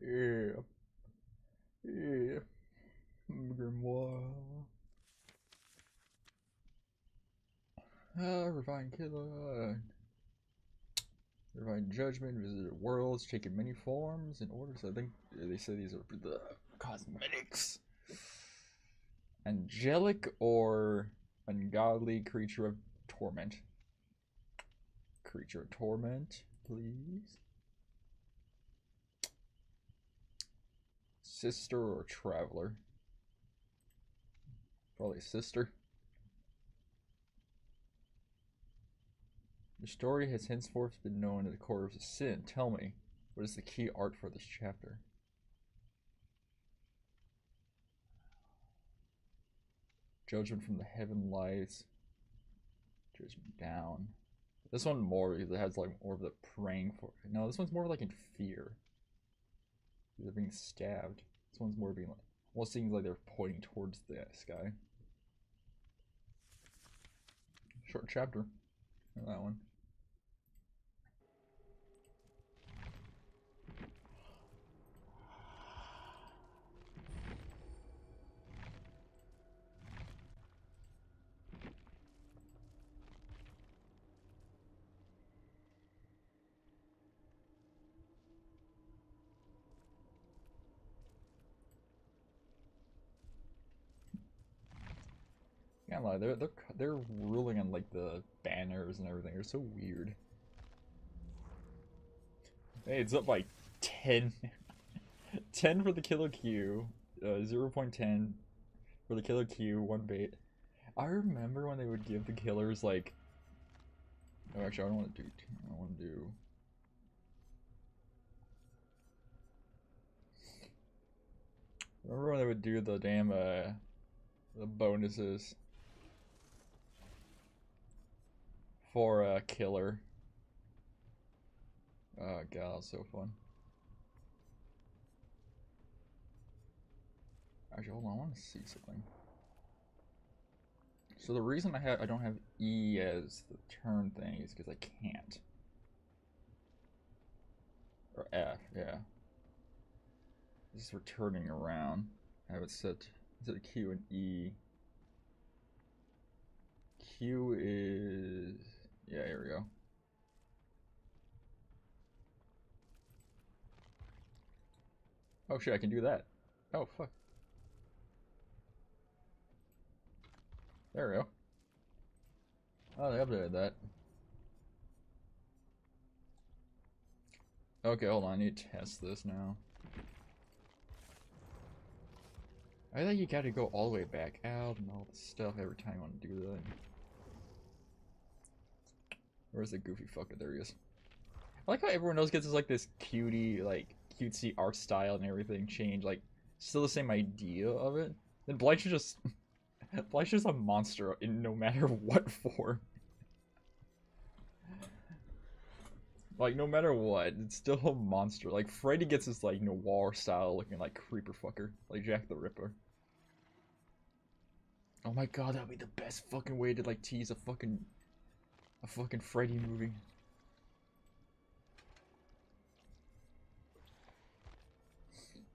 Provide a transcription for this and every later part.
Yeah. Yeah. Grimoire. Refined killer. Refined judgment. Visited worlds. Taken many forms in order. So I think they say these are the cosmetics. Angelic or ungodly creature of torment. Creature of torment, please. Sister or traveler? Probably sister. The story has henceforth been known as the Corpse of Sin. Tell me, what is the key art for this chapter? Judgment from the heaven lights. Judgment down. This one more because it has like more of the praying for. No, this one's more like in fear. They're being stabbed. This one's more being like almost seems like they're pointing towards the sky. Short chapter. That one. Can't lie, they're ruling on like the banners and everything. They're so weird. Hey, it's up by 10. 10 for the killer Q, 0.10 for the killer Q, 1 bait. I remember when they would give the killers like. Oh, actually, I don't want to do. I want to do. Remember when they would do the damn the bonuses for a killer? Oh god, that was so fun. Actually, hold on, I want to see something. So the reason I don't have E as the turn thing is because I can't. Or F, yeah. This is for turning around. I have it set to Q and E. Q is yeah, here we go. Oh shit, I can do that. Oh fuck. There we go. Oh, they updated that. Okay, hold on, I need to test this now. I think you gotta go all the way back out and all this stuff every time you want to do that. Where's the goofy fucker? There he is. I like how everyone else gets like this cutie, like cutesy art style and everything change, like still the same idea of it. Then Blight's just Blight's just a monster in no matter what form. Like no matter what, it's still a monster. Like Freddy gets this like noir style looking like creeper fucker, like Jack the Ripper. Oh my god, that'd be the best fucking way to like tease a fucking Freddy movie.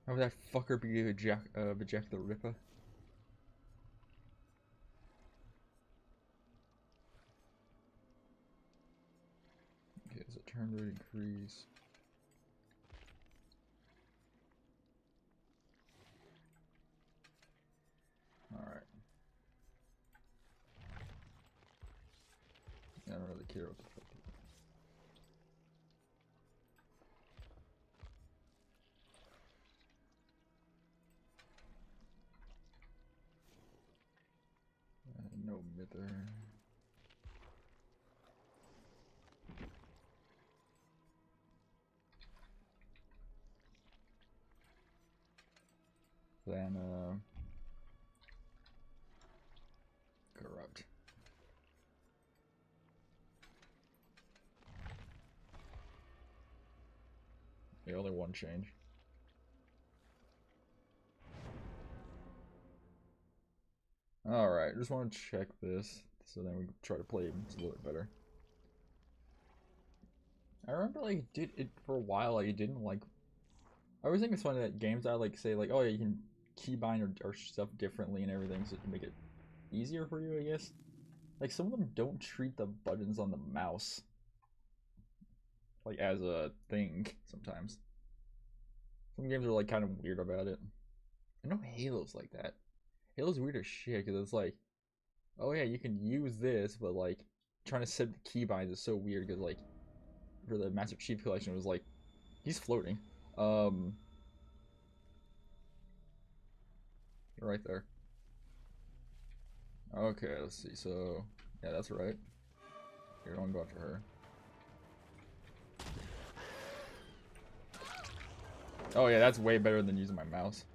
How would that fucker be a Jack the Ripper? Okay, does it turn rate increase? Alright. I don't really care what the fuck. No mither. Then, corrupt. Yeah, only one change. Alright, just want to check this, so then we can try to play it a little bit better. I remember like did it for a while, like it didn't like I always think it's funny that games that like say like, oh yeah, you can keybind or stuff differently and everything so to make it easier for you, I guess. Like some of them don't treat the buttons on the mouse like as a thing sometimes. Some games are like kind of weird about it. I know Halo's like that. Halo's weird as shit because it's like, oh yeah, you can use this, but like trying to set the keybinds is so weird because like for the Master Chief Collection it was like he's floating. Right there. Okay, let's see. So yeah, that's right. Here, I want to go after her. Oh yeah, that's way better than using my mouse.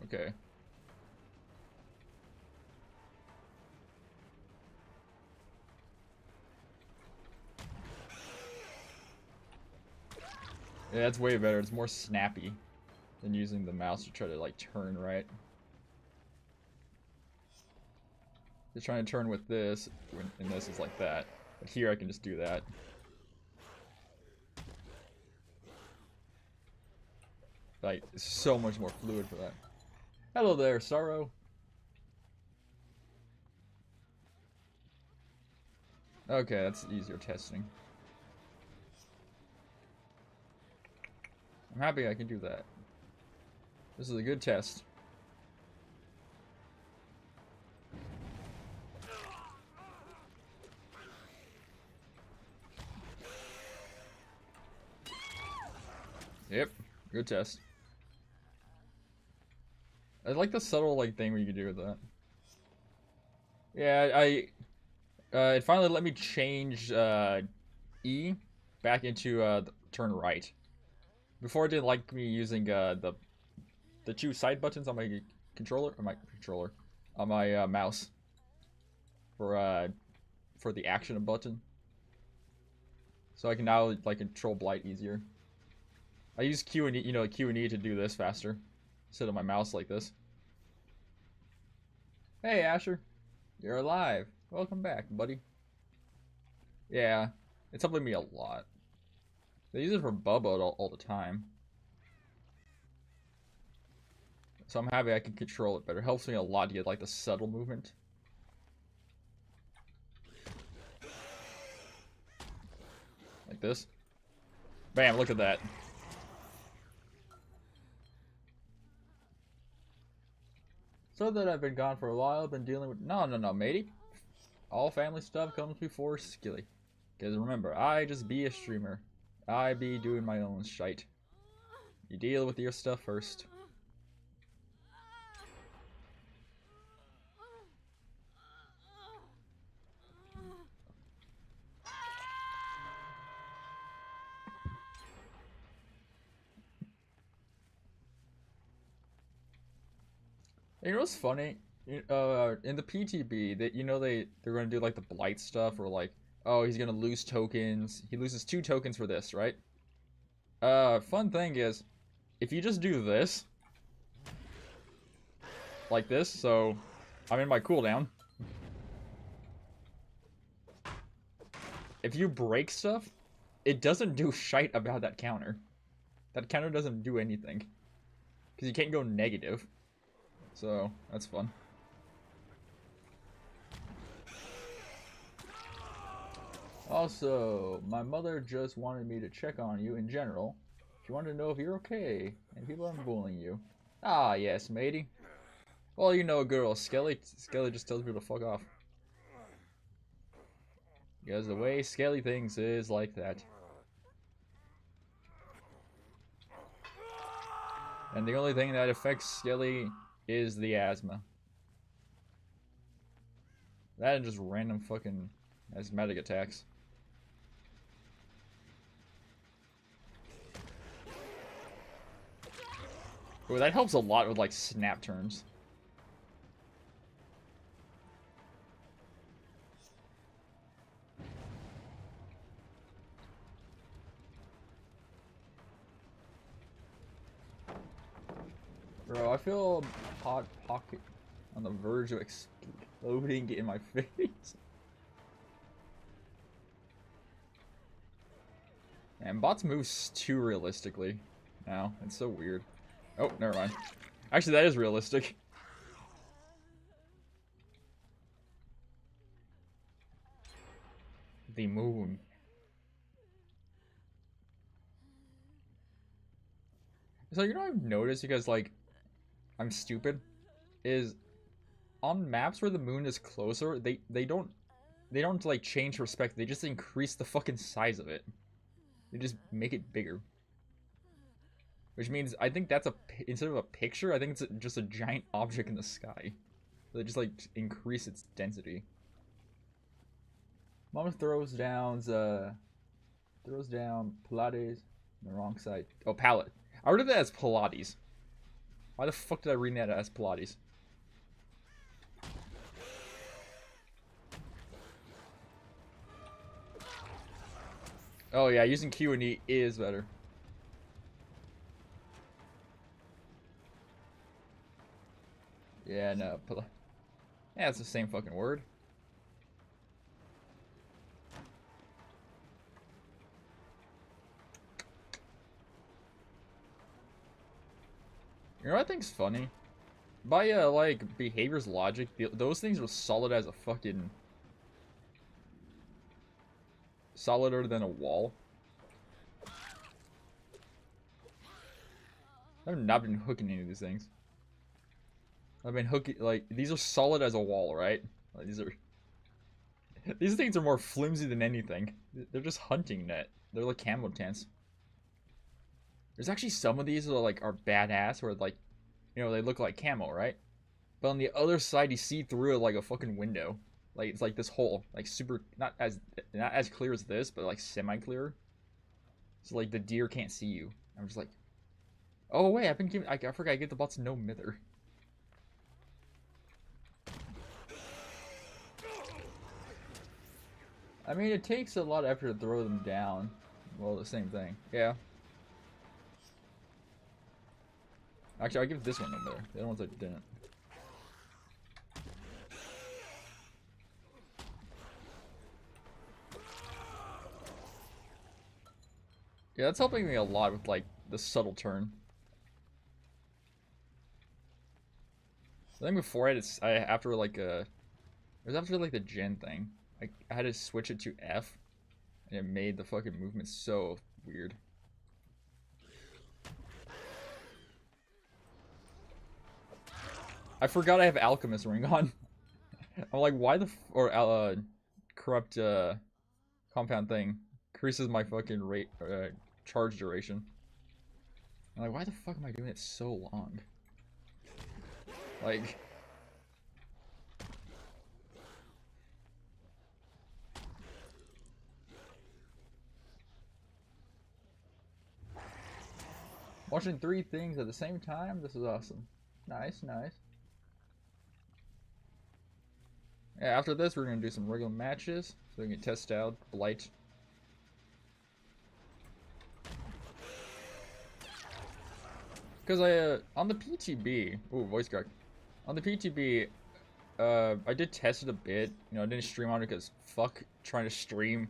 Okay. Yeah, that's way better. It's more snappy than using the mouse to try to like turn right. Just trying to turn with this, and this is like that. But here I can just do that. Like, it's so much more fluid for that. Hello there, Sorrow. Okay, that's easier testing. I'm happy I can do that. This is a good test. Yep, good test. I like the subtle like thing you can do with that. Yeah, it finally let me change E back into turn right. Before it didn't like me using the two side buttons on my controller on my mouse for the action button. So I can now like control Blight easier. I use Q and E, Q and E to do this faster instead of my mouse like this. Hey Asher, you're alive. Welcome back, buddy. Yeah, it's helping me a lot. They use it for Bubba all the time. So I'm happy I can control it better. It helps me a lot to get like the subtle movement. Like this. Bam, look at that. So that I've been gone for a while, been dealing with... No, matey. All family stuff comes before Skelly. Because remember, I just be a streamer. I be doing my own shite. You deal with your stuff first. You know what's funny? In the PTB, that they're gonna do like the blight stuff, or like, oh, he's gonna lose tokens. He loses 2 tokens for this, right? Fun thing is, if you just do this, like this, so I'm in my cooldown. If you break stuff, it doesn't do shite about that counter. That counter doesn't do anything. Because you can't go negative. So, that's fun. Also, my mother just wanted me to check on you in general. She wanted to know if you're okay, and people aren't bullying you. Ah, yes, matey. Well, you know a girl, Skelly. Skelly just tells people to fuck off. Because the way Skelly thinks is like that. And the only thing that affects Skelly is the asthma. That and just random fucking asthmatic attacks. Ooh, that helps a lot with like snap turns. Bro, I feel a hot pocket on the verge of exploding in my face. And bots moves too realistically now. It's so weird. Oh, never mind. Actually, that is realistic. The moon. So you know what I've noticed, because like I'm stupid, is on maps where the moon is closer, they don't like change perspective. They just increase the fucking size of it. They just make it bigger. Which means I think that's instead of a picture, I think it's just a giant object in the sky. So they just like increase its density. Mama throws down Pilates on the wrong side. Oh, palette. I read that as Pilates. Why the fuck did I read that as Pilates? Oh yeah, using Q and E is better. Yeah, no. Yeah, it's the same fucking word. You know what I think's funny? By like behavior's logic, those things are solid as a fucking solider than a wall. I've not been hooking any of these things. I've been hooking, like, these are solid as a wall, right? Like, these things are more flimsy than anything. They're just hunting net. They're like camo tents. There's actually some of these that are badass, where like, you know, they look like camo, right? But on the other side, you see through it like a fucking window. Like it's like this hole, like super not as clear as this, but like semi-clear. So like the deer can't see you. I'm just like, oh wait, I forgot I get the bots no mither. I mean, it takes a lot of effort to throw them down. Well, the same thing. Yeah. Actually, I'll give this one no mither. The other ones I didn't. Yeah, that's helping me a lot with like the subtle turn. I think before after like it was after like the gen thing. I had to switch it to F, and it made the fucking movement so weird. I forgot I have Alchemist ring on. I'm like, why the corrupt compound thing increases my fucking rate charge duration. I'm like, why the fuck am I doing it so long? Like, watching 3 things at the same time? This is awesome. Nice, nice. Yeah, after this, we're gonna do some regular matches so we can test out Blight. Because on the PTB, ooh, voice crack. On the PTB, I did test it a bit. You know, I didn't stream on it because fuck trying to stream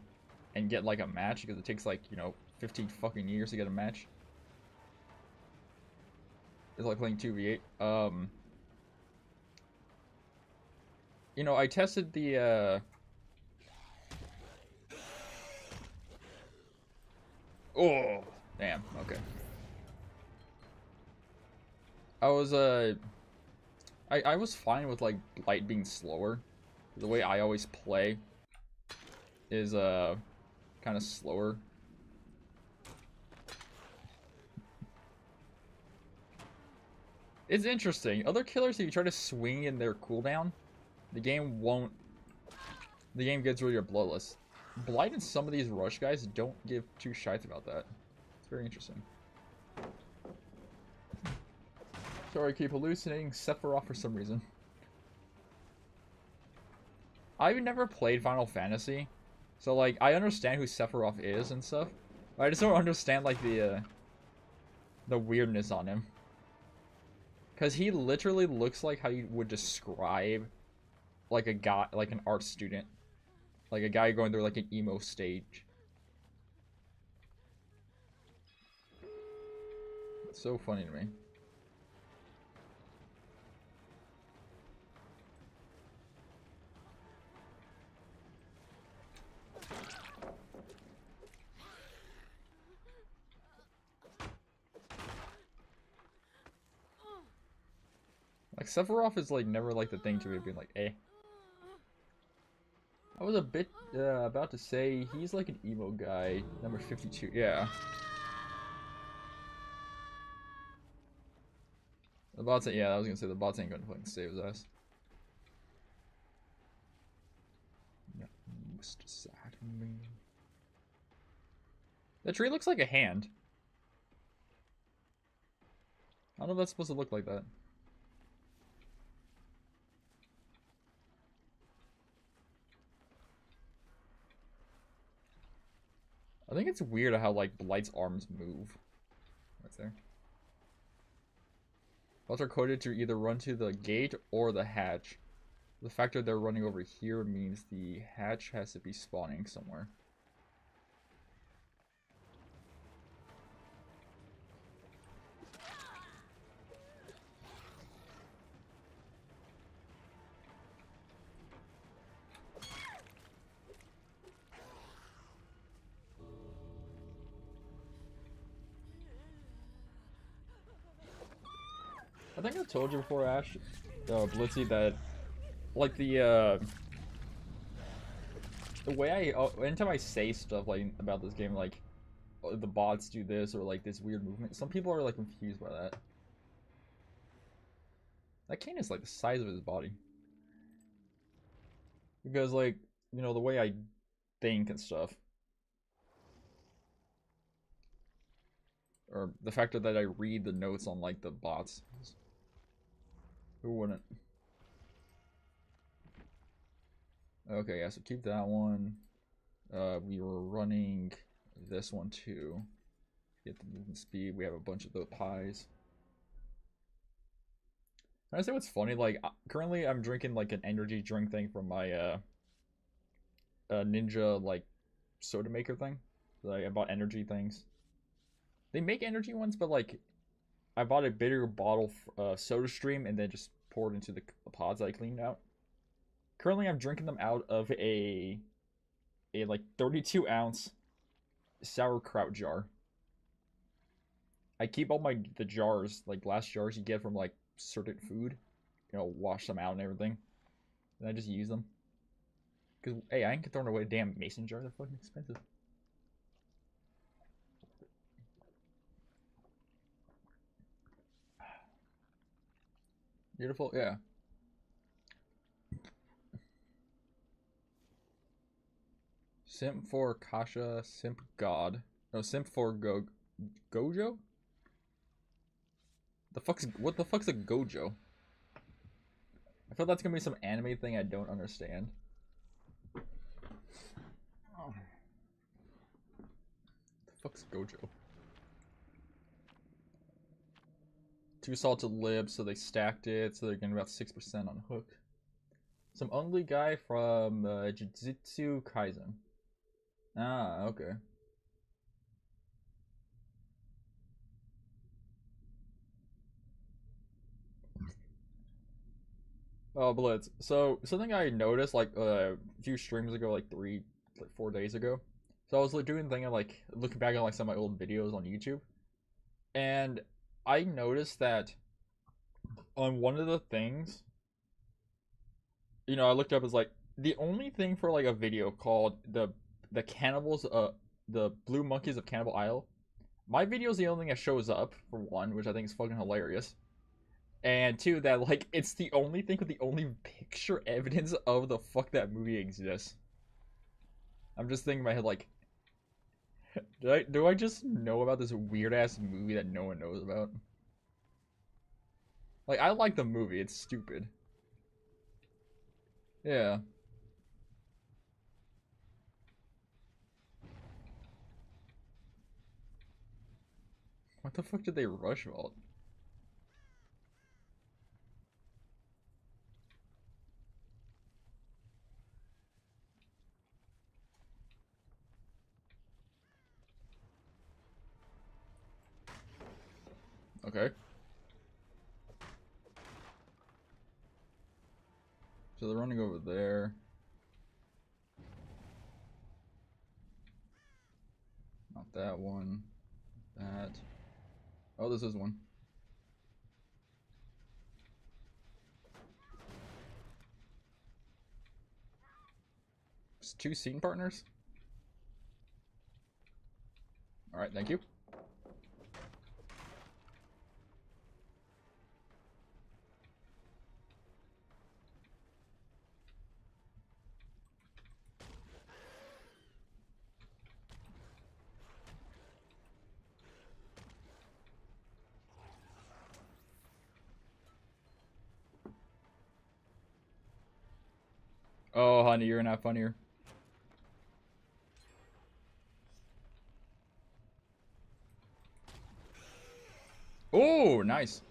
and get like a match, because it takes like, you know, 15 fucking years to get a match. It's like playing 2v8. You know, I tested the oh, damn. Okay. I was fine with like Blight being slower. The way I always play is kind of slower. It's interesting. Other killers, if you try to swing in their cooldown, the game won't. The game gets rid of your bloodless. Blight and some of these rush guys don't give 2 shites about that. It's very interesting. Sorry, I keep hallucinating Sephiroth for some reason. I've never played Final Fantasy, so like I understand who Sephiroth is and stuff. But I just don't understand like the weirdness on him. Cause he literally looks like how you would describe like a guy, like an art student. Like a guy going through like an emo stage. It's so funny to me. Like, Sephiroth is, like, never, like, the thing to me being like, eh. I was a bit, about to say, he's, like, an emo guy. Number 52, yeah. The bots, yeah, I was gonna say, the bots ain't gonna fucking save his ass. Yeah, most sad me. The tree looks like a hand. I don't know if that's supposed to look like that. I think it's weird how, like, Blight's arms move. Right there. Bots are coded to either run to the gate or the hatch. The fact that they're running over here means the hatch has to be spawning somewhere. I think I told you before, Ash, Blitzy, that, like, the way anytime I say stuff, like, about this game, like, oh, the bots do this, or, like, this weird movement, some people are, like, confused by that. That cane is, like, the size of his body. Because, like, you know, the way I think and stuff. Or the fact that I read the notes on, like, the bots. Who wouldn't? Okay, yeah, so keep that one. We were running this one too. Get the movement speed. We have a bunch of the pies. Can I say what's funny? Like, currently I'm drinking, like, an energy drink thing from my, Ninja, like, soda maker thing. Like, I bought energy things. They make energy ones, but, like, I bought a bigger bottle, soda stream, and then just poured into the pods that I cleaned out. Currently, I'm drinking them out of a like 32-ounce sauerkraut jar. I keep all the jars, like glass jars you get from, like, certain food, you know, wash them out and everything, and I just use them. Cause hey, I ain't throwing away a damn mason jar. They're fucking expensive. Beautiful, yeah. Simp for Kasha, simp god. No, simp for Gojo? What the fuck's a Gojo? I feel that's gonna be some anime thing I don't understand. Oh. The fuck's Gojo? Two salted lips, so they stacked it, so they're getting about 6% on hook. Some ugly guy from Jujutsu Kaisen. Ah, okay. Oh, Blitz. So something I noticed, like, a few streams ago, like 4 days ago. So I was, like, doing a thing of, like, looking back on, like, some of my old videos on YouTube, and I noticed that on one of the things, you know, I looked up as, like, the only thing for, like, a video called the cannibals, the blue monkeys of Cannibal Isle. My video is the only thing that shows up, for one, which I think is fucking hilarious. And two, that, like, it's the only thing with the only picture evidence of the fuck that movie exists. I'm just thinking in my head, like, do I just know about this weird ass movie that no one knows about? Like, I like the movie, it's stupid. Yeah. What the fuck did they rush about? Okay. So they're running over there. Not that one. That. Oh, this is one. It's 2 scene partners? Alright, thank you. Oh, honey, you're not funnier. Oh, nice.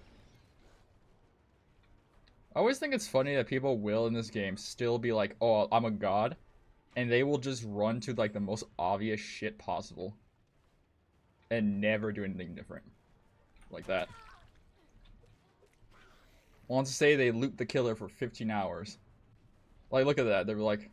I always think it's funny that people will in this game still be like, oh, I'm a god. And they will just run to like the most obvious shit possible. And never do anything different. Like that. Wants to say they loot the killer for 15 hours. Like, look at that. They were like...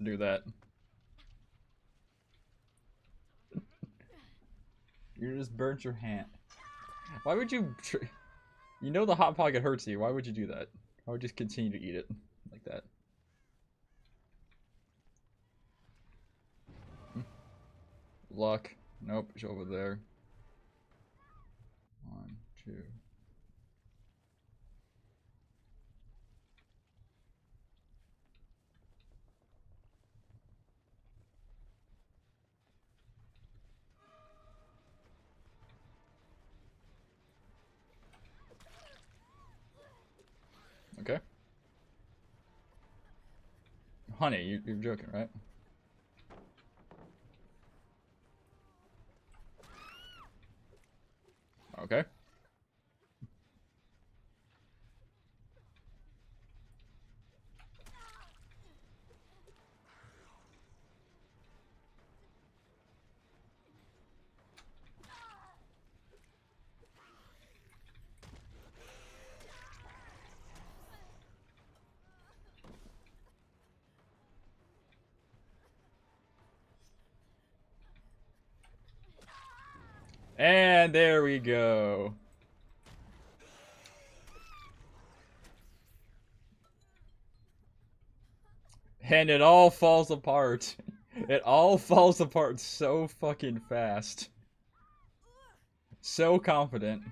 do that. You just burnt your hand. Why would you... You know the Hot Pocket hurts you. Why would you do that? I would just continue to eat it. Like that. Luck. Nope, it's over there. 1, 2. Okay. Honey, you're joking, right? Okay. And there we go. And it all falls apart. It all falls apart so fucking fast. So confident.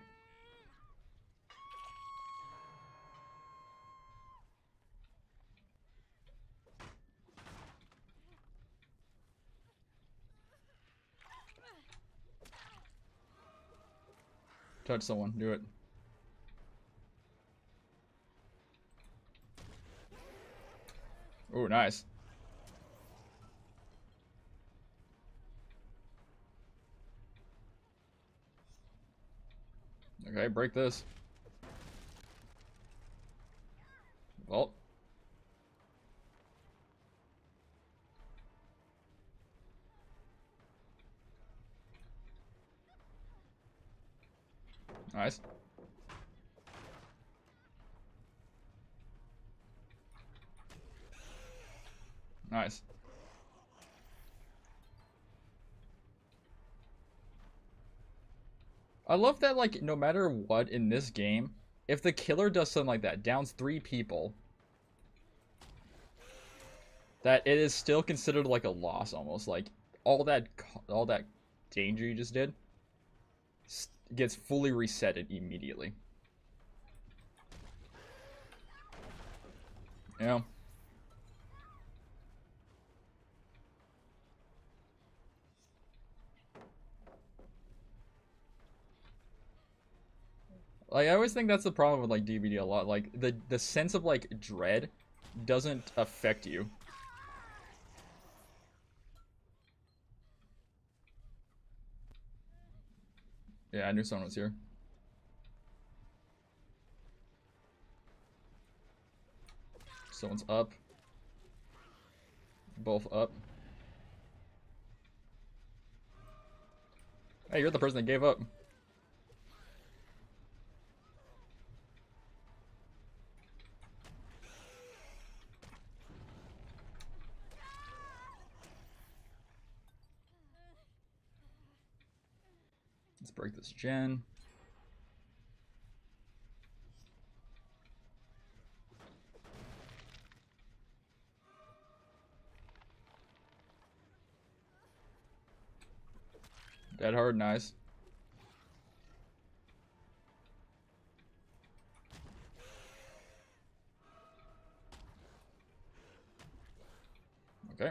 Touch someone, do it. Oh, nice. Okay, break this. Well. Nice. Nice. I love that, like, no matter what in this game, if the killer does something like that, downs 3 people, that it is still considered like a loss almost. Like, all that danger you just did gets fully resetted immediately. You know? Like, I always think that's the problem with, like, DBD a lot. Like, the sense of, like, dread doesn't affect you. Yeah, I knew someone was here. Someone's up. Both up. Hey, you're the person that gave up. Let's break this gen. Dead hard, nice. Okay.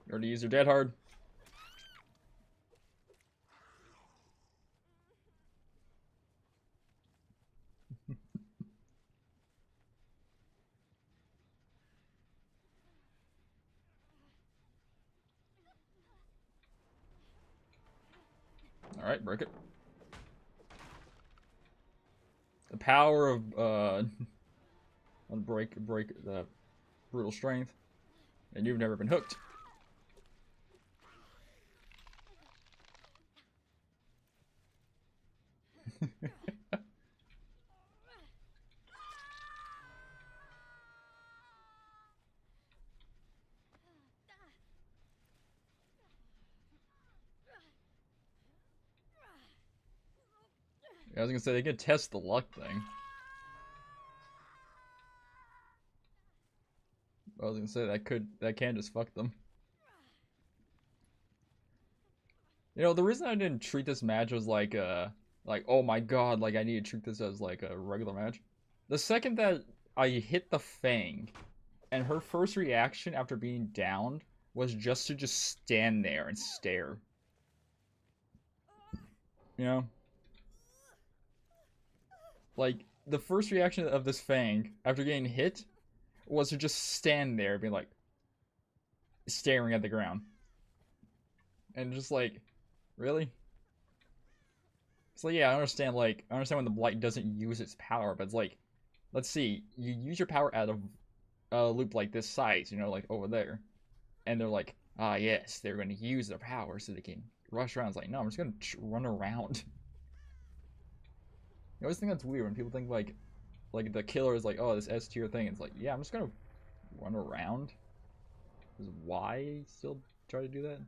You already used your dead hard. Alright, break it. The power of break the brutal strength. And you've never been hooked. I was gonna say they could test the luck thing. I was gonna say that can just fuck them. You know, the reason I didn't treat this match as like oh my god, like I need to treat this as like a regular match. The second that I hit the Fang, and her first reaction after being downed was just to stand there and stare. You know? Like, the first reaction of this Fang after getting hit was to just stand there being like staring at the ground. And just like, really? It's like, yeah, I understand when the blight doesn't use its power, but it's like, let's see, you use your power out of a loop like this size, you know, like over there. And they're like, ah, yes, they're going to use their power so they can rush around. It's like, no, I'm just going to run around. I always think that's weird when people think like the killer is like, oh, this S tier thing. It's like, yeah, I'm just going to run around. Is why still try to do that?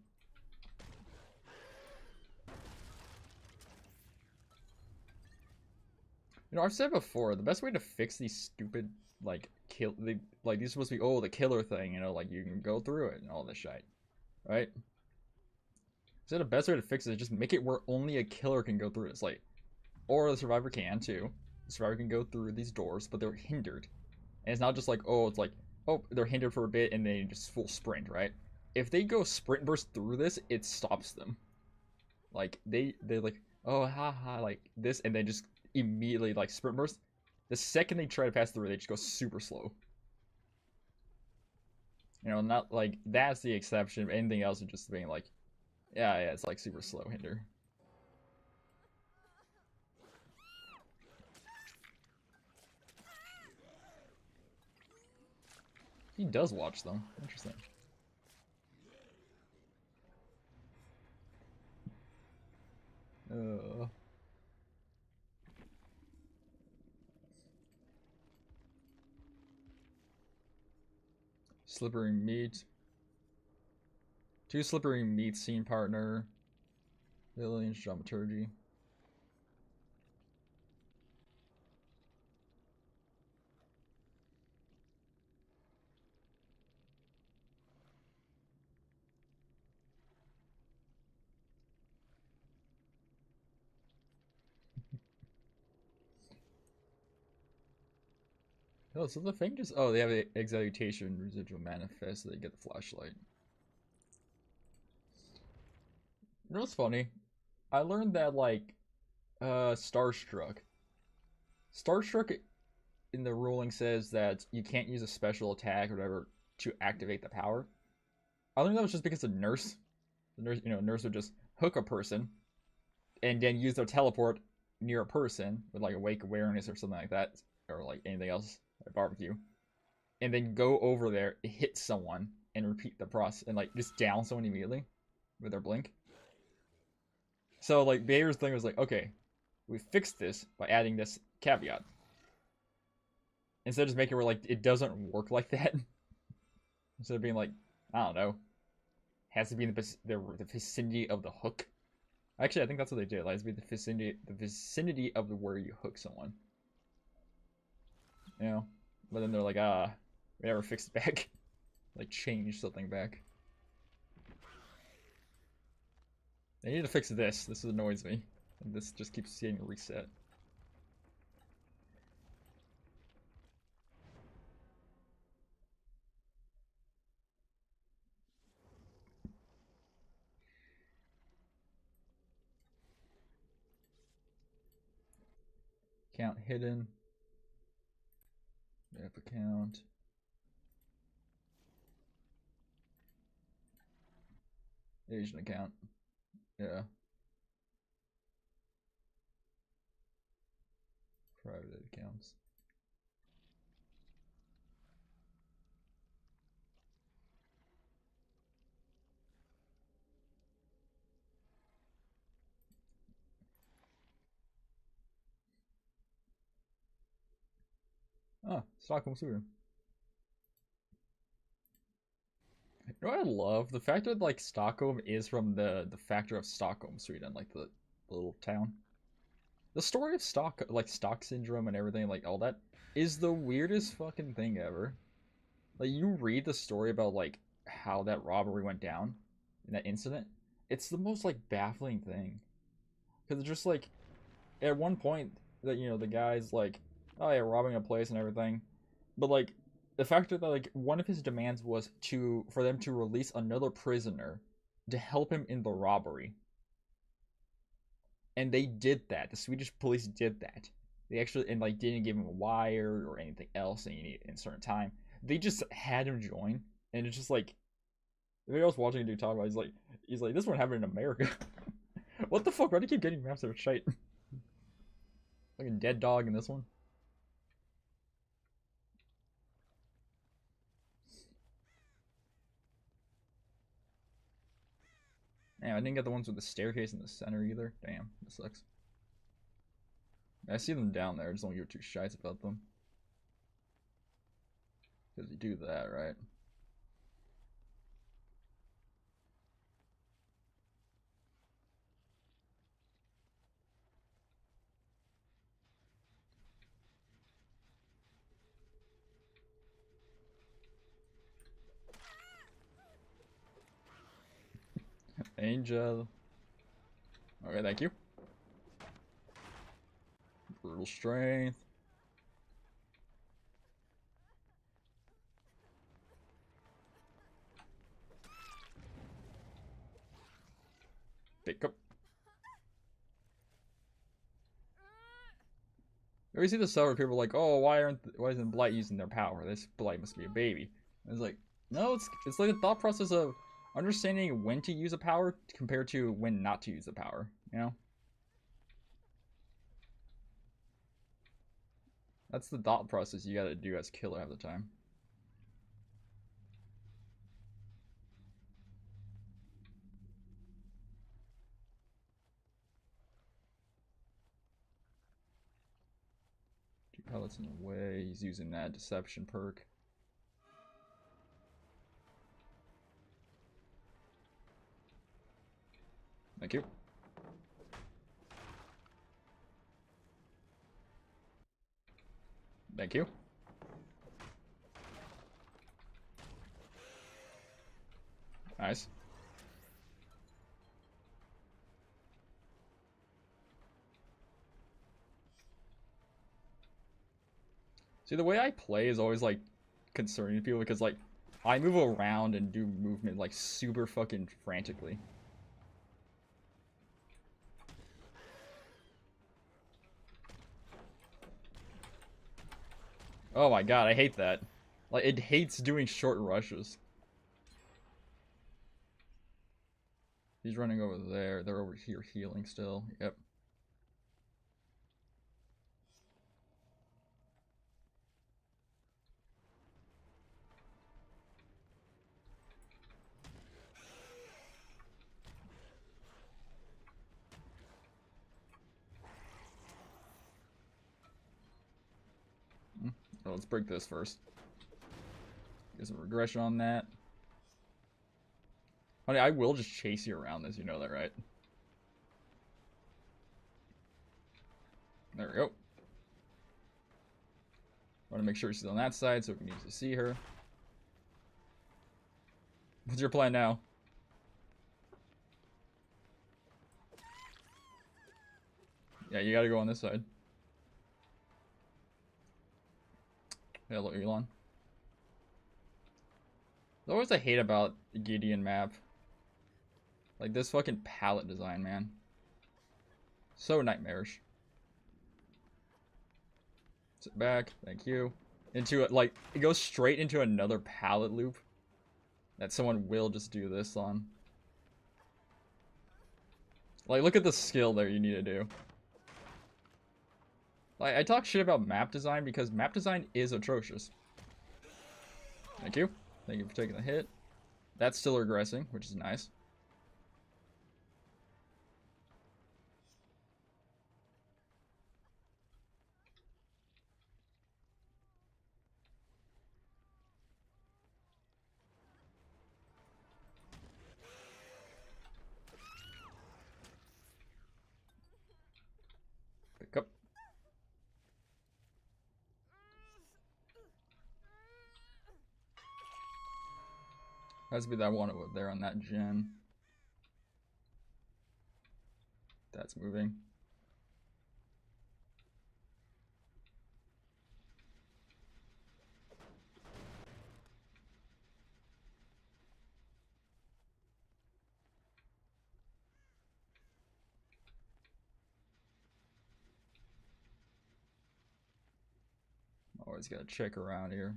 You know, I've said before, the best way to fix these stupid, like, these supposed to be, oh, the killer thing, you know, like, you can go through it and all this shit, right? So the best way to fix it is just make it where only a killer can go through it. It's like, or the survivor can, too. The survivor can go through these doors, but they're hindered. And it's not just like, oh, it's like, oh, they're hindered for a bit and they just full sprint, right? If they go sprint burst through this, it stops them. Like, they're like, oh, haha, like, this, and then just immediately like sprint burst. The second they try to pass through, they just go super slow. You know, not like that's the exception. Anything else is just being like, yeah, it's like super slow hinder. He does watch them. Interesting. Slippery meat. 2 slippery meat scene partner. Villain dramaturgy. Oh, so the thing just, oh, they have an exaltation residual manifest, so they get the flashlight. You know what's funny? I learned that like Starstruck in the ruling says that you can't use a special attack or whatever to activate the power. I learned that was just because the nurse, you know, nurse would just hook a person, and then use their teleport near a person with like awake awareness or something like that, or like anything else, like barbecue, and then go over there, hit someone, and repeat the process, and like just down someone immediately with their blink. So like Bader's thing was like, okay, we fixed this by adding this caveat. Instead of just making it where like it doesn't work like that. Instead of being like, I don't know, has to be in the vicinity of the hook. Actually, I think that's what they did. Like, it's be the vicinity of the where you hook someone. You know, but then they're like, we never fixed it back. Like, change something back. They need to fix this. This annoys me. And this just keeps getting reset. Account hidden. App account. Asian account. Yeah. Private accounts. Oh, Stockholm, Sweden. You know what I love? The fact that like Stockholm is from the factor of Stockholm, Sweden, like the little town. The story of stock syndrome and everything, like all that, is the weirdest fucking thing ever. Like you read the story about like how that robbery went down in that incident. It's the most like baffling thing. Because it's just like at one point that the guy's like, oh yeah, robbing a place and everything. But like the fact that like one of his demands was for them to release another prisoner to help him in the robbery. And they did that. The Swedish police did that. They actually and like didn't give him a wire or anything else in a certain time. They just had him join, and it's just like I was watching a dude talk about. He's like, this one happened in America. What the fuck? Why do you keep getting maps that are shite? Like a dead dog in this one. Damn, I didn't get the ones with the staircase in the center either. Damn, that sucks. I see them down there. I just don't give two shites about them. Because you do that, right? Angel. Okay, thank you. Brutal strength. Pick up. We see the where people are like, oh, why isn't Blight using their power? This Blight must be a baby. And it's like, no, it's like the thought process of understanding when to use a power compared to when not to use the power, you know? That's the thought process you gotta do as killer half the time. Two pellets in the way, he's using that deception perk. Thank you. Thank you. Nice. See, the way I play is always like concerning people because like I move around and do movement like super fucking frantically. Oh my god, I hate that. Like it hates doing short rushes. He's running over there. They're over here healing still. Yep. Oh, let's break this first. Get some regression on that. Honey, I will just chase you around this. You know that, right? There we go. Want to make sure she's on that side so we can easily see her. What's your plan now? Yeah, you gotta go on this side. Hello, Elon. That's always I hate about the Gideon map. Like this fucking palette design, man. So nightmarish. Sit back, thank you. Into it, like, it goes straight into another palette loop that someone will just do this on. Like, look at the skill there you need to do. Like, I talk shit about map design because map design is atrocious. Thank you. Thank you for taking the hit. That's still regressing, which is nice. Pick up. Has to be that one over there on that gen. That's moving. Always gotta check around here.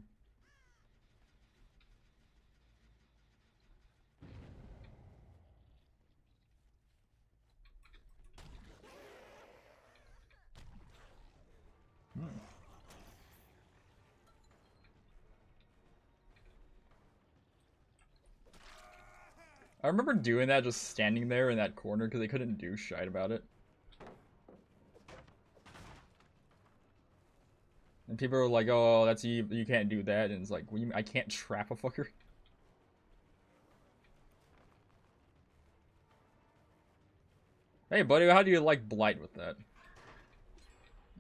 I remember doing that, just standing there in that corner because they couldn't do shite about it. And people are like, "Oh, that's you can't do that," and it's like, "What do you mean I can't trap a fucker?" Hey, buddy, how do you like blight with that?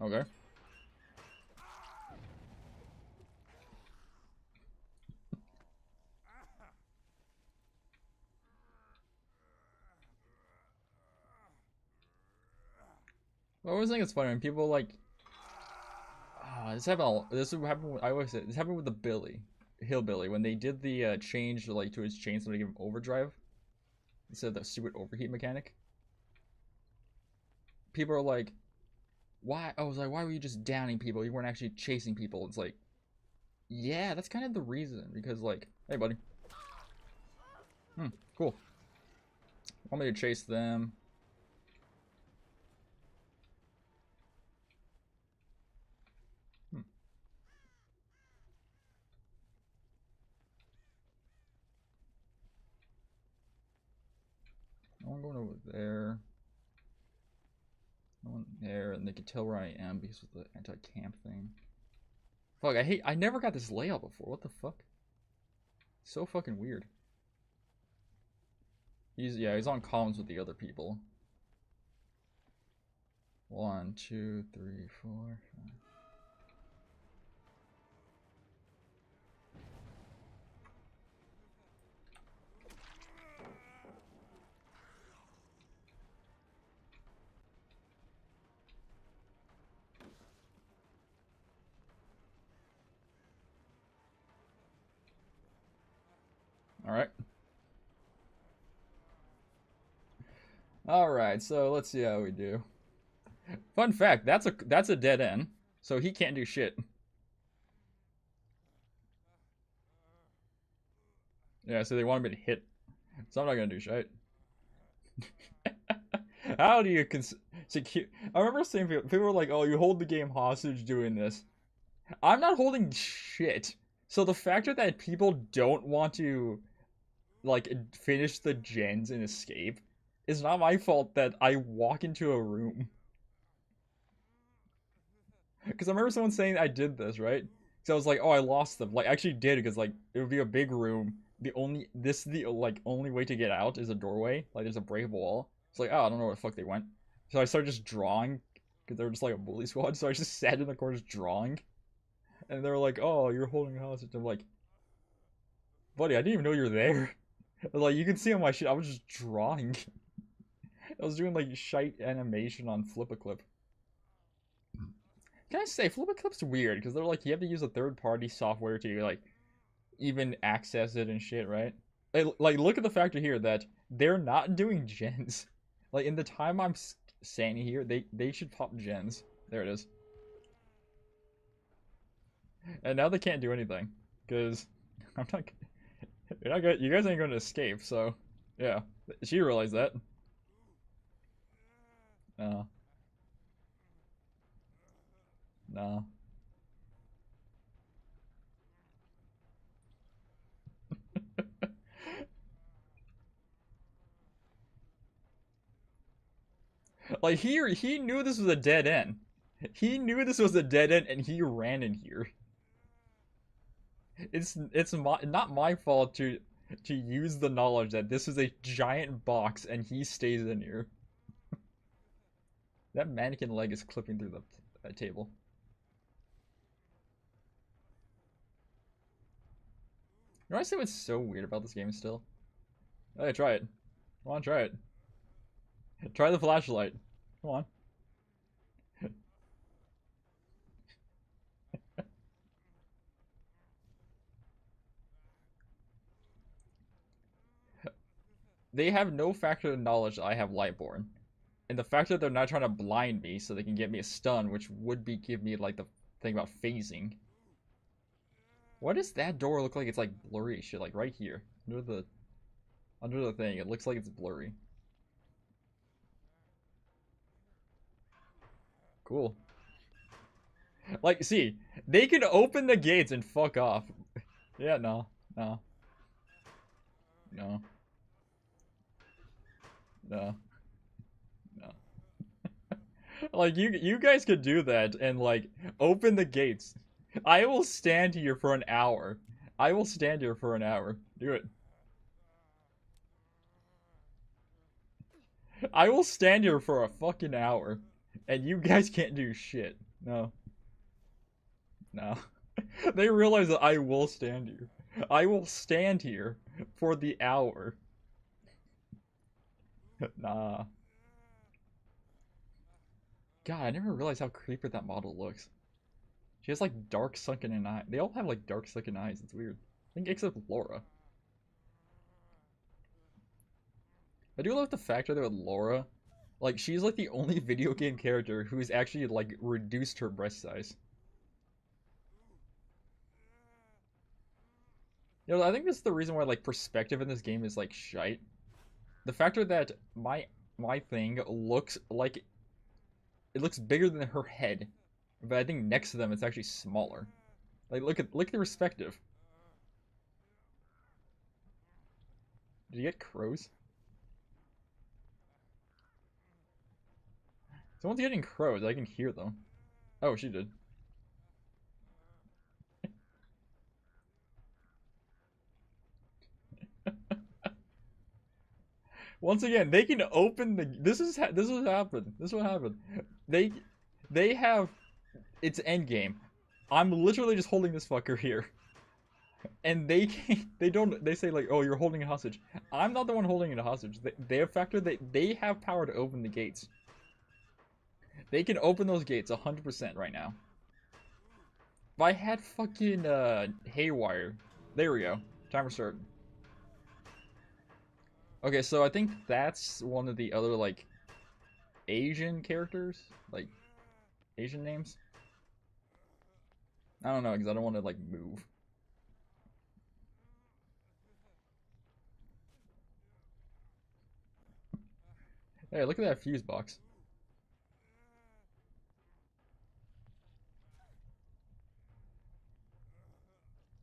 Okay. I always think it's funny when people like, this happened. This happened. I always say this happened with the Hillbilly, when they did the change like to his chainsaw to give him overdrive instead of the stupid overheat mechanic. People are like, "Why?" I was like, "Why were you just downing people? You weren't actually chasing people." It's like, yeah, that's kind of the reason because like, hey, buddy. Cool. Want me to chase them? No one going over there. No one there, and they can tell where I am because of the anti-camp thing. Fuck, I never got this layout before. What the fuck? So fucking weird. He's on columns with the other people. 1, 2, 3, 4, 5. Alright. Alright, so let's see how we do. Fun fact, that's a dead end, so he can't do shit. Yeah, so they wanted me to hit. So I'm not gonna do shit. How do you secure? I remember saying people were like, "Oh, you hold the game hostage doing this." I'm not holding shit. So the fact that people don't want to like finish the gens and escape is not my fault that I walk into a room. Because I remember someone saying I did this, right? So I was like, oh, I lost them. Like, I actually did because like it would be a big room. The like only way to get out is a doorway. Like, there's a breakable wall. It's like, oh, I don't know where the fuck they went. So I started just drawing because they were just like a bully squad. So I just sat in the corner just drawing, and they were like, oh, you're holding a hostage. I'm like, buddy, I didn't even know you were there. Like, you can see on my shit, I was just drawing. I was doing like shite animation on Flip a Clip. Can I say Flip a Clip's weird because they're like you have to use a third party software to like even access it and shit, right? Like look at the factor here that they're not doing gens. Like in the time I'm standing here, they should pop gens. There it is. And now they can't do anything because I'm not. You're not. You guys ain't going to escape. So yeah, she realized that. No, no. Like he knew this was a dead end. He knew this was a dead end, and he ran in here. Not my fault to use the knowledge that this is a giant box and he stays in here. That mannequin leg is clipping through the table. You know, I say what's so weird about this game still. Hey, try it. Come on, try it. Try the flashlight. Come on. They have no factor of knowledge that I have Lightborn. And the fact that they're not trying to blind me so they can get me a stun, which would be give me like the thing about phasing. Why does that door look like it's like blurry shit? Like right here. Under the thing. It looks like it's blurry. Cool. Like, see, they can open the gates and fuck off. Yeah, no. No. No. No. No. Like you guys could do that and like open the gates. I will stand here for an hour. I will stand here for an hour. Do it. I will stand here for a fucking hour. And you guys can't do shit. No. No. They realize that I will stand here. I will stand here for the hour. Nah. God, I never realized how creepy that model looks. She has like dark sunken in eyes. They all have like dark sunken eyes. It's weird. I think except Laura. I do love the fact that with Laura, like she's like the only video game character who's actually like reduced her breast size. You know, I think this is the reason why like perspective in this game is like shite. The factor that my thing looks like it looks bigger than her head, but I think next to them it's actually smaller. Like look at the perspective. Did you get crows? Someone's getting crows. I can hear them. Oh, she did. Once again, they can open the. This is what happened. This is what happened. They they have it's end game. I'm literally just holding this fucker here, and they can't. They don't. They say like, oh, you're holding a hostage. I'm not the one holding it a hostage. They have factored that they have power to open the gates. They can open those gates 100% right now. If I had fucking haywire, there we go. Timer start. Okay, so I think that's one of the other like Asian characters, like Asian names. I don't know because I don't want to like move. Hey, look at that fuse box.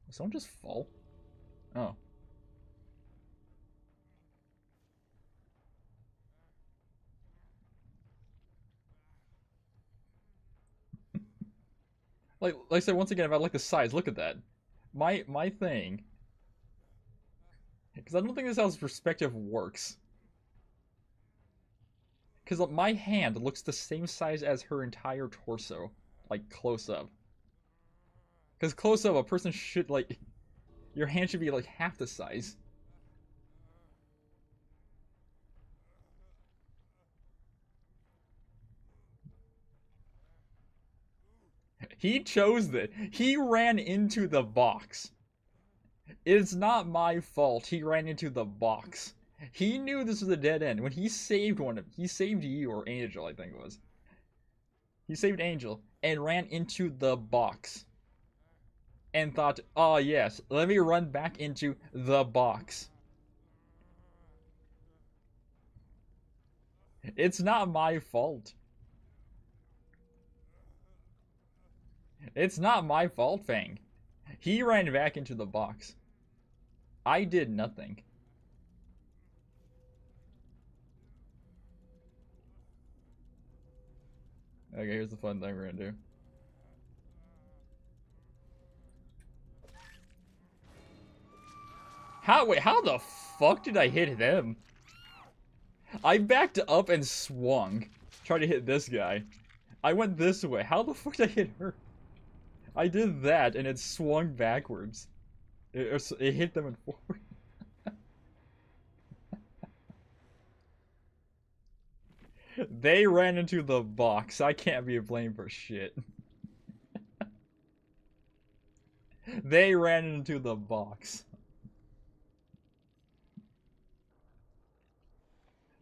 Did someone just fall? Oh. Like I said once again about like the size. Look at that. My thing, because I don't think this is how perspective works. Because my hand looks the same size as her entire torso, like close up. Because close up, a person should like your hand should be like half the size. He chose that. He ran into the box. It's not my fault. He ran into the box. He knew this was a dead end when he saved one of. He saved you or Angel, I think it was. He saved Angel and ran into the box. And thought, oh yes, let me run back into the box. It's not my fault. It's not my fault, Fang. He ran back into the box. I did nothing. Okay, here's the fun thing we're gonna do. Wait, how the fuck did I hit them? I backed up and swung. Tried to hit this guy. I went this way. How the fuck did I hit her? I did that and it swung backwards. It hit them in forward. They ran into the box. I can't be blamed for shit. They ran into the box.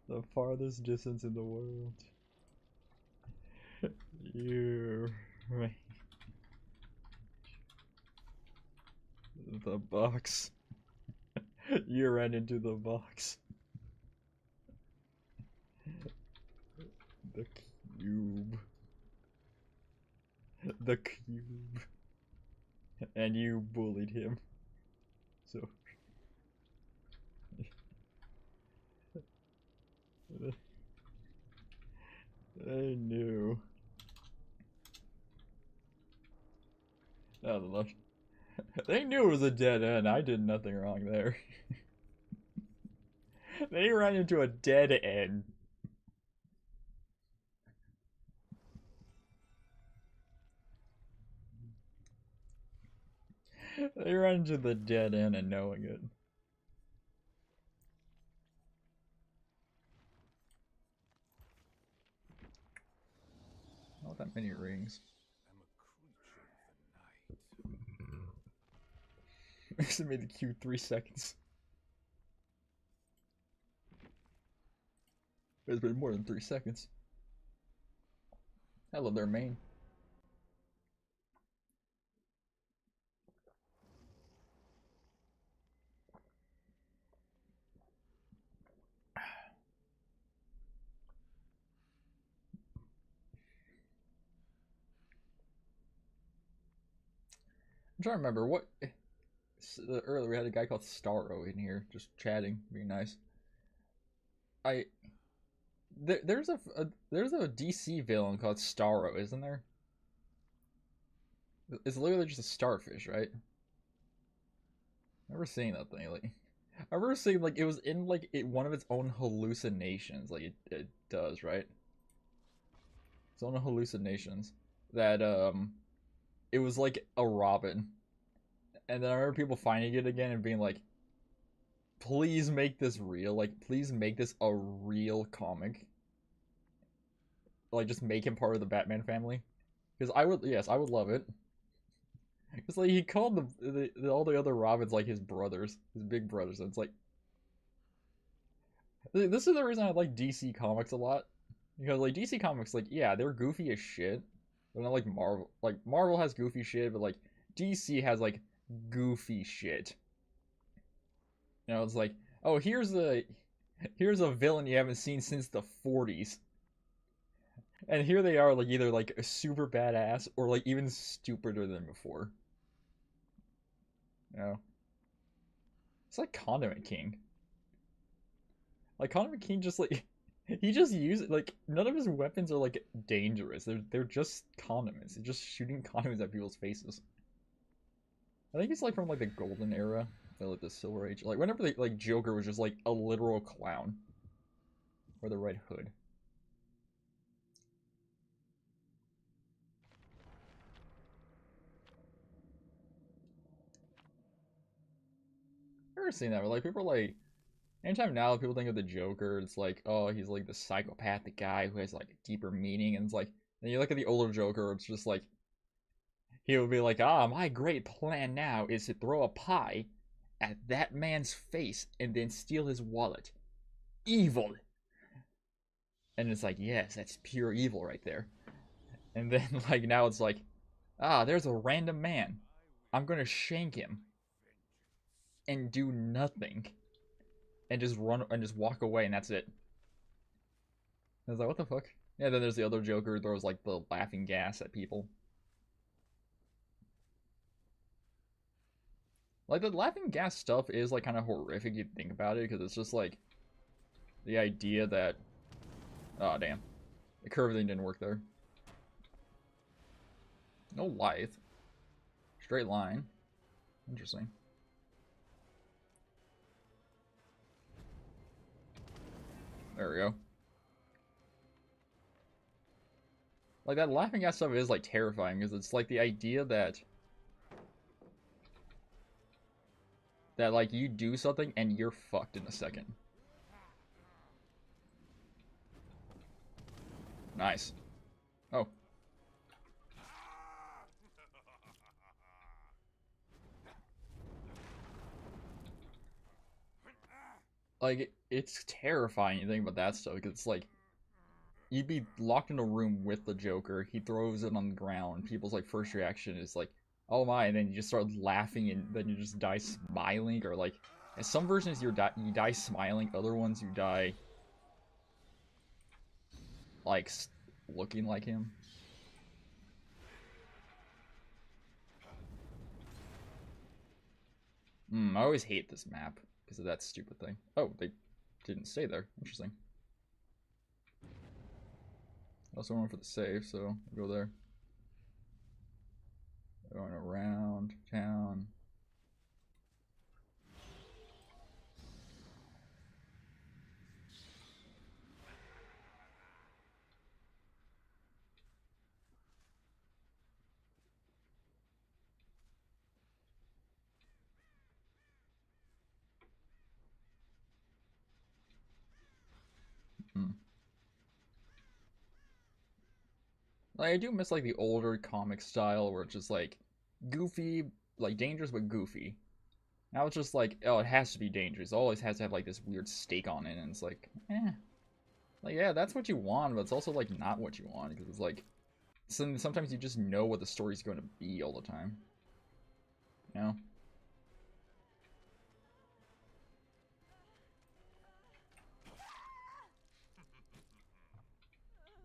The farthest distance in the world. You... The box. You ran into the box. The cube. The cube. And you bullied him. So... I knew. Oh, the lush. They knew it was a dead end. I did nothing wrong there. They ran into a dead end. They ran into the dead end and knowing it. Not that many rings. Estimate the queue 3 seconds. It's been more than 3 seconds. I love their main. I'm trying to remember what. Earlier we had a guy called Starro in here, just chatting, being nice. There's a DC villain called Starro, isn't there? It's literally just a starfish, right? I remember seeing that thing. Like, I remember seeing like it was in like one of its own hallucinations. Like it does, right? Its own hallucinations that it was like a robin. And then I remember people finding it again and being like, please make this real. Like, please make this a real comic. Like, just make him part of the Batman family. Because I would, yes, I would love it. Because, like, he called all the other Robins, like, his brothers. His big brothers. And it's like... This is the reason I like DC Comics a lot. Because, like, DC Comics, like, yeah, they're goofy as shit. But not like Marvel. Like, Marvel has goofy shit, but, like, DC has, like, goofy shit. You know, it's like, oh, here's the Here's a villain you haven't seen since the 40s. And here they are, like, either, like, a super badass or, like, even stupider than before. You know? It's like Condiment King. Like, Condiment King just, like... He just uses, like, none of his weapons are, like, dangerous. They're just condiments. He's just shooting condiments at people's faces. I think it's, like, from, like, the Golden Era. Or, like, the Silver Age. Like, whenever, like, Joker was just, like, a literal clown. Or the Red Hood. I've never seen that, where, like, people are, like... Anytime now people think of the Joker, it's like, oh, he's like the psychopathic guy who has like a deeper meaning, and it's like, then you look at the older Joker, it's just like, he would be like, my great plan now is to throw a pie at that man's face and then steal his wallet. Evil! And it's like, yes, that's pure evil right there. And then, like, now it's like, there's a random man. I'm gonna shank him. And do nothing. And just run and just walk away, and that's it. I was like, what the fuck? Yeah, then there's the other Joker who throws, like, the laughing gas at people. Like, the laughing gas stuff is, like, kind of horrific if you think about it, because it's just, like, the idea that... Oh, damn. The curve thing didn't work there. No lithe. Straight line. Interesting. There we go. Like, that laughing gas stuff is, like, terrifying, because it's, like, the idea that... That, like, you do something, and you're fucked in a second. Nice. Oh. Like, it's terrifying you think about that stuff, because it's, like... You'd be locked in a room with the Joker, he throws it on the ground, people's, like, first reaction is, like, oh my, and then you just start laughing, and then you just die smiling, or, like... In some versions, you die smiling, other ones you die... Like, looking like him. I always hate this map because of that stupid thing. Oh, they didn't stay there. Interesting. I also went for the save, so I'll go there. Going around town. Like, I do miss, like, the older comic style where it's just, like, goofy, like, dangerous but goofy. Now it's just like, oh, it has to be dangerous. It always has to have, like, this weird stake on it, and it's like, eh. Like, yeah, that's what you want, but it's also, like, not what you want, because it's like, sometimes you just know what the story's going to be all the time. You know?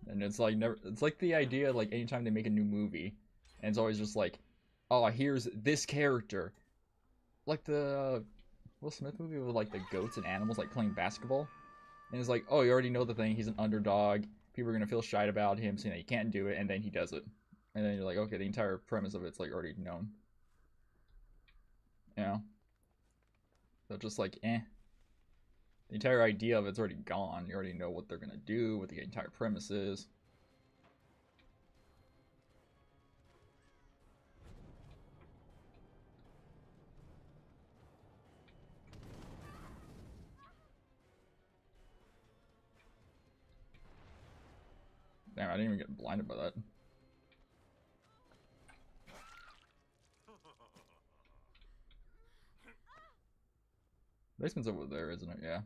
And it's like it's like the idea, like, anytime they make a new movie, and it's always just like, oh, here's this character. Like the Will Smith movie with, like, the goats and animals, like, playing basketball. And it's like, oh, you already know the thing, he's an underdog, people are gonna feel shy about him, saying that he can't do it, and then he does it. And then you're like, okay, the entire premise of it's, like, already known. You know? So just like, eh. The entire idea of it's already gone. You already know what they're gonna do, what the entire premise is. Damn, I didn't even get blinded by that. Basement's over there, isn't it? Yeah.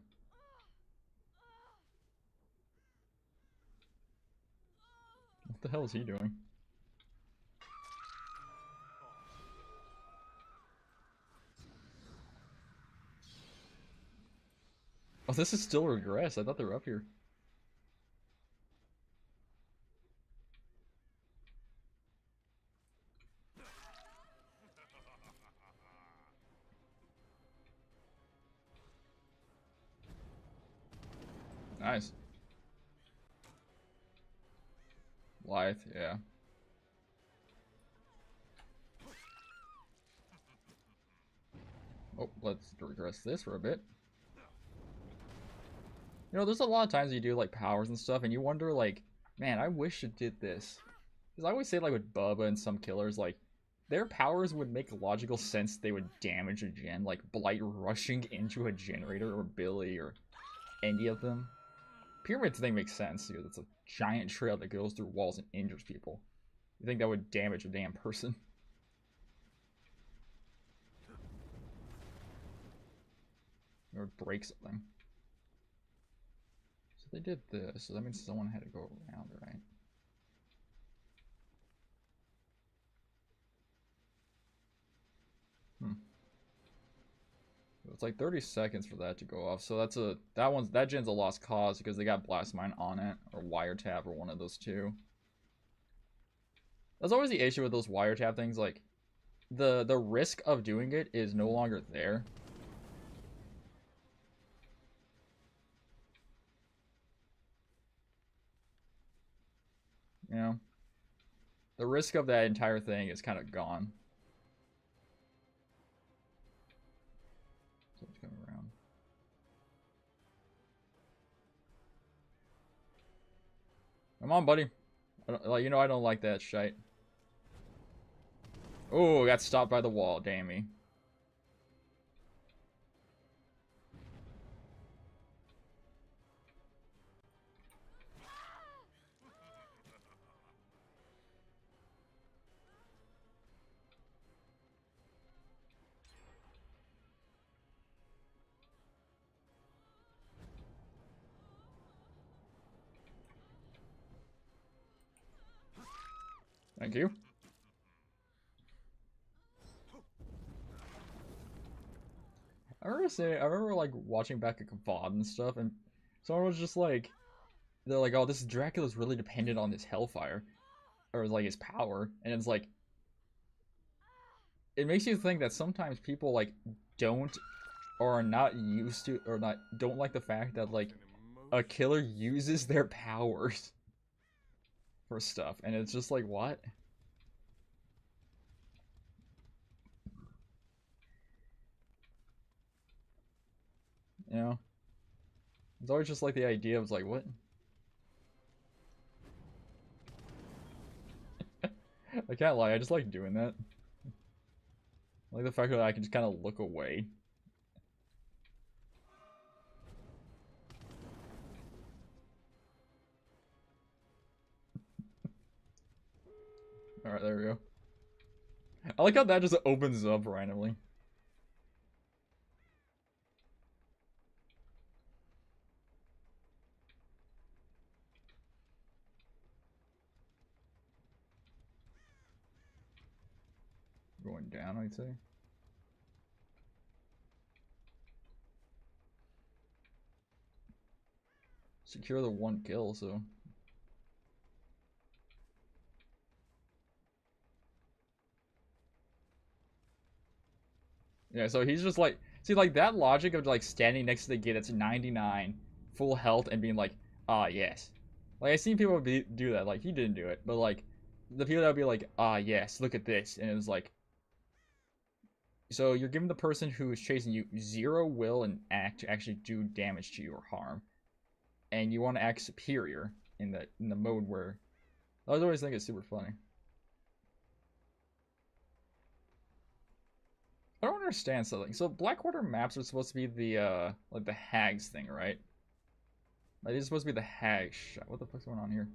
What the hell is he doing? this is still regress. I thought they were up here. Nice. Lithe, yeah. Oh, let's regress this for a bit. You know, there's a lot of times you do like powers and stuff, and you wonder like, man, I wish it did this. Because I always say like with Bubba and some killers, like their powers would make logical sense. They would damage a gen, like Blight rushing into a generator, or Billy, or any of them. Pyramid thing makes sense because it's a giant trail that goes through walls and injures people. You think that would damage a damn person? Or break something. So they did this, so that means someone had to go around, right? It's like 30 seconds for that to go off, so that gen's a lost cause because they got blast mine on it, or wiretap, or one of those two. That's always the issue with those wiretap things, like the risk of doing it is no longer there. You know? The risk of that entire thing is kind of gone. So it's coming around. Come on, buddy. You know I don't like that shite. Oh, got stopped by the wall, damn me. Thank you. I remember like watching back at VOD and stuff, and someone was just like, they're like, oh, this Dracula's really dependent on this hellfire, or like his power, and it's like, it makes you think that sometimes people like don't, or are not used to, or don't like the fact that like a killer uses their powers for stuff, and it's just like, what? You know? It's always just like the idea of like, what? I can't lie, I just like doing that. I like the fact that I can just kind of look away. Alright, there we go. I like how that just opens up randomly. Going down, I'd say. Secure the one kill, so. Yeah, so he's just like, see, like that logic of like standing next to the gate that's 99, full health, and being like, ah, yes. Like, I've seen people do that, like, he didn't do it, but like, the people that would be like, ah, yes, look at this, and it was like, so you're giving the person who is chasing you 0 will and act to actually do damage to you or harm, and you want to act superior in the mode where, I always think it's super funny. I don't understand something. So Blackwater maps are supposed to be the like the hags thing, right? Like it's supposed to be the hag shot. What the fuck's going on here?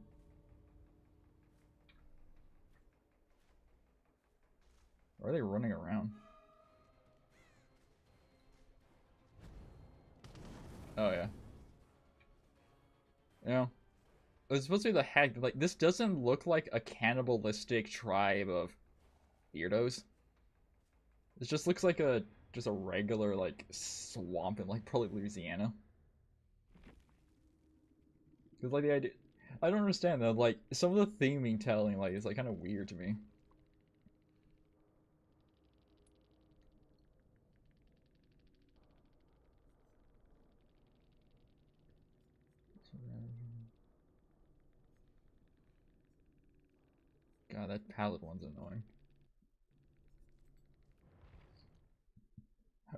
Or are they running around? Oh yeah. You know, it's supposed to be the hag. Like this doesn't look like a cannibalistic tribe of weirdos. It just looks like just a regular like swamp in like probably Louisiana. Cause like the idea, I don't understand that. Like some of the theming telling like is like kind of weird to me. God, that palette one's annoying.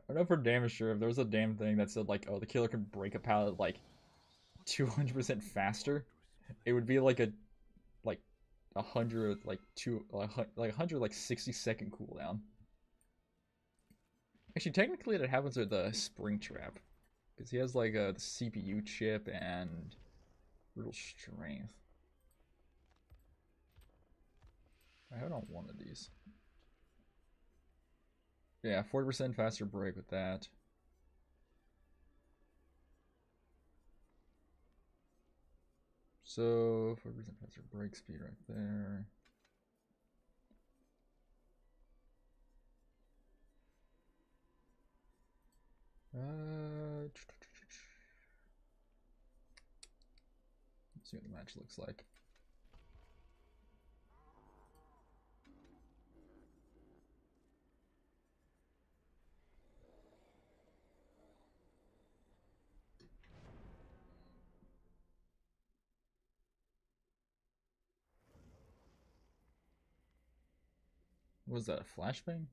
I know for damn sure if there was a damn thing that said like, oh, the killer can break a pallet like 200% faster, it would be like a like 100 like two like 100 like 60-second cooldown. Actually, technically, that happens with the Spring Trap because he has like a CPU chip and brutal strength. I don't want one of these. Yeah, 40% faster break with that. So 40% faster break speed right there. Let's see what the match looks like. Was that a flashbang?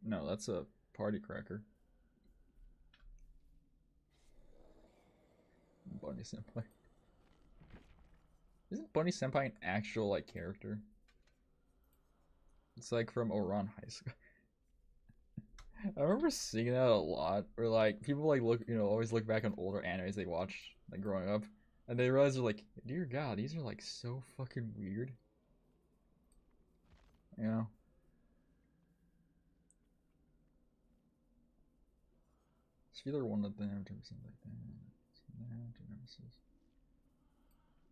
No, that's a party cracker. Bunny Senpai. Isn't Bunny Senpai an actual like character? It's like from Oran High School. I remember seeing that a lot, where like people like look, always look back on older animes they watched like growing up, and they realize they're like, dear God, these are like so fucking weird. You know? It's either one of them or something like that.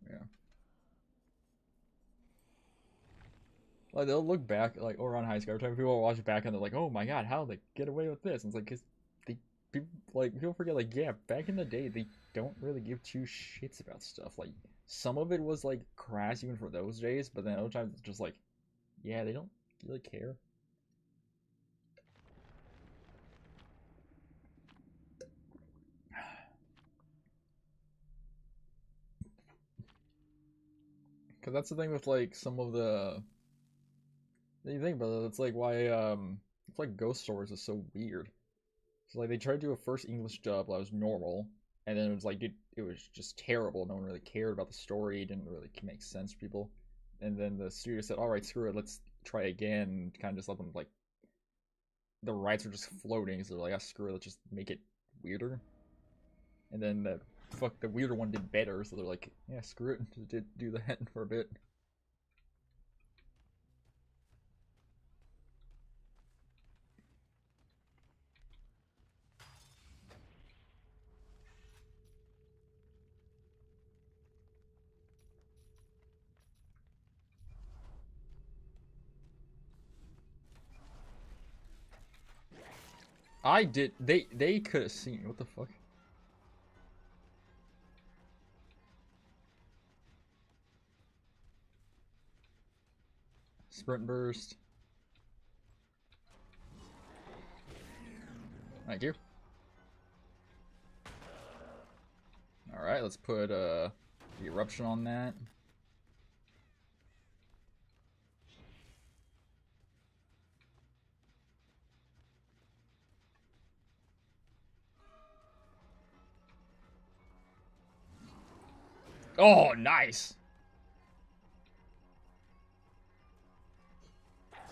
Yeah. Like they'll look back like Oran High School every time people watch it back and they're like, oh my God, how did they get away with this? And it's like, cause they people forget like, yeah, back in the day they don't really give two shits about stuff. Like some of it was like crass even for those days, but then other times it's just like, yeah, they don't really care. Cause that's the thing with like some of the you think about it, it's like why it's like Ghost Stories is so weird. So like they tried to do a first English dub that was normal, and then it was like it was just terrible. No one really cared about the story. It didn't really make sense to people. And then the studio said, "All right, screw it. Let's try again." And kind of just let them like the rights were just floating. So they're like, "Ah, screw it. Let's just make it weirder." And then the weirder one did better. So they're like, "Yeah, screw it. Just did do that for a bit." I did. They could have seen what the fuck. Sprint burst. Thank you. All right, let's put the eruption on that. Oh, nice.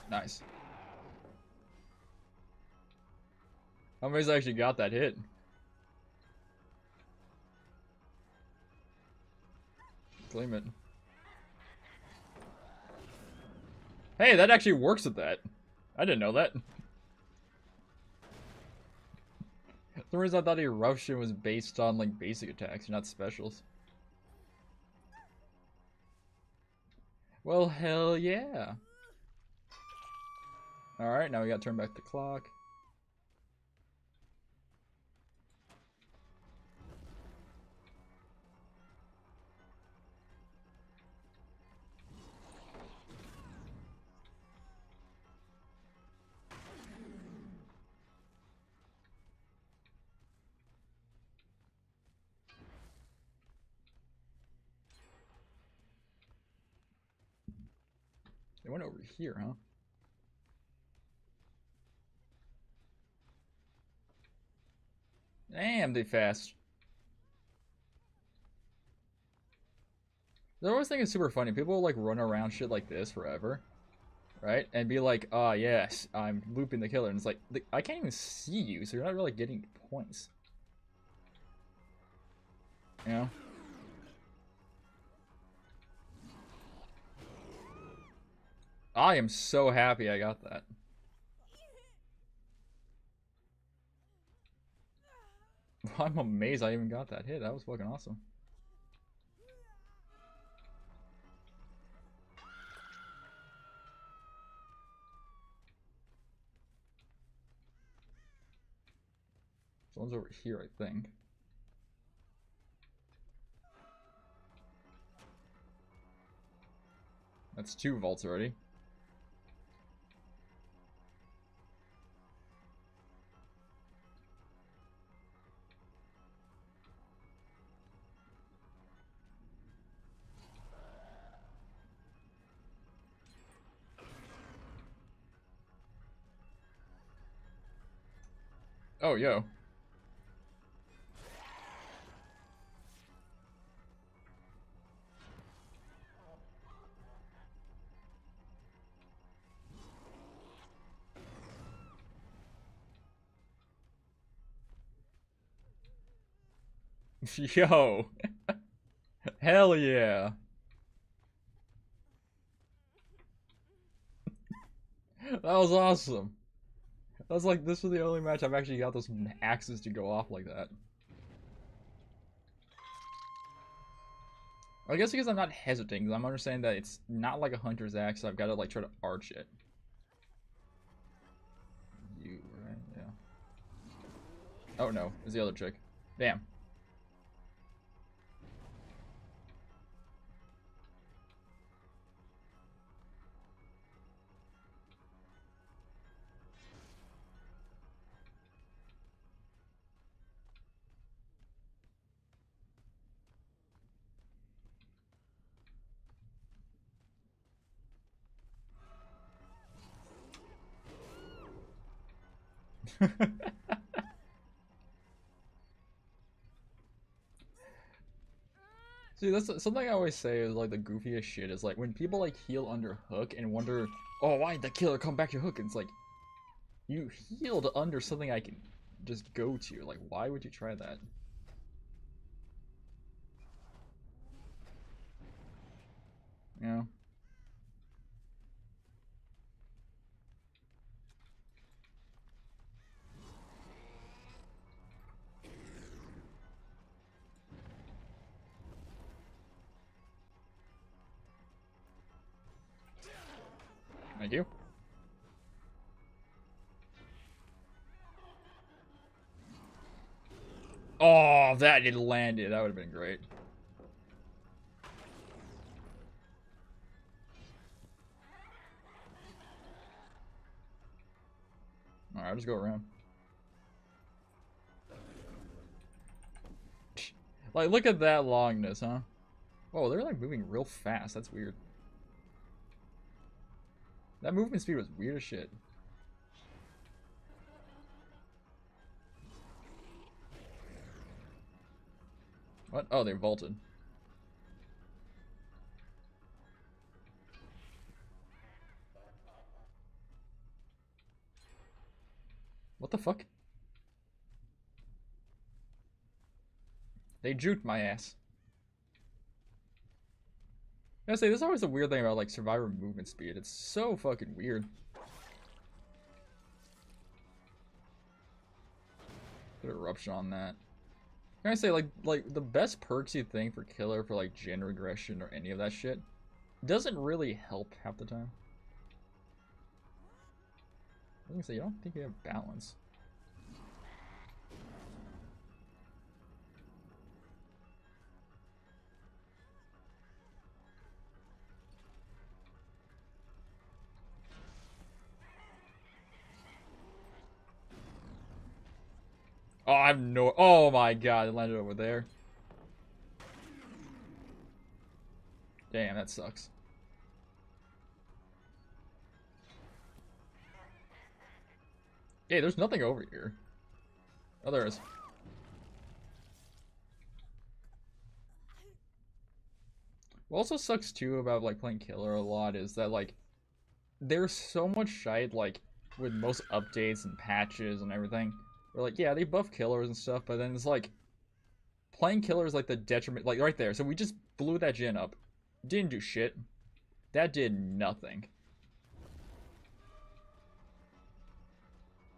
Nice. How many's actually got that hit? Claim it. Hey, that actually works with that. I didn't know that. For some reason I thought eruption was based on like basic attacks, not specials. Well, hell yeah. Alright, now we gotta turn back the clock. went over here, huh? Damn, they fast. The always think it's super funny. People will, like, run around shit like this forever, right? And be like, oh, yes, I'm looping the killer. And it's like, I can't even see you, so you're not really getting points. You know? I am so happy I got that. I'm amazed I even got that hit. That was fucking awesome. Someone's over here, I think. That's 2 vaults already. Oh, yo. Yo. Hell yeah. That was awesome. That was like, this was the only match I've actually got those axes to go off like that. I guess because I'm not hesitating, because I'm understanding that it's not like a hunter's axe, so I've got to like try to arch it. You, right? Yeah. Oh no, it's the other chick. Damn. See, that's something I always say is like the goofiest shit is like when people like heal under hook and wonder, oh, why did the killer come back to hook? And it's like, you healed under something I can just go to. Like, why would you try that? You know? Thank you. Oh, that didn't land it. That would have been great. Alright, I'll just go around. Like, look at that longness, huh? Whoa, they're like moving real fast. That's weird. That movement speed was weird as shit. What? Oh, they vaulted. What the fuck? They juked my ass. I gotta say, this is always a weird thing about like survivor movement speed. It's so fucking weird. Put eruption on that. Can I say like the best perks you think for killer for like gen regression or any of that shit doesn't really help half the time. I was gonna say, you don't think you have balance. Oh, I have no. Oh my god, it landed over there. Damn, that sucks. Hey, there's nothing over here. Oh, there is. What also sucks too about like playing killer a lot is that like there's so much shite like with most updates and patches and everything. Where like yeah, they buff killers and stuff, but then it's like playing killer is like the detriment, like right there. So we just blew that gen up, didn't do shit. That did nothing.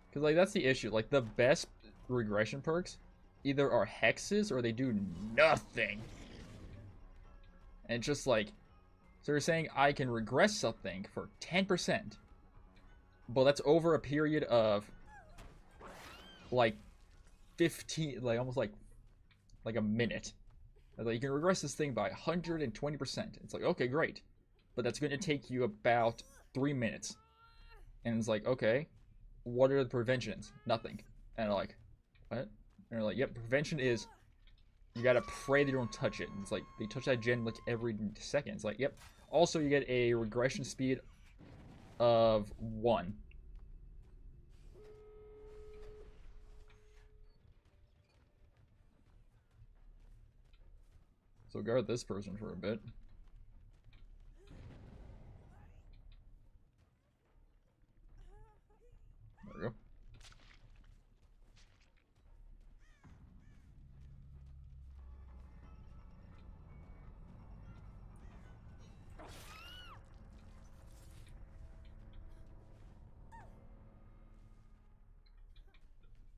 Because like that's the issue. Like the best regression perks either are hexes or they do nothing. And it's just like, so you're saying I can regress something for 10%, but that's over a period of like 15, like almost like a minute. Like you can regress this thing by 120%. It's like, okay, great. But that's going to take you about 3 minutes. And it's like, okay, what are the preventions? Nothing. And they're like, what? And they're like, yep, prevention is you gotta pray they don't touch it. And it's like, they touch that gen like every second. It's like, yep. Also, you get a regression speed of 1. So guard this person for a bit. There we go.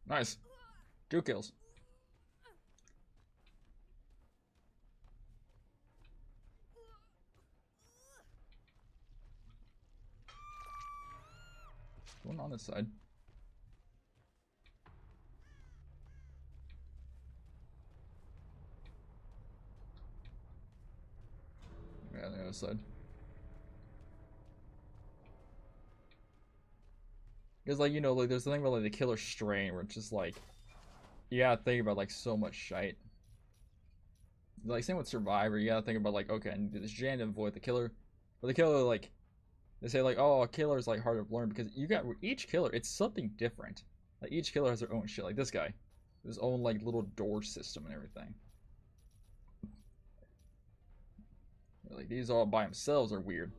Nice. 2 kills. What's going on this side? Yeah, the other side. Because, like, you know, like, there's the thing about, like, the killer strain, where it's just, like, you gotta think about, like, so much shite. Like, same with Survivor, you gotta think about, like, okay, I need to do this gen to avoid the killer. But the killer, like, they say, like, oh, a killer is, like, hard to learn, because you got, each killer, it's something different. Like, each killer has their own shit. Like, this guy. His own, like, little door system and everything. Like, these all by themselves are weird.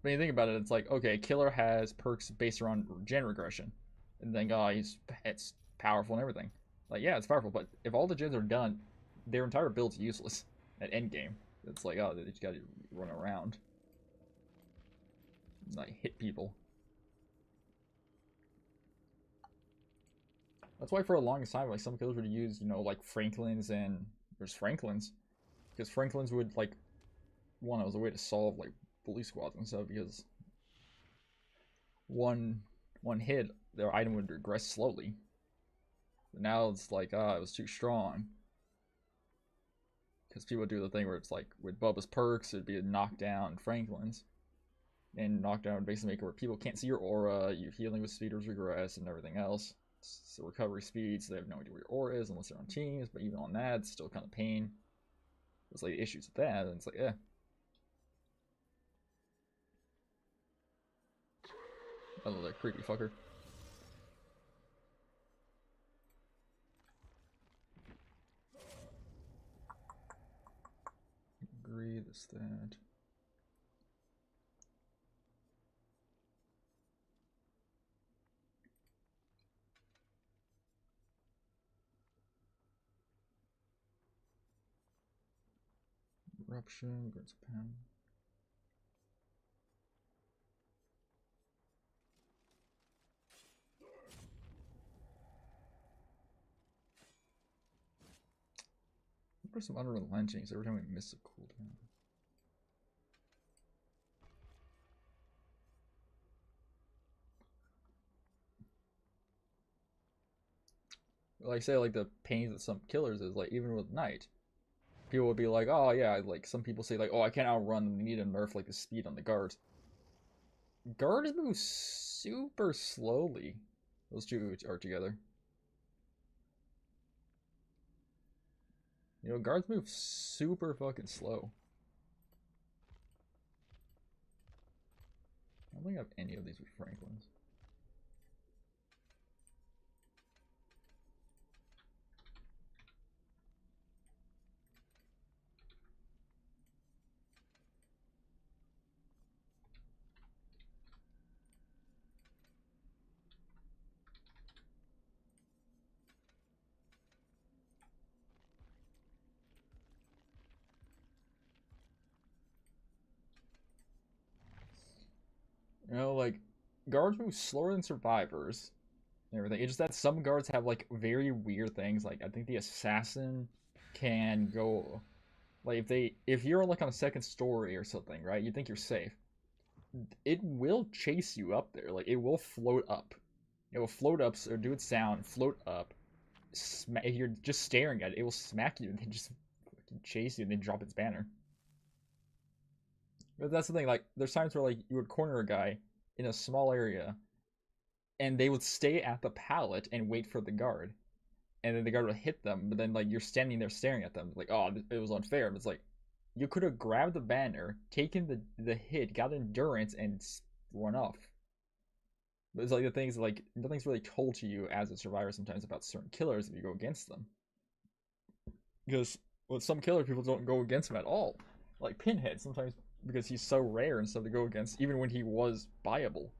When you think about it, it's like, okay, killer has perks based around gen regression. And then, it's powerful and everything. Like, yeah, it's powerful, but if all the gens are done, their entire build's useless at endgame. It's like, oh, they just gotta run around. And, like, hit people. That's why for a long time, like, some killers would use, you know, like, Franklins and... There's Franklins. Because Franklins would, like... One, it was a way to solve, like, bully squads and stuff, because... One hit, their item would regress slowly. But now it's like, it was too strong. Because people do the thing where it's like, with Bubba's perks, it'd be a knockdown Franklin's. And knockdown would basically make it where people can't see your aura, your healing with speeders regress, and everything else. It's the recovery speed, so they have no idea where your aura is unless they're on teams, but even on that, it's still kind of pain. There's like issues with that, and it's like, I love that creepy fucker. Agree, this, that. Eruption, grants a pound. What are some unrelenting? Every time we miss a cooldown. Like, say, like, the pains that some killers is, like, even with Knight. People would be like, oh, yeah, like, some people say, like, oh, I can't outrun them, they need to nerf, like, the speed on the guards. Guards move super slowly. Those two are together. You know, guards move super fucking slow. don't think I have any of these with Franklin's. You know, like, guards move slower than survivors and everything. It's just that some guards have, like, very weird things. Like, I think the assassin can go, like, if you're, like, on a second story or something, right, you think you're safe. It will chase you up there. Like, it will float up. It will float up, so do its sound, float up. If you're just staring at it, it will smack you and then just chase you and then drop its banner. But that's the thing, like, there's times where, like, you would corner a guy in a small area, and they would stay at the pallet and wait for the guard. And then the guard would hit them, but then, like, you're standing there staring at them, like, oh, it was unfair. But it's like, you could have grabbed the banner, taken the hit, got endurance, and run off. But it's like the things, like, nothing's really told to you as a survivor sometimes about certain killers if you go against them. Because, well, some killer people don't go against them at all. Like Pinhead, sometimes because he's so rare and stuff to go against, even when he was viable.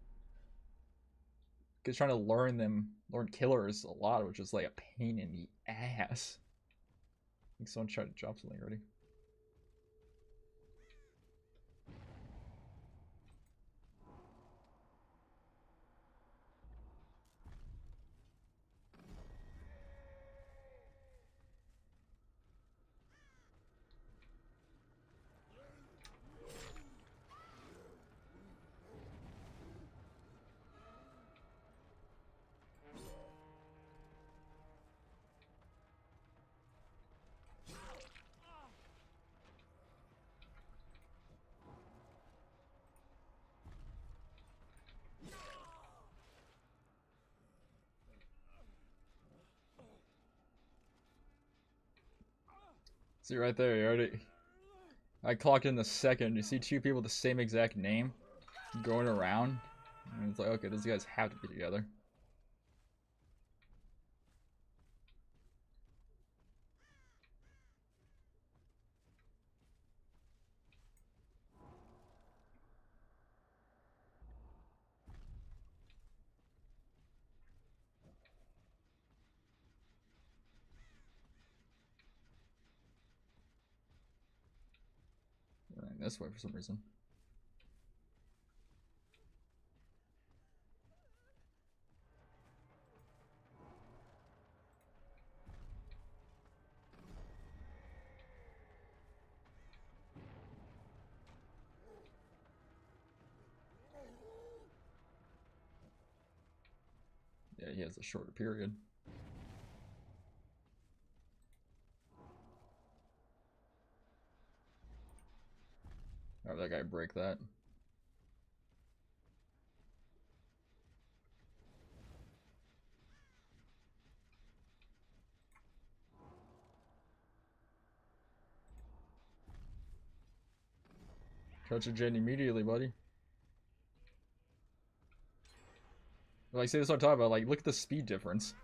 Because trying to learn killers a lot, which is like a pain in the ass. I think someone tried to drop something already. See right there, you already. I clocked in the second. You see two people with the same exact name going around, and it's like, okay, those guys have to be together. Running this way for some reason. Yeah, he has a shorter period. How did that guy break that? Touch a gen immediately, buddy. Like, see, this is what I'm talking about. Like, look at the speed difference.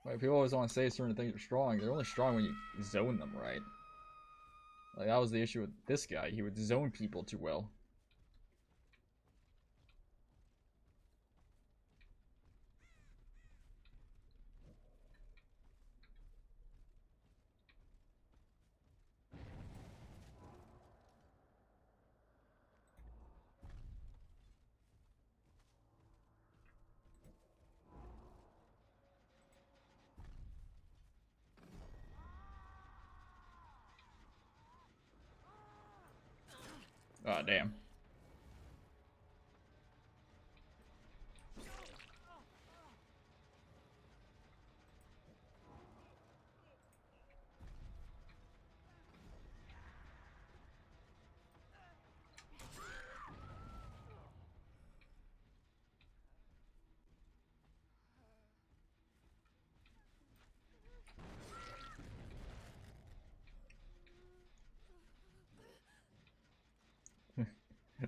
Like, people always want to say certain things are strong. They're only strong when you zone them right. Like, that was the issue with this guy. He would zone people too well. Ah, damn.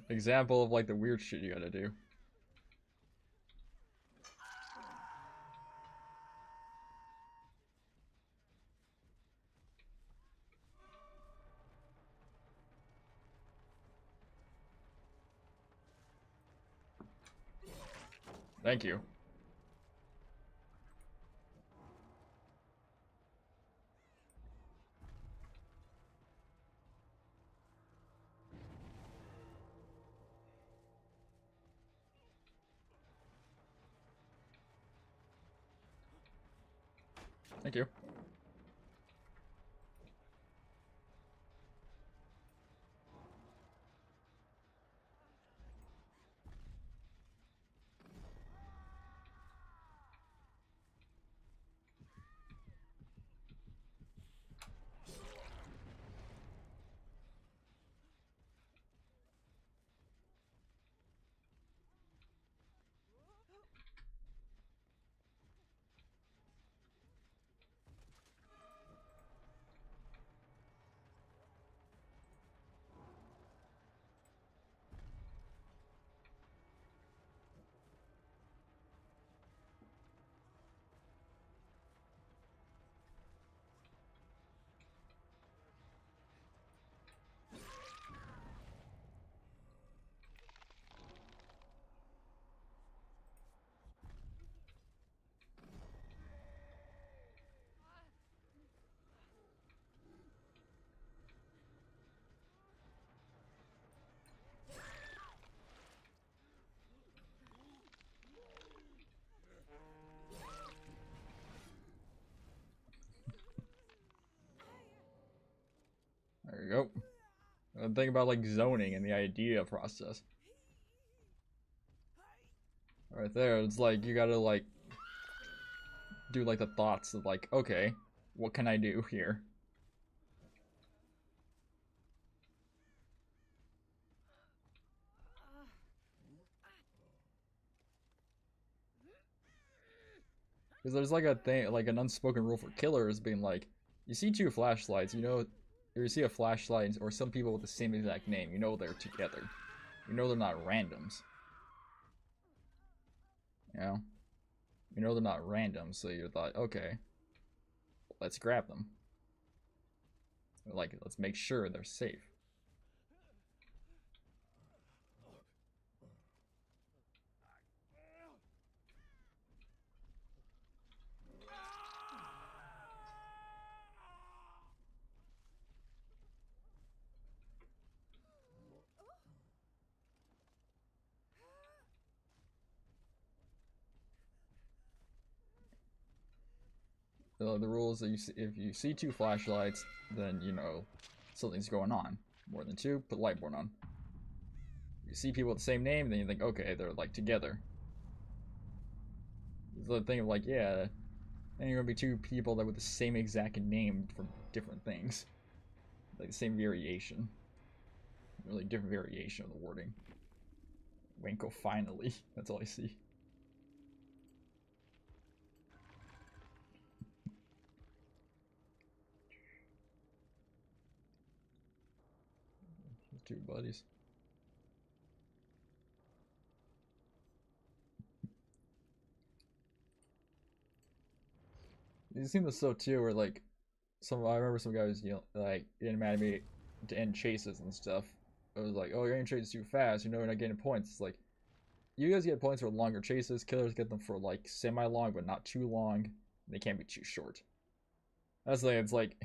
Example of like the weird shit you gotta do. Thank you. Thank you. There you go. And think about like zoning and the idea process. Right there, it's like you gotta like do like the thoughts of like, okay, what can I do here? Because there's like a thing, like an unspoken rule for killers being like, you see two flashlights, you know, or you see a flashlight or some people with the same exact name, you know they're together. You know they're not randoms. You know? You know they're not random, so you're like, okay, let's grab them. Like, let's make sure they're safe. The rules that you see, if you see two flashlights, then you know something's going on. More than two, put light board on. You see people with the same name, then you think, okay, they're like together. The thing of like, yeah, and you're gonna be two people that with the same exact name for different things, like the same variation, really different variation of the wording. Winkle finally. That's all I see. Two buddies. You've seen this so too, where like I remember some guys like getting mad at me to end chases and stuff. It was like, oh, you're ending chases too fast. You know, you're not getting points. It's like you guys get points for longer chases. Killers get them for like semi-long, but not too long. They can't be too short. That's the thing. It's like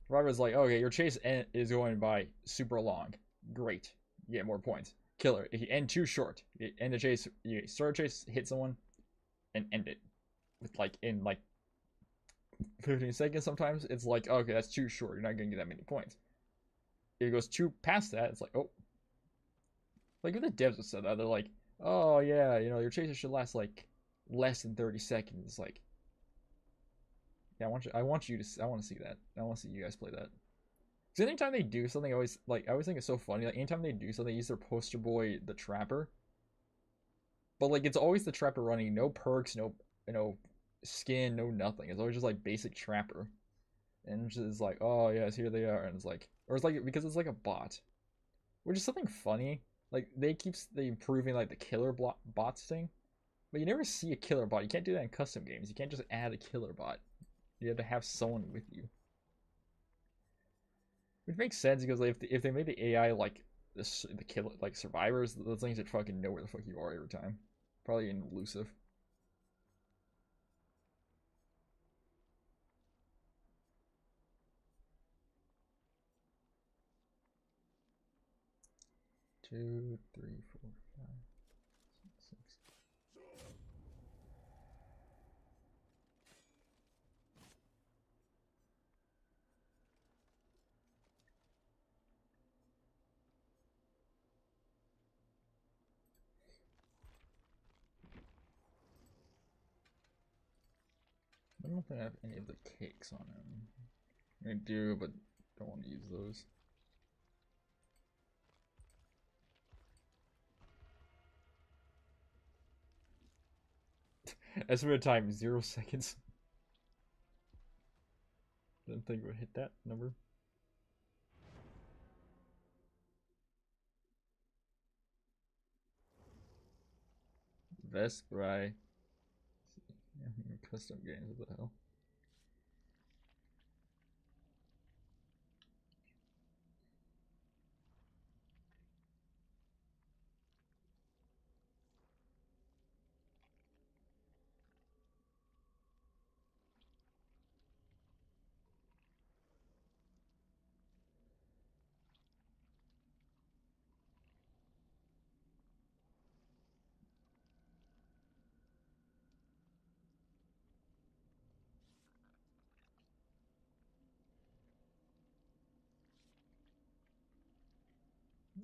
Survivor's like, okay, your chase is going by super long. Great, you get more points. Killer, if you end too short, you end the chase. You start a chase, hit someone, and end it with like in like 15 seconds. Sometimes it's like, okay, that's too short. You're not gonna get that many points. If it goes too past that, it's like, oh, like if the devs have said that, they're like, oh yeah, you know, your chases should last like less than 30 seconds. It's like, yeah, I want to see that. I want to see you guys play that. Because anytime they do something, I always think it's so funny. Like anytime they do something, they use their poster boy, the Trapper. But like it's always the Trapper running, no perks, no skin, no nothing. It's always just like basic Trapper, and it's just like, oh yes, here they are, and it's like, or it's like because it's like a bot, which is something funny. Like they improving like the killer bots thing, but you never see a killer bot. You can't do that in custom games. You can't just add a killer bot. You have to have someone with you, which makes sense because like, if they made the AI like the killer like survivors, those things would fucking know where the fuck you are every time. Probably elusive. Two, three, four, five, six. I don't think I have any of the cakes on him. I do, but don't want to use those. Estimated time 0 seconds. Didn't think it would hit that number. Vesperai. Custom games, what the hell?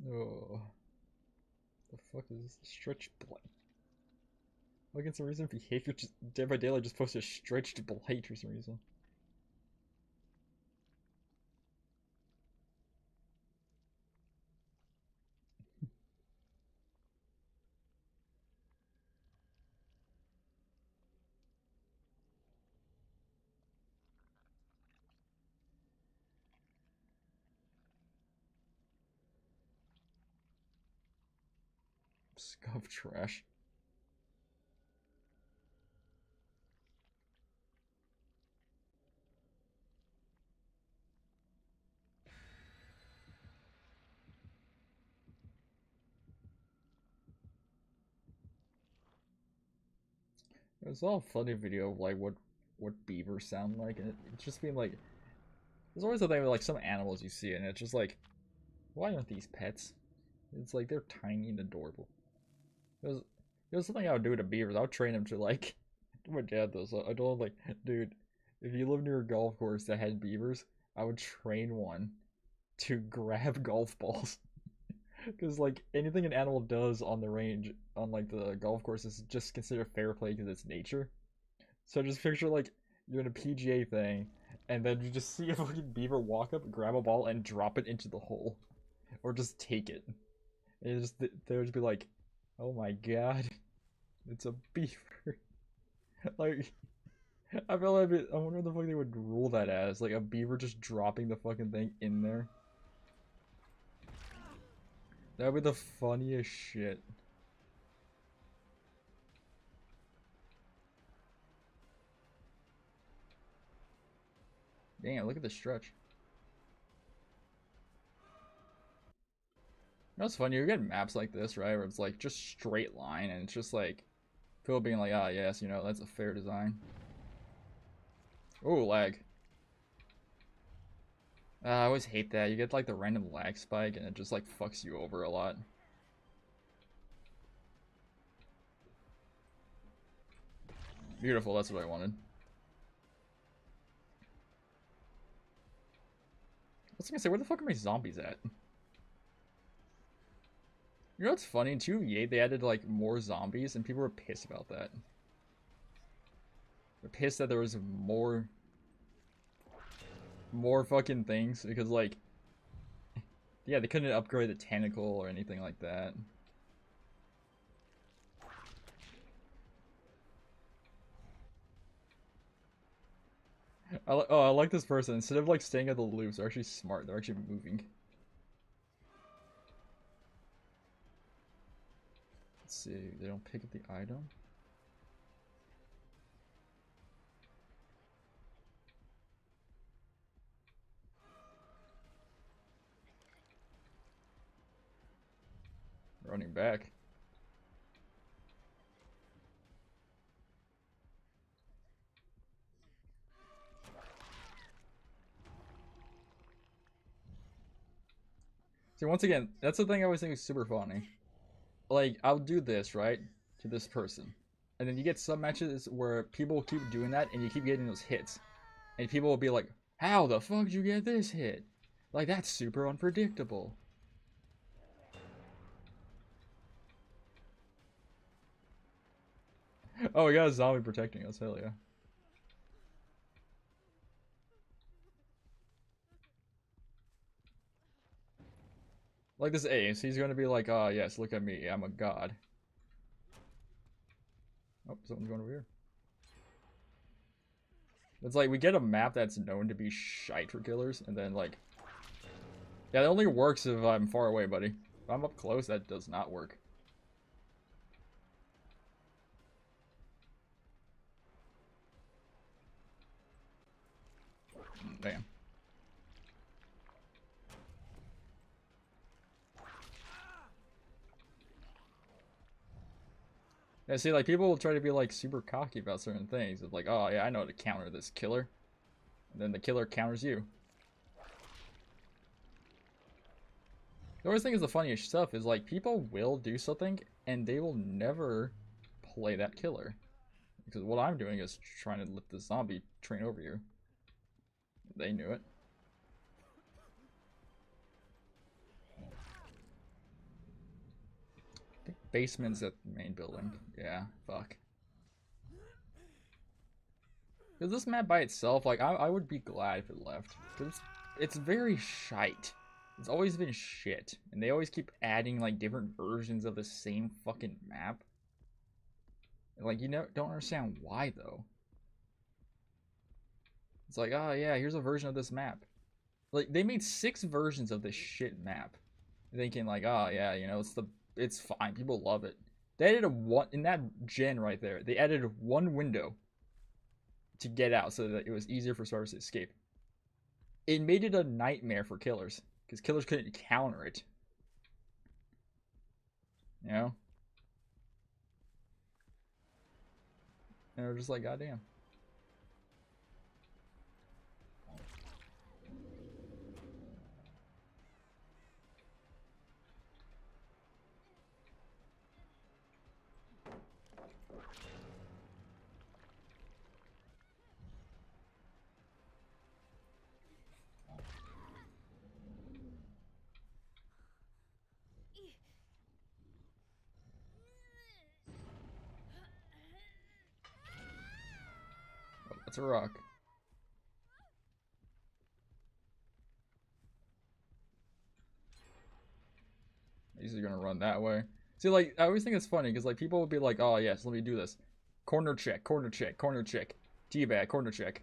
Oh, the fuck is this? Stretched blight. Look at some reason behavior just Dead by Daylight just posted stretched blight for some reason. Scuff trash. It was all a funny video of like what beavers sound like, and it's just being like, there's always a thing with like some animals you see, and it's just like, why aren't these pets? It's like they're tiny and adorable. It was something I would do to beavers. I would train them to like. My dad does. I told him like, dude, if you live near a golf course that had beavers, I would train one to grab golf balls. Because like anything an animal does on the range, on like the golf course, is just considered fair play because it's nature. So just picture like you're in a PGA thing, and then you just see a fucking beaver walk up, grab a ball, and drop it into the hole, or just take it. And just they would just be like, "Oh my god, it's a beaver!" Like, I feel like I wonder what the fuck they would rule that as, like a beaver just dropping the fucking thing in there. That would be the funniest shit. Damn, look at the stretch. You know what's funny? You get maps like this, right? Where it's like just straight line, and it's just like people being like, ah, yes, you know, that's a fair design. Oh, lag. I always hate that. You get like the random lag spike, and it just like fucks you over a lot. Beautiful, that's what I wanted. I was gonna say, where the fuck are my zombies at? You know what's funny? In 2v8, they added like more zombies, and people were pissed about that. They're pissed that there was more fucking things because like, yeah, they couldn't upgrade the tentacle or anything like that. I like this person. Instead of like staying at the loops, they're actually smart. They're actually moving. Let's see. They don't pick up the item. Running back. See, once again, that's the thing I always think is super funny. Like, I'll do this, right? To this person. And then you get some matches where people keep doing that and you keep getting those hits. And people will be like, how the fuck did you get this hit? Like, that's super unpredictable. Oh, we got a zombie protecting us. Hell yeah. Like this Ace, he's gonna be like, oh yes, look at me, I'm a god. Oh, something's going over here. It's like, we get a map that's known to be shite for killers, and then like... Yeah, that only works if I'm far away, buddy. If I'm up close, that does not work. Damn. Yeah, see, like, people will try to be, like, super cocky about certain things. It's like, oh, yeah, I know how to counter this killer. And then the killer counters you. The always thing is the funniest stuff is, like, people will do something, and they will never play that killer. Because what I'm doing is trying to let the zombie train over you. They knew it. I think basement's at the main building. Yeah, fuck. Because this map by itself, like, I would be glad if it left. Because it's very shite. It's always been shit. And they always keep adding, like, different versions of the same fucking map. And, like, you know, don't understand why, though. It's like, oh, yeah, here's a version of this map. Like, they made 6 versions of this shit map. Thinking, like, oh, yeah, you know, it's fine. People love it. They added in that gen right there, they added one window to get out so that it was easier for survivors to escape. It made it a nightmare for killers because killers couldn't counter it. You know? And they're just like, goddamn. Oh, that's a rock. He's gonna run that way. See, like, I always think it's funny because, like, people will be like, oh, yes, let me do this. Corner check, corner check, corner check. Teabag, corner check.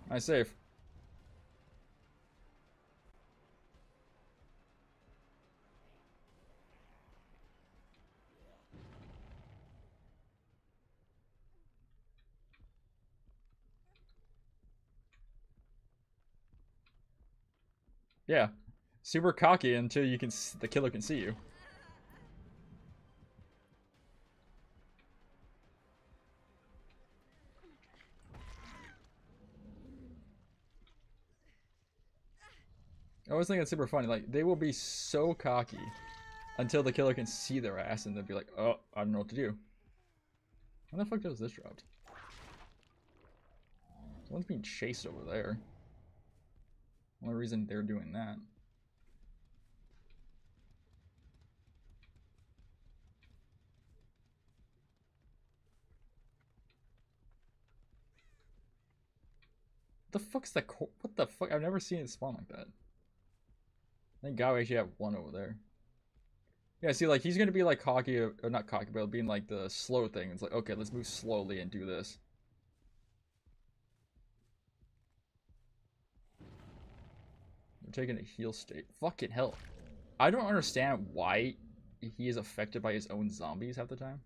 Nice save. Yeah. Super cocky until you can the killer can see you. I always think it's super funny. Like, they will be so cocky until the killer can see their ass and they'll be like, oh, I don't know what to do. When the fuck does this dropped? Someone's being chased over there. Only reason they're doing that. What the fuck's that? What the fuck? I've never seen it spawn like that. Thank God we actually have one over there. Yeah, see, like, he's gonna be like cocky, or not cocky, but being like the slow thing. It's like, okay, let's move slowly and do this. taking a heal state. Fucking hell. I don't understand why he is affected by his own zombies half the time.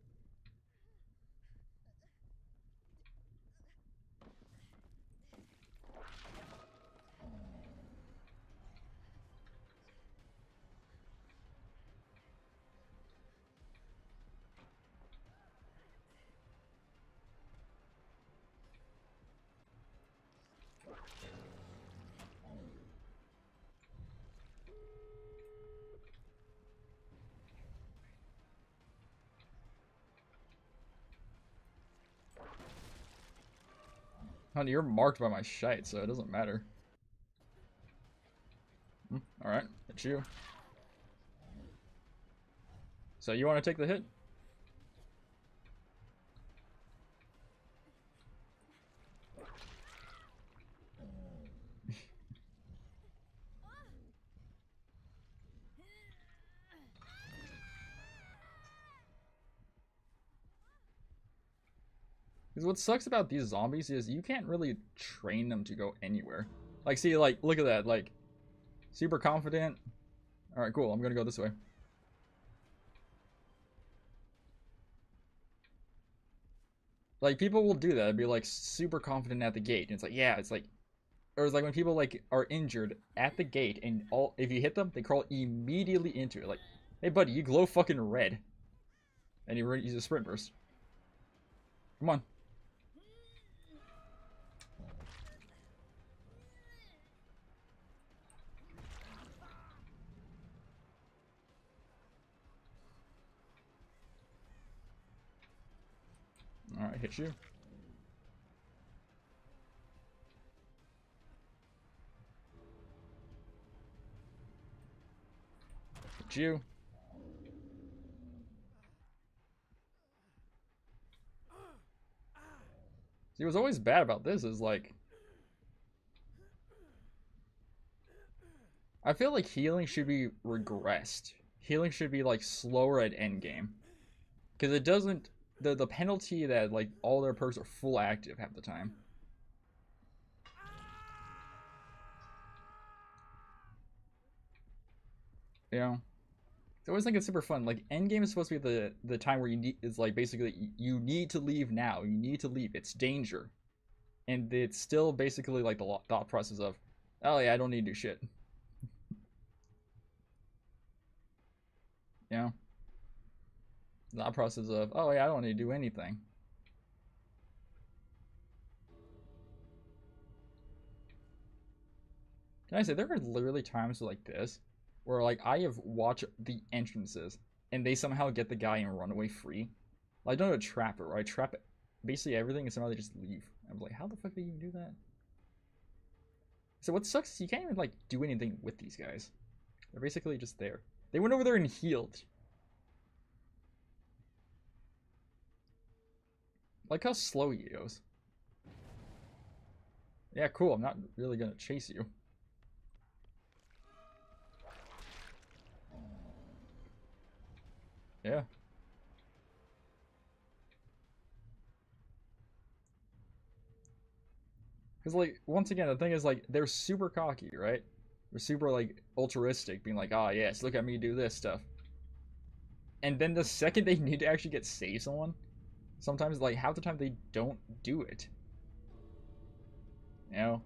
Honey, you're marked by my shite, so it doesn't matter. Alright, it's you. So you want to take the hit? Because what sucks about these zombies is you can't really train them to go anywhere. Like, see, like, look at that. Like, super confident. Alright, cool. I'm gonna go this way. Like, people will do that. It'd be, like, super confident at the gate. And it's like, yeah, it's like... Or it's like when people, like, are injured at the gate and if you hit them, they crawl immediately into it. Like, hey, buddy, you glow fucking red. And you use a sprint burst. Come on. Alright, hit you. Hit you. See, what's always bad about this is, like... I feel like healing should be regressed. Healing should be, like, slower at endgame. Because it doesn't... The penalty that, like, all their perks are full active half the time. You know? I always think it's super fun. Like, endgame is supposed to be the time where you need... Is, like, basically, you need to leave now. You need to leave. It's danger. And it's still basically, like, the thought process of, oh, yeah, I don't need to do shit. You know? Not process of, oh yeah, I don't need to do anything. Can I say, there are literally times like this where, like, I have watched the entrances and they somehow get the guy and run away free. Like, I don't know, trap it, or I trap it, basically everything, and somehow they just leave. I'm like, how the fuck do you do that? So what sucks is you can't even, like, do anything with these guys. They're basically just there. They went over there and healed. Like how slow he goes. Yeah, cool. I'm not really gonna chase you. Yeah. Because, like, once again, the thing is, like, they're super cocky, right? They're super, like, altruistic, being like, ah, oh, yes, look at me do this stuff. And then the second they need to actually get save someone, sometimes, like, half the time they don't do it. You know?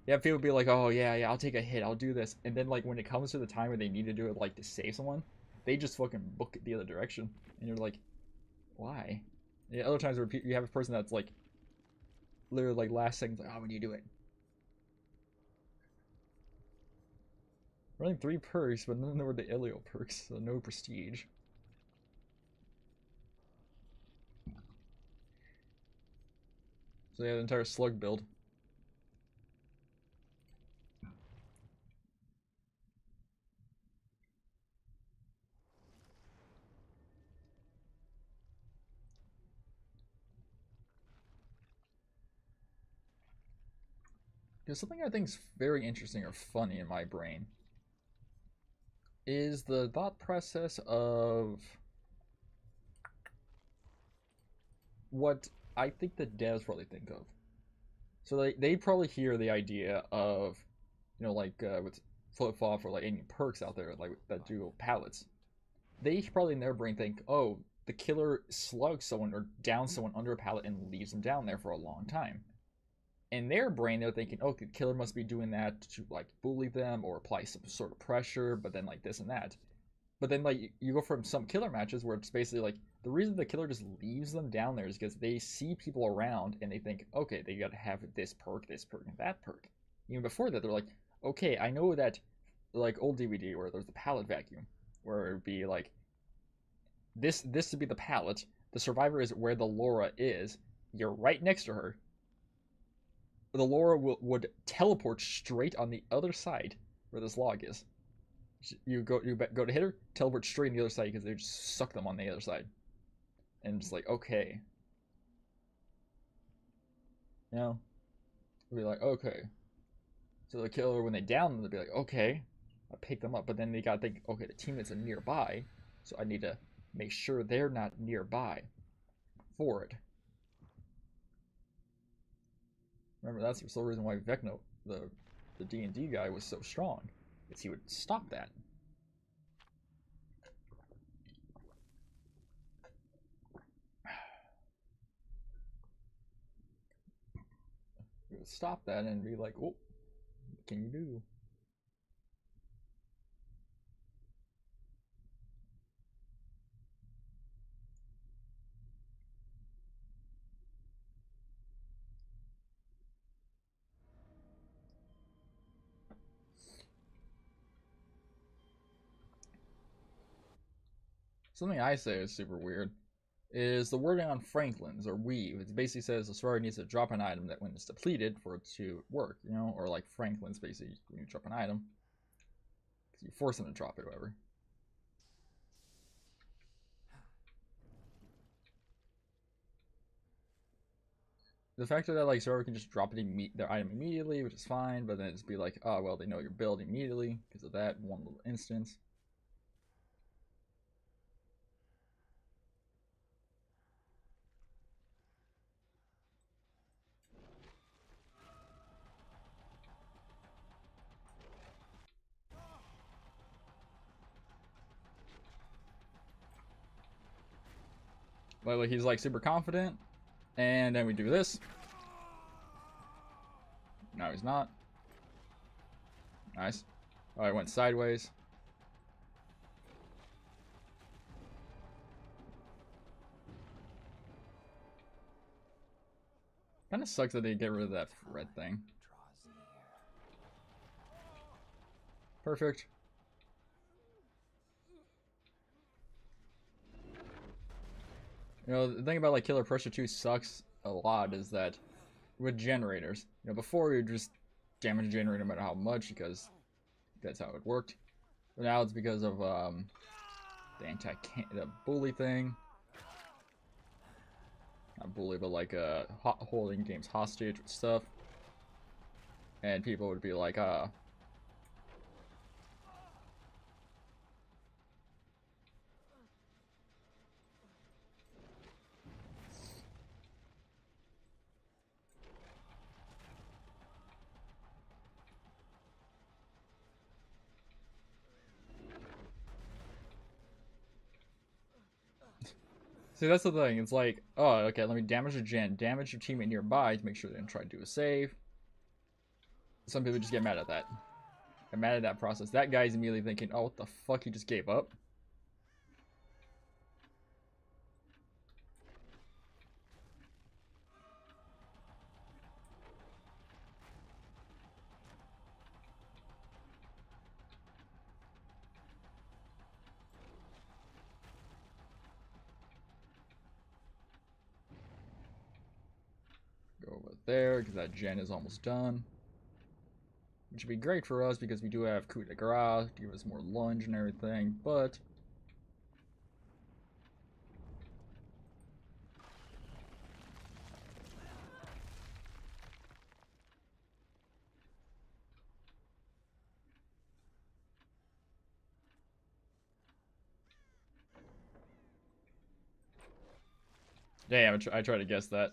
Yeah, people be like, oh, yeah, I'll take a hit, I'll do this. And then, like, when it comes to the time where they need to do it, like, to save someone, they just fucking book it the other direction. And you're like, why? Yeah, other times where you have a person that's, like, literally, like, last second, like, oh, when do you do it? Running 3 perks, but none of them were the Ilio perks, so no prestige. So yeah, the entire slug build. There's something I think is very interesting or funny in my brain. Is the thought process of what I think the devs probably think of. So they probably hear the idea of, you know, like with flip-flop or like any perks out there like that do pallets, they probably in their brain think, oh, the killer slugs someone or downs someone under a pallet and leaves them down there for a long time. In their brain, they're thinking, oh, the killer must be doing that to like bully them or apply some sort of pressure, but then like this and that. But then like you go from some killer matches where it's basically like the reason the killer just leaves them down there is because they see people around and they think, okay, they got to have this perk, and that perk. Even before that, they're like, okay, I know that like old DVD where there's the pallet vacuum, where it would be like this would be the pallet. The survivor is where the Laura is. You're right next to her. The Laura would teleport straight on the other side where this log is. You go to hit her, teleport straight on the other side because they just suck them on the other side. And it's like, okay. You know? They'll be like, okay. So the killer, when they down them, they'll be like, okay, I'll pick them up. But then they gotta think, okay, the teammates are nearby, so I need to make sure they're not nearby for it. Remember, that's the sole reason why Vecno, the D&D guy, was so strong. Is he would stop that. He would stop that and be like, oh, what can you do? Something I say is super weird is the wording on Franklin's or Weave. It basically says the survivor needs to drop an item that when it's depleted for it to work, you know, or like Franklin's basically when you drop an item, you force them to drop it, or whatever. The fact that like survivor can just drop their item immediately, which is fine, but then it's be like, oh well, they know your build immediately because of that one little instance. Like he's like super confident, and then we do this. No, he's not. Nice. Oh, I went sideways. Kind of sucks that they get rid of that red thing. Perfect. You know, the thing about like Killer Pressure 2 sucks a lot is that with generators, you know, before you just damage a generator no matter how much because that's how it worked. But now it's because of the the bully thing. Not bully, but like holding games hostage with stuff. And people would be like, see, that's the thing. It's like, oh, okay, let me damage a gen, damage your teammate nearby to make sure they don't try to do a save. Some people just get mad at that. Get mad at that process. That guy's immediately thinking, oh, what the fuck, he just gave up? Go over there, because that gen is almost done. Which would be great for us because we do have coup de grace to give us more lunge and everything, but damn, I try to guess that.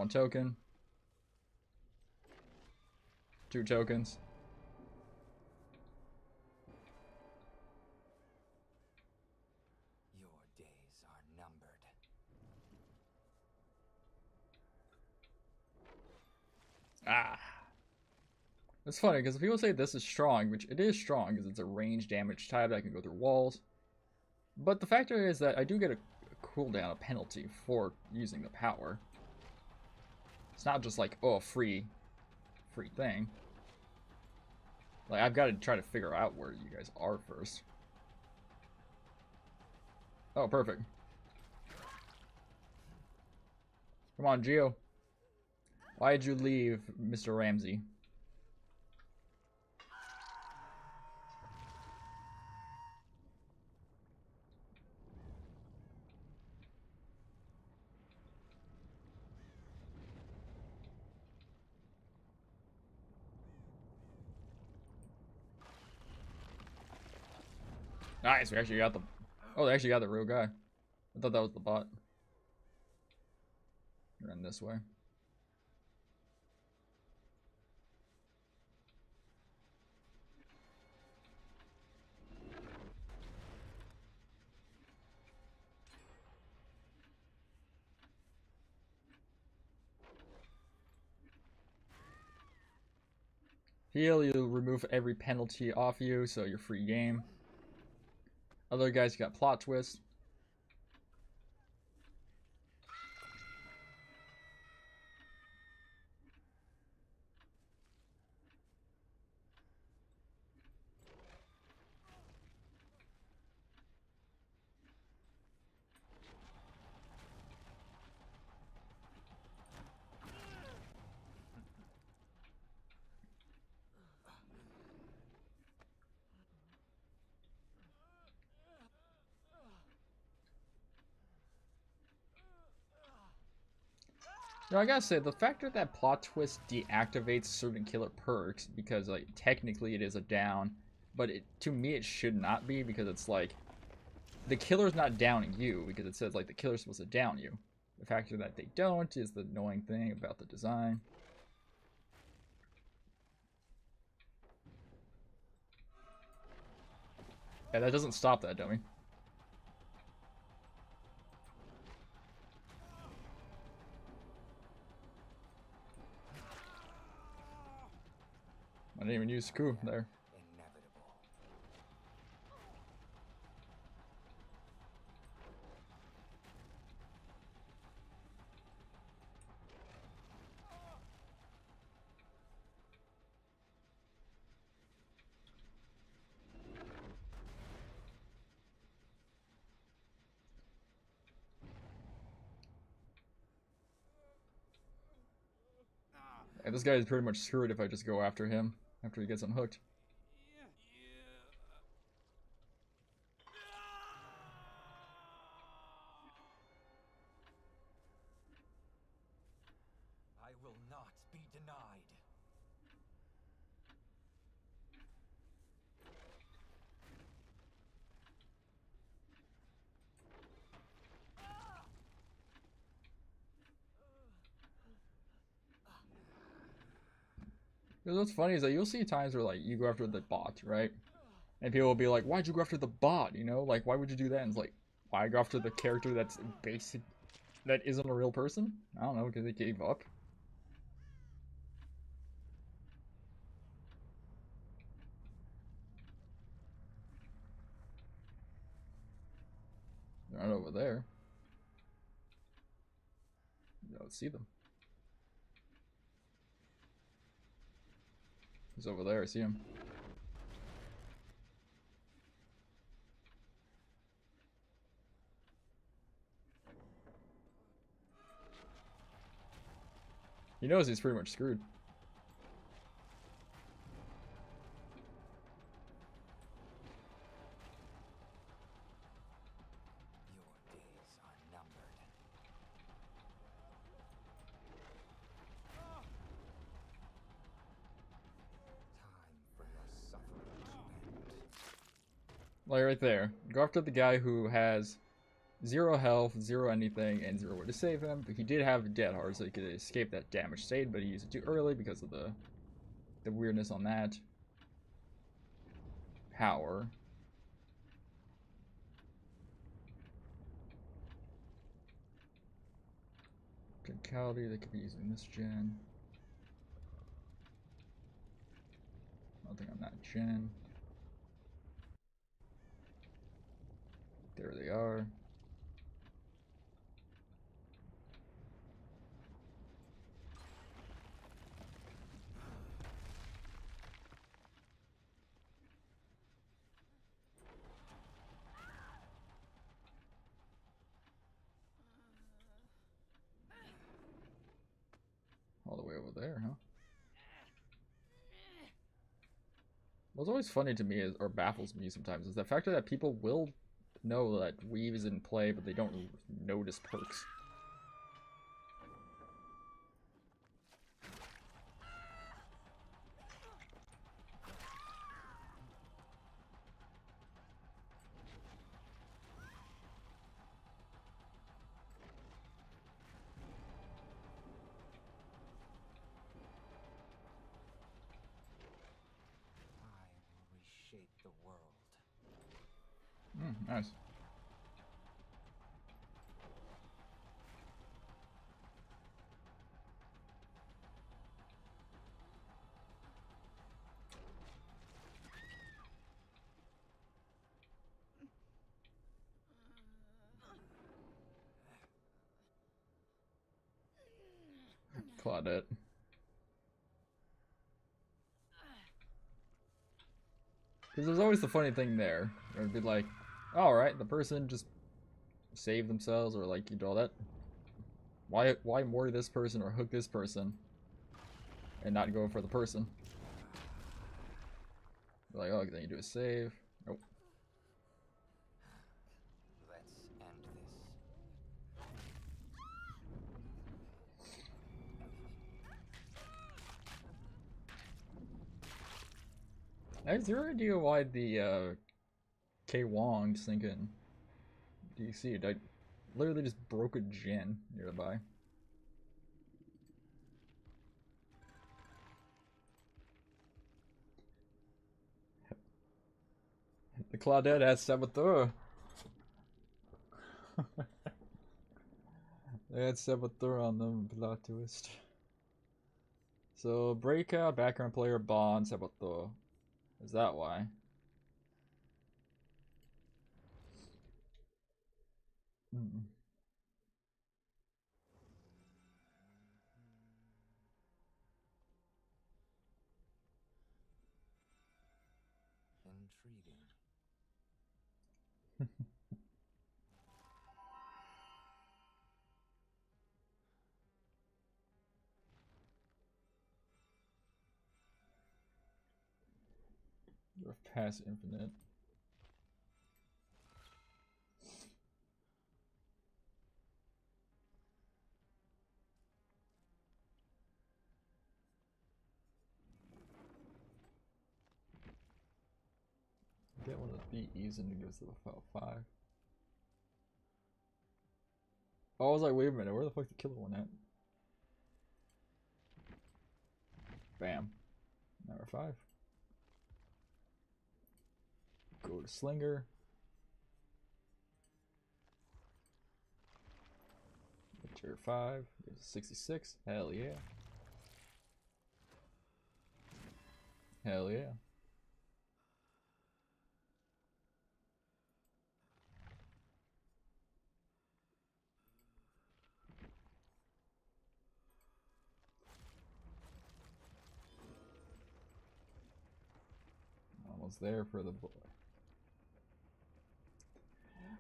1 token. 2 tokens. Your days are numbered. Ah. It's funny because people say this is strong, which it is strong because it's a range damage type that can go through walls. But the factor is that I do get a cooldown, a penalty for using the power. It's not just like, oh, free thing. Like, I've got to try to figure out where you guys are first. Oh, perfect. Come on, Geo. Why'd you leave, Mr. Ramsey? Nice, we actually got the... Oh, they actually got the real guy. I thought that was the bot. Run this way. Heal, you'll remove every penalty off you, so you're free game. Other guys got plot twist. I gotta say, the factor that plot twist deactivates certain killer perks, because like technically it is a down, but to me it should not be, because it's like the killer's not downing you, because it says like the killer's supposed to down you. The factor that they don't is the annoying thing about the design. Yeah, that doesn't stop that, dummy. I didn't even use coup there. Inevitable. Yeah, this guy is pretty much screwed if I just go after him after he gets unhooked. I will not be denied. Because what's funny is that you'll see times where like you go after the bot, right? And people will be like, why'd you go after the bot? You know, like why would you do that? And it's like, why go after the character that's basic, that isn't a real person? I don't know, because they gave up. They're not over there. I don't see them. He's over there, I see him. He knows he's pretty much screwed. Your days are numbered. Time for your suffering to end. Like right there. Go after the guy who has zero health, zero anything, and zero way to save him. But he did have dead hard, so he could escape that damage state, but he used it too early because of the weirdness on that. Power. Criticality, they could be using this gen. Nothing on that gen. There they are. All the way over there, huh? What's always funny to me is, or baffles me sometimes, is the fact that people will know that weave is in play, but they don't notice perks. I will reshape the world. Nice. Claudette. Because there's always the funny thing there. It would be like, alright, the person just saved themselves, or like, you do all that. Why more this person or hook this person and not go for the person? Like, oh, then you do a save. Nope. Let's end this. I have zero idea why the K Wong sinking DC. I literally just broke a gen nearby. The Claudette has Saboteur. They had Saboteur on them, plot twist. So, breakout, background player, bond, Saboteur. Is that why? Intriguing. You're past infinite. Get one of the BEs and it goes to the file 5. Oh, I was like, wait a minute, where the fuck the killer one at? Bam. Number 5. Go to Slinger. Tier 5. Goes to 66. Hell yeah. Hell yeah. Almost there for the boy.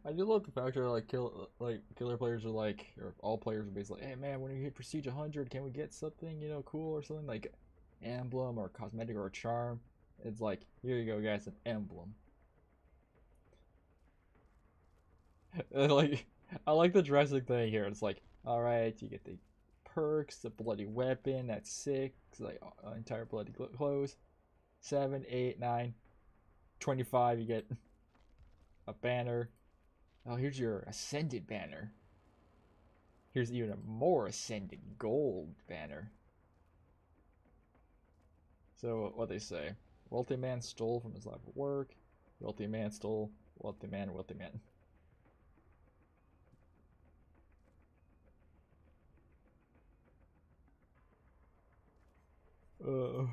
I do love the fact that killer players are like, or all players are basically like, hey man, when you hit prestige 100, can we get something, you know, cool or something like emblem or cosmetic or a charm? It's like, here you go guys, an emblem. Like, I like the dressing thing here. It's like, all right, you get the perks, the bloody weapon, that's 6, like entire bloody clothes. 7, 8, 9, 25, you get a banner, Oh, here's your Ascended banner. Here's even a more Ascended gold banner. So, what they say. Wealthy man stole from his life of work. Wealthy man stole. Wealthy man, wealthy man. Uh,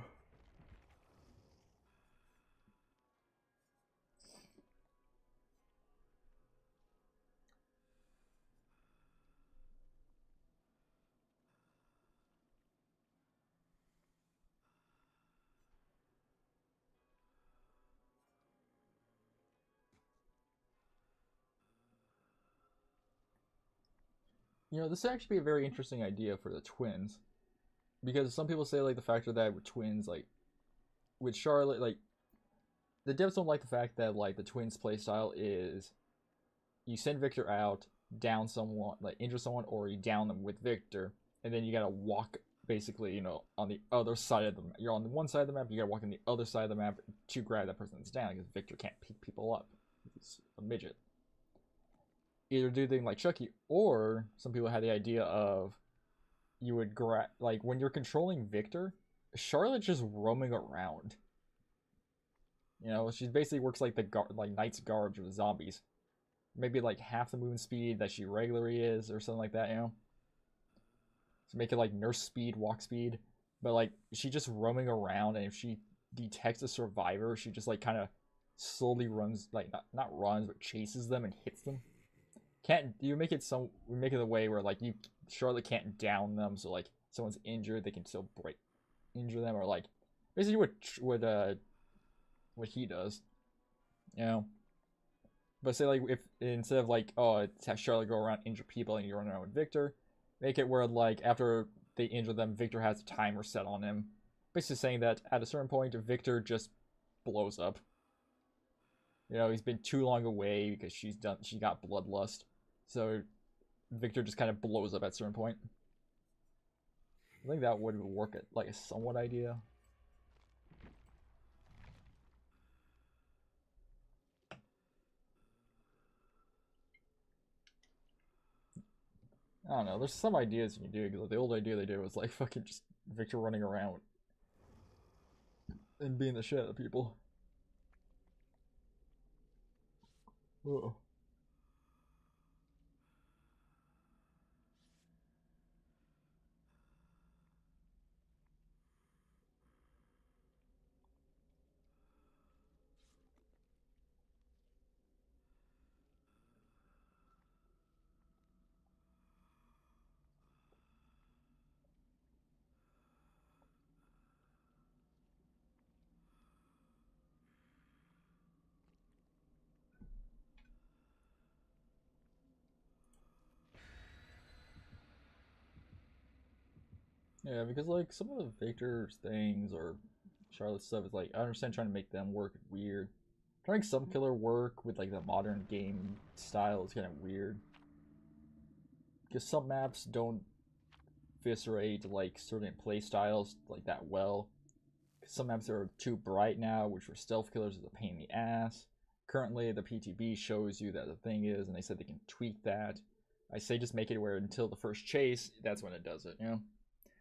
this would actually be a very interesting idea for the twins. Because some people say, like, the factor that with twins, like, with Charlotte, like, the devs don't like the fact that, like, the twins' playstyle is you send Victor out, down someone, like, injure someone, or you down them with Victor, and then you gotta walk, basically, on the other side of the map. You're on the one side of the map, you gotta walk on the other side of the map to grab that person that's down, because Victor can't pick people up. He's a midget. Either do things like Chucky, or some people had the idea of you would grab, like, when you're controlling Victor, Charlotte's just roaming around. She basically works like the like Knight's Guard with zombies. Maybe like half the movement speed that she regularly is, or something like that. So make it like nurse speed, walk speed, but like she just roaming around, and if she detects a survivor, she just like kind of slowly runs, like not runs, but chases them and hits them. Can't you make it some? We make it a way where like you Charlotte can't down them, so like someone's injured, they can still injure them, or like basically what he does, you know. But say like if instead of like have Charlotte go around injure people and you run around with Victor, make it where like after they injure them, Victor has a timer set on him, basically saying that at a certain point Victor just blows up. He's been too long away because she got bloodlust, so Victor just kind of blows up at a certain point. I think that would work at like a somewhat idea. I don't know. There's some ideas you can do, because the old idea they did was like fucking just Victor running around and being the shit out of people. Oh. Yeah, because like some of the Victor's things or Charlotte's stuff is like I understand trying to make them work weird. Trying to make some killer work with like the modern game style is kind of weird. Because some maps don't viscerate like certain play styles like that well. Some maps are too bright now, which for stealth killers is a pain in the ass. Currently, the PTB shows you that the thing is, and they said they can tweak that. I say just make it where until the first chase, that's when it does it.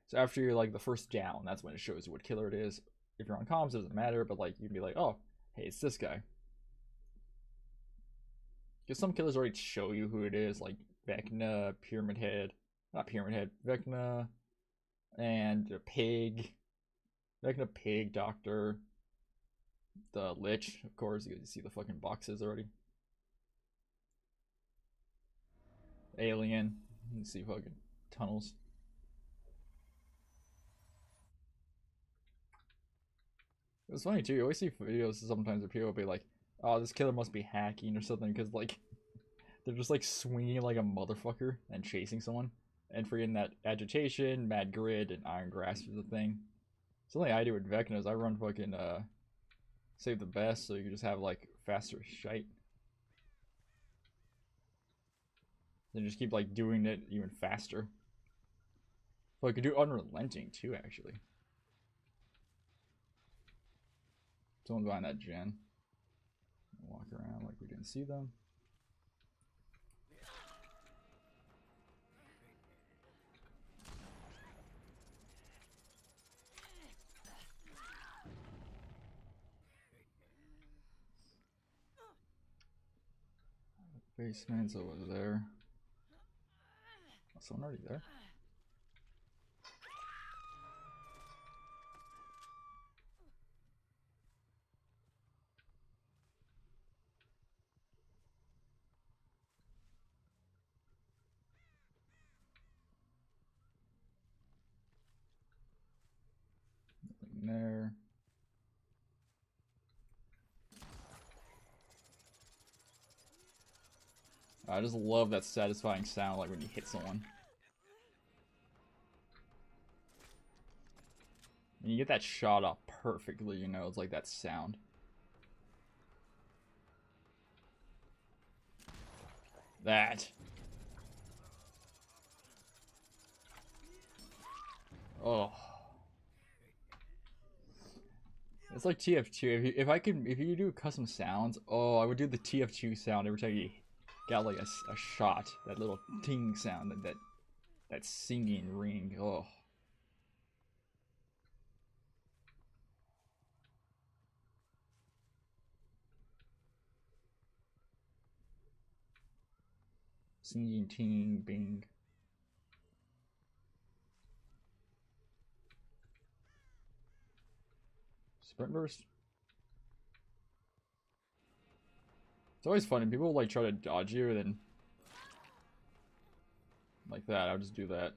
So after you're like the first down, that's when it shows you what killer it is. If you're on comms, it doesn't matter, but like you can be like, oh, hey, it's this guy. Because some killers already show you who it is, like Vecna, Pyramid Head, not Pyramid Head, Vecna, and Pig, Vecna, Pig, Doctor, the Lich, of course. You see the fucking boxes already. Alien, you see fucking tunnels. It's funny too. You always see videos sometimes where people will be like, "Oh, this killer must be hacking or something," because like they're just like swinging like a motherfucker and chasing someone, and forgetting that agitation, mad grid, and iron grasp is a thing. Something I do with Vecna is I run fucking save the best, so you can just have like faster shite. Then just keep like doing it even faster. Well, you can do unrelenting too, actually. Someone behind that gen. Walk around like we didn't see them. Basement's over there. Oh, someone already there? Nothing there. I just love that satisfying sound, like when you hit someone. And you get that shot off perfectly, you know, it's like that sound. That. Oh. It's like TF2. If you do custom sounds, oh, I would do the TF2 sound every time you got like a shot. That little ting sound, that singing ring. Oh. Singing ting bing. Sprint burst. It's always funny. People like try to dodge you and then like that. I would just do that.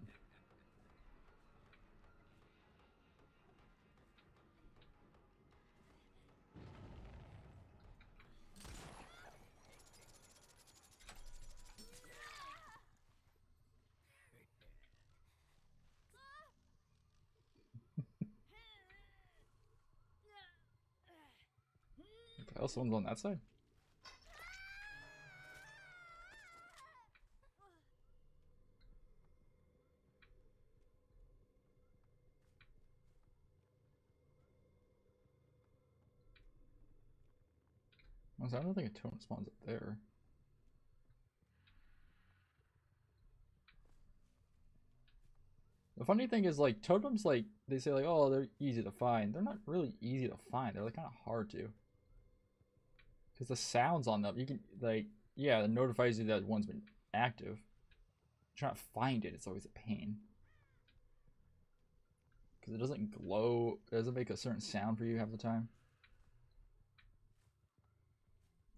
What the hell? Someone's on that side? I don't think a totem spawns up there. The funny thing is, like, totems, like, they say, like, oh, they're easy to find. They're not really easy to find. They're, like, kind of hard to. Because the sounds on them, you can, like, yeah, it notifies you that one's been active. Trying to find it, it's always a pain. Because it doesn't glow, it doesn't make a certain sound for you half the time.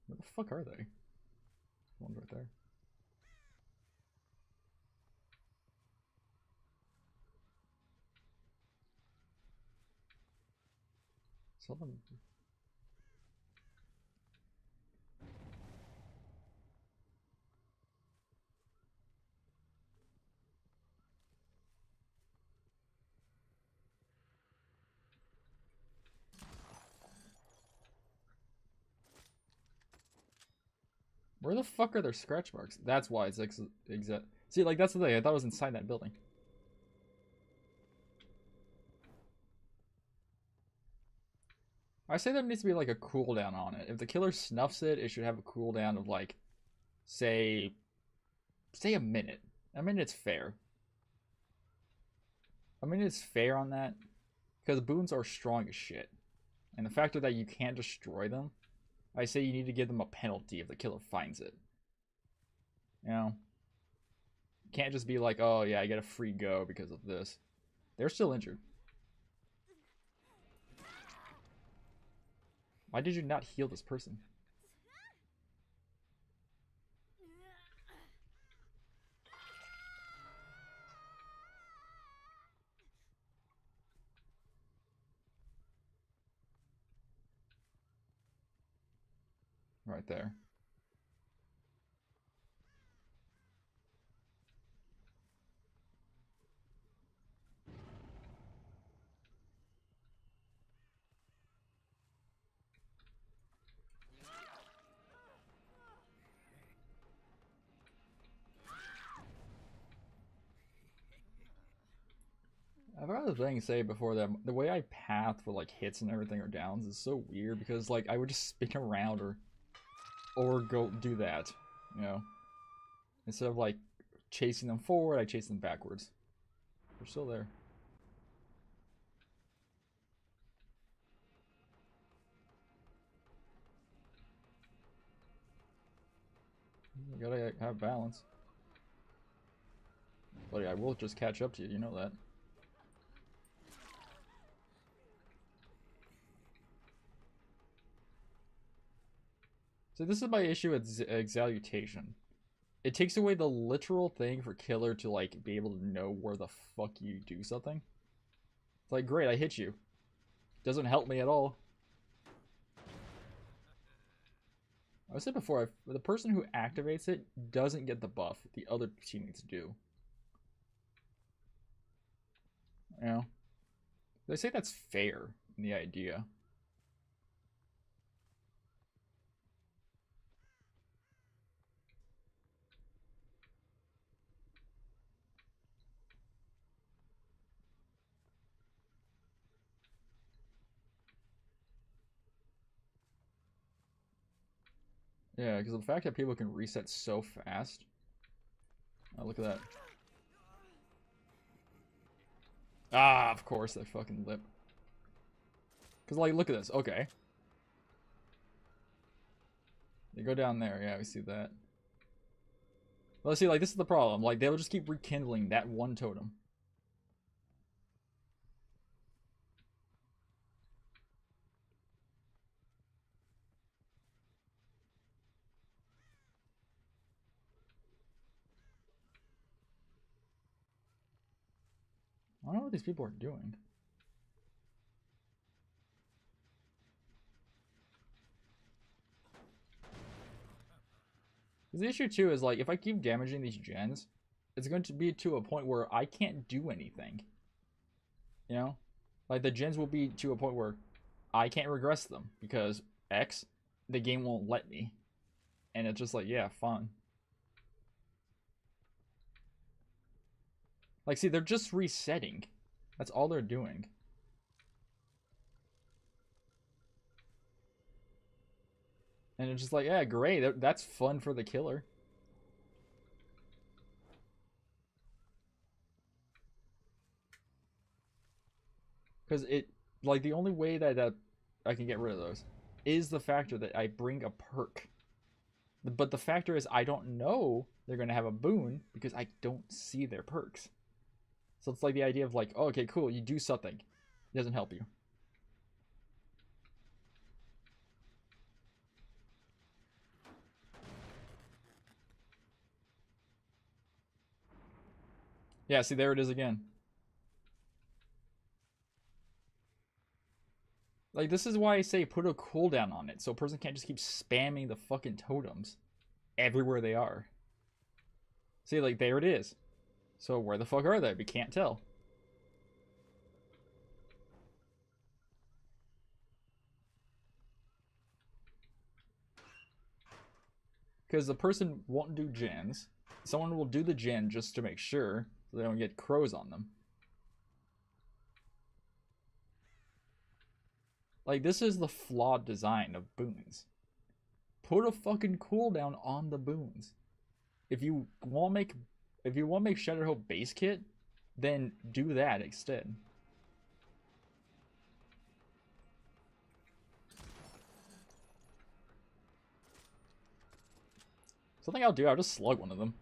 Where the fuck are they? One's right there. Something. Where the fuck are their scratch marks? That's why it's exact. See, like, that's the thing. I thought it was inside that building. I say there needs to be, like, a cooldown on it. If the killer snuffs it, it should have a cooldown of, like, say a minute. A minute's fair. A minute's fair on that. Because boons are strong as shit. And the fact that you can't destroy them, I say you need to give them a penalty if the killer finds it. You know? Can't just be like, oh yeah, I get a free go because of this. They're still injured. Why did you not heal this person? Right there. I've heard the thing say before that the way I path for like hits and everything or downs is so weird because like I would just spin around or go do that, you know. Instead of like chasing them forward, I chase them backwards. They're still there. You gotta have balance. Buddy, I will just catch up to you, you know that. So this is my issue with exalutation. It takes away the literal thing for killer to like be able to know where the fuck you do something. It's like, great, I hit you. Doesn't help me at all. I said before, the person who activates it doesn't get the buff the other teammates do. You know? They say that's fair in the idea. Yeah, because the fact that people can reset so fast. Oh, look at that. Ah, of course, that fucking lip. Because, like, look at this. Okay. They go down there. Yeah, we see that. Well, see, like, this is the problem. Like, they'll just keep rekindling that one totem. I don't know what these people are doing. The issue, too, is, like, if I keep damaging these gens, it's going to be to a point where I can't do anything. You know? Like, the gens will be to a point where I can't regress them because X, the game won't let me. And it's just like, yeah, fun. Like, see, they're just resetting. That's all they're doing. And it's just like, yeah, great. That's fun for the killer. Because it, like, the only way that I can get rid of those is the factor that I bring a perk. But the factor is I don't know they're going to have a boon because I don't see their perks. So it's like the idea of like, oh, okay, cool, you do something. It doesn't help you. Yeah, see, there it is again. Like, this is why I say put a cooldown on it, so a person can't just keep spamming the fucking totems everywhere they are. See, like, there it is. So where the fuck are they? We can't tell. Because the person won't do gens. Someone will do the gen just to make sure, so they don't get crows on them. Like, this is the flawed design of boons. Put a fucking cooldown on the boons. If you want to make Shattered Hope base kit, then do that instead. Something I'll do, I'll just slug one of them.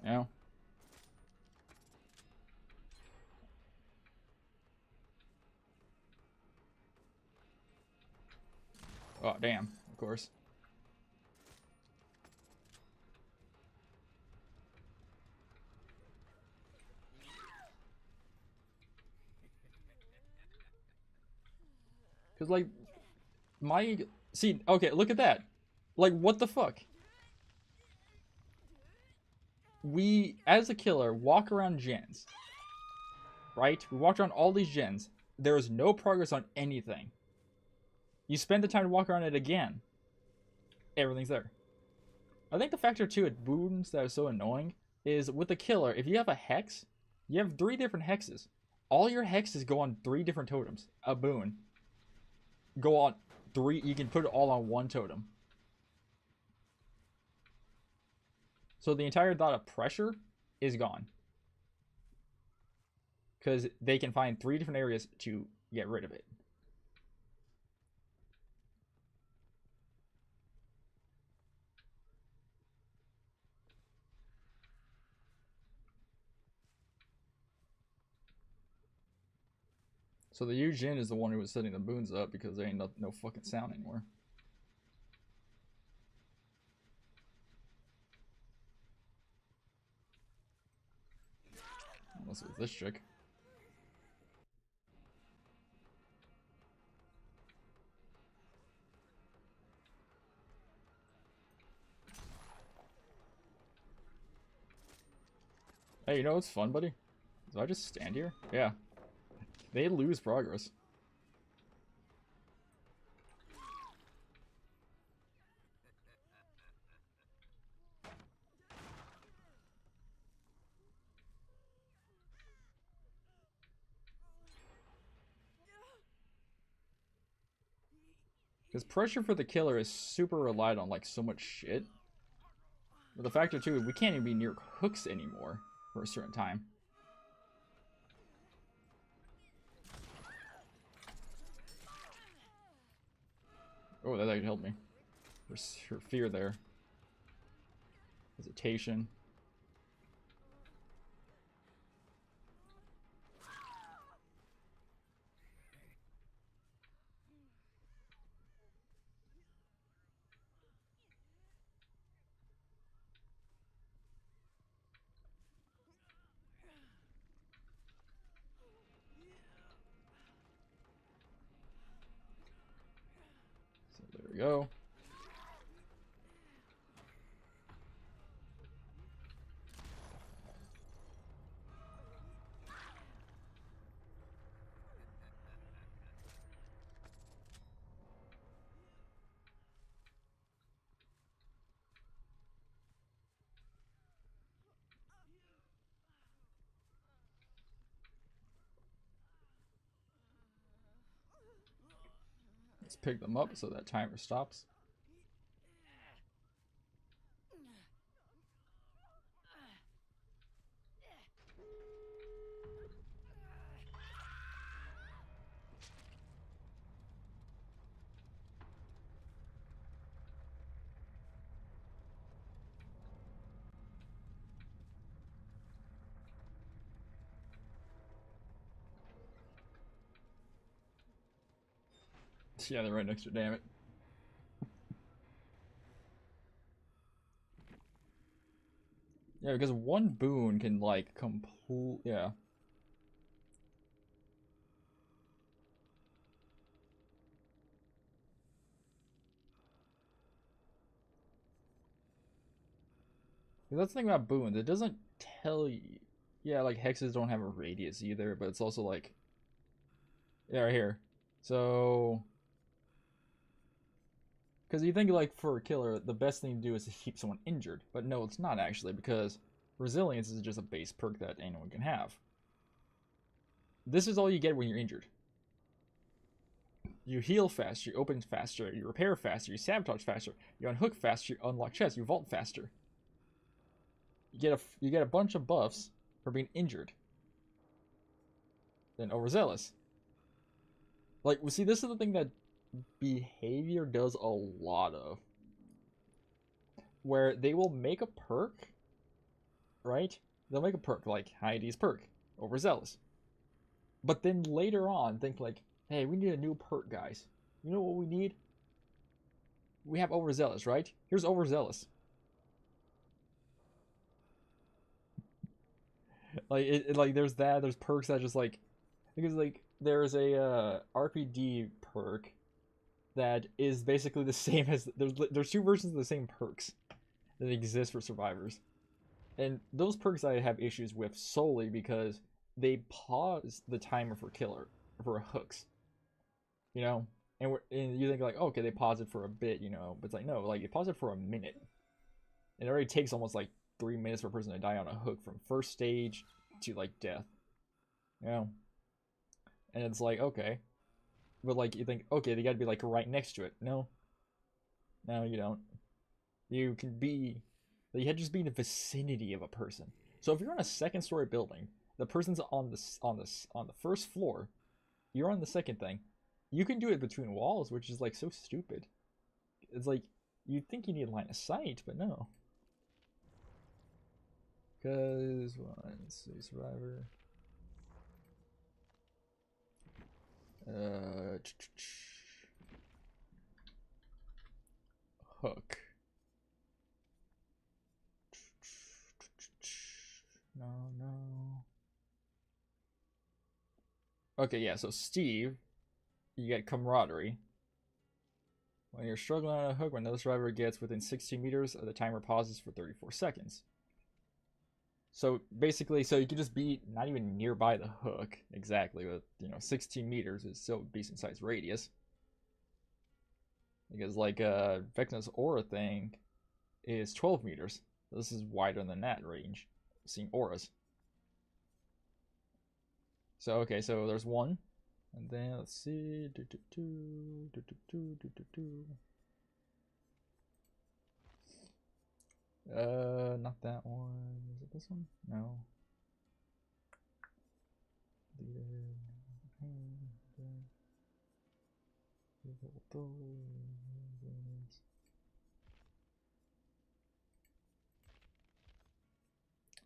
You know? Oh, damn, of course. Because, like, see, okay, look at that. Like, what the fuck? We, as a killer, walk around gens. Right? We walked around all these gens. There is no progress on anything. You spend the time to walk around it again. Everything's there. I think the factor, too, at boons that is so annoying is with the killer, if you have a hex, you have 3 different hexes. All your hexes go on 3 different totems. A boon. Go on 3, you can put it all on 1 totem. So the entire dot of pressure is gone. because they can find 3 different areas to get rid of it. So the Yu Jin is the one who was setting the boons up because there ain't no fucking sound anymore. Unless it was this chick. Hey, you know what's fun, buddy? Do I just stand here? Yeah. They lose progress. Because pressure for the killer is super relied on like so much shit. But the factor too, we can't even be near hooks anymore for a certain time. Oh, that could help me. There's her fear there. Hesitation. So there we go. Let's pick them up so that timer stops. Yeah, they're right next to her, damn it. Yeah, because one boon can like complete, yeah. That's the thing about boons. It doesn't tell you. Yeah, like hexes don't have a radius either, but it's also like, yeah, right here. So, because you think like for a killer, the best thing to do is to keep someone injured, but no, it's not actually because resilience is just a base perk that anyone can have. This is all you get when you're injured. You heal faster, you open faster, you repair faster, you sabotage faster, you unhook faster, you unlock chests, you vault faster. You get a bunch of buffs for being injured. Then overzealous. Like, see, this is the thing that behavior does a lot of. Where they will make a perk, right? They'll make a perk like Heidi's perk, overzealous. But then later on, think like, hey, we need a new perk, guys. You know what we need? We have overzealous, right? Here's overzealous. Like there's that. There's perks that just like because like there's a RPD perk that is basically the same as there's 2 versions of the same perks that exist for survivors, and those perks I have issues with solely because they pause the timer for killer for hooks, you know, and you think like okay they pause it for a bit, you know, but it's like no, like you pause it for a minute. It already takes almost like 3 minutes for a person to die on a hook from first stage to like death, you know, and it's like okay, but like you think okay they got to be like right next to it. No, no you don't. You can be you had to just be in the vicinity of a person. So if you're on a 2nd story building, the person's on the first floor. You're on the second thing. You can do it between walls, which is like so stupid. It's like you'd think you need line of sight, but no. Because let's see, survivor. Hook. No. Okay, yeah, so Steve, you get camaraderie. When you're struggling on a hook, when the survivor gets within 16 meters, the timer pauses for 34 seconds. So basically, so you can just be not even nearby the hook exactly, but 16 meters is still a decent sized radius. Because like Vecna's aura thing is 12 meters. So this is wider than that range. Seeing auras. So okay, so there's one, and then let's see. Not that one. Is it this one? No.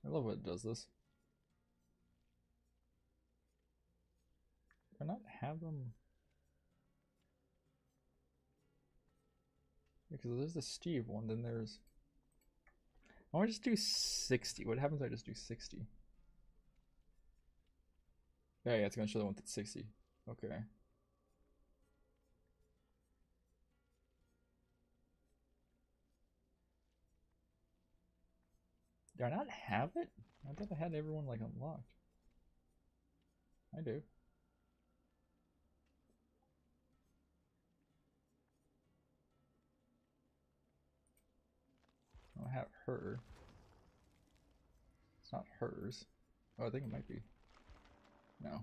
I love when it does this. Do I not have them? Because there's the Steve one, then there's... I want to just do 60. What happens if I just do 60? Yeah, it's going to show the one that's 60. Okay. Do I not have it? I thought I had everyone like unlocked. I do. I don't have her. It's not hers. Oh, I think it might be. No.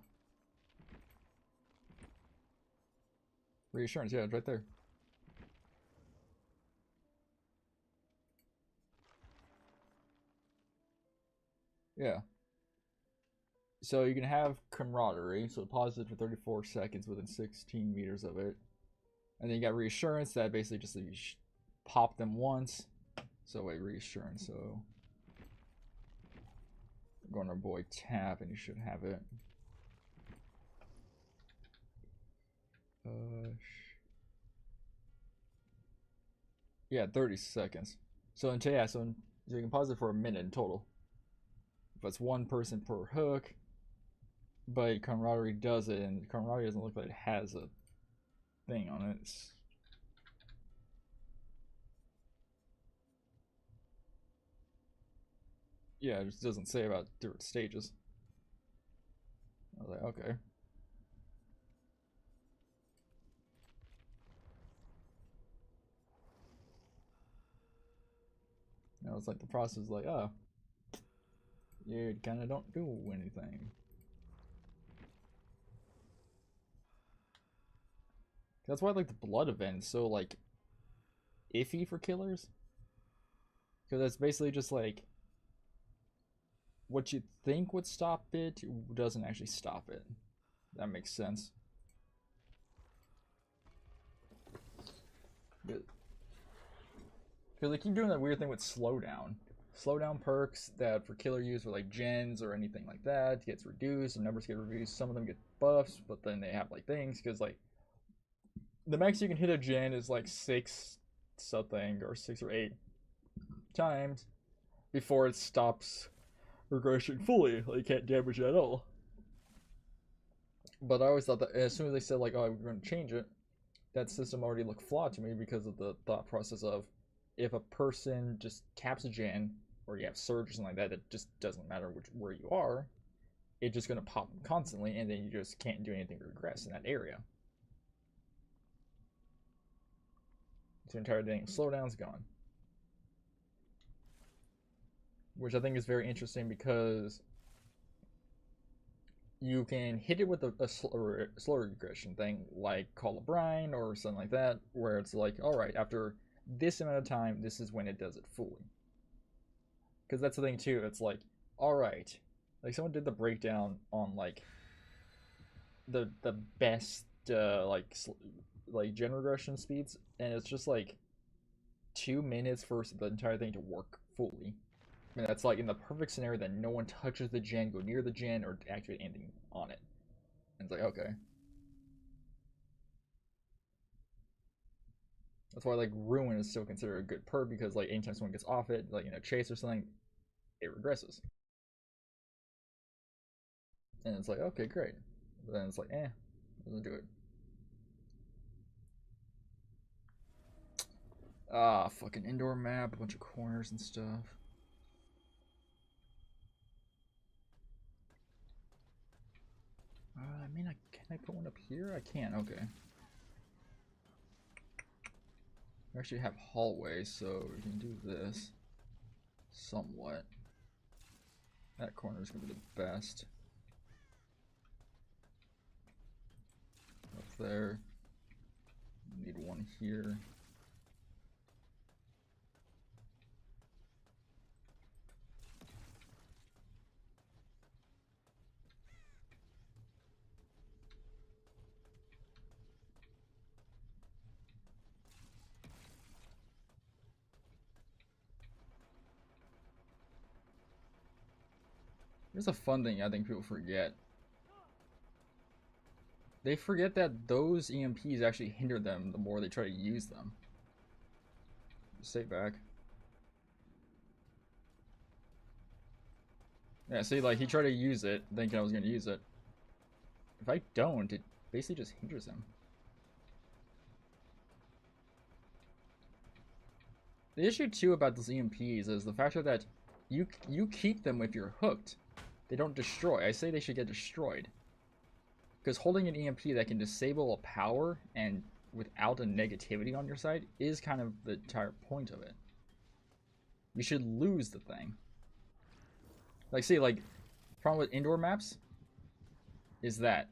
Reassurance, yeah, it's right there. Yeah. So you can have camaraderie, so pause it for 34 seconds within 16 meters of it. And then you got reassurance that basically just you pop them once. So wait, reassurance, so go on our boy tap and you should have it. Yeah, 30 seconds. So until so you can pause it for a minute in total. If it's one person per hook, but camaraderie does it, and camaraderie doesn't look like it has a thing on it. Yeah, it just doesn't say about different stages. I was like, okay. Now it's like the process is like, oh, you kind of don't do anything. That's why like the blood event is so like iffy for killers, because that's basically just like what you think would stop it doesn't actually stop it. That makes sense. Because they keep doing that weird thing with slowdown. Slowdown perks that for killer use for like gens or anything like that gets reduced, and numbers get reduced. Some of them get buffs, but then they have like things because like the max you can hit a gen is like 6 something or 6 or 8 times before it stops regressing fully. Like you can't damage it at all. But I always thought that as soon as they said like, oh, we're going to change it, that system already looked flawed to me because of the thought process of if a person just caps a gen or you have surge or something like that, that just doesn't matter where you are, it's just going to pop constantly, and then you just can't do anything to regress in that area. So the entire thing, slowdown's gone. Which I think is very interesting because you can hit it with a slow regression thing like Call of Brine or something like that, where it's like, alright, after this amount of time, this is when it does it fully. Because that's the thing too, it's like, alright, Like someone did the breakdown on like the best like gen regression speeds, and it's just like 2 minutes for the entire thing to work fully. I mean, that's like in the perfect scenario that no one touches the gen, go near the gen, or activate anything on it. And it's like, okay. That's why like ruin is still considered a good perk, because like anytime someone gets off it, like in a chase or something, it regresses. And it's like, okay, great. But then it's like, doesn't do it. Ah, fucking indoor map, a bunch of corners and stuff. I mean, can I put one up here? I can, okay. We actually have hallways, so we can do this somewhat. That corner is gonna be the best. Up there. Need one here. Here's a fun thing I think people forget. They forget that those EMPs actually hinder them the more they try to use them. Just stay back. Yeah, see, like, he tried to use it, thinking I was going to use it. If I don't, it basically just hinders him. The issue, too, about those EMPs is the factor that you keep them if you're hooked. They don't destroy. I say they should get destroyed. Because holding an EMP that can disable a power and without a negativity on your side is kind of the entire point of it. You should lose the thing. Like, see, like, problem with indoor maps is that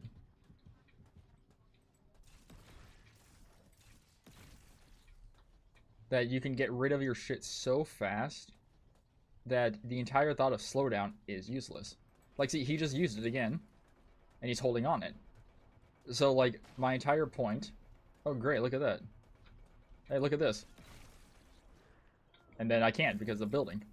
you can get rid of your shit so fast that the entire thought of slowdown is useless. Like, see, he just used it again, and he's holding on it. So, like, my entire point... Oh, great, look at that. Hey, look at this. And then I can't because of the building.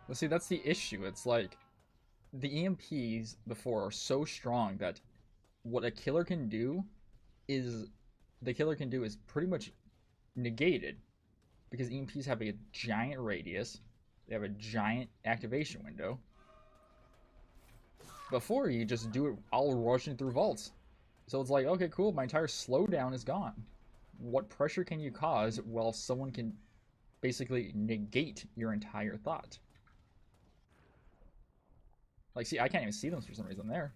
But see, that's the issue. It's like, the EMPs before are so strong that what a killer can do is... The killer can do is pretty much negated. Because EMPs have a giant radius. They have a giant activation window. Before, you just do it all rushing through vaults. So it's like, okay, cool, my entire slowdown is gone. What pressure can you cause while someone can basically negate your entire thought? Like, see, I can't even see them for some reason there.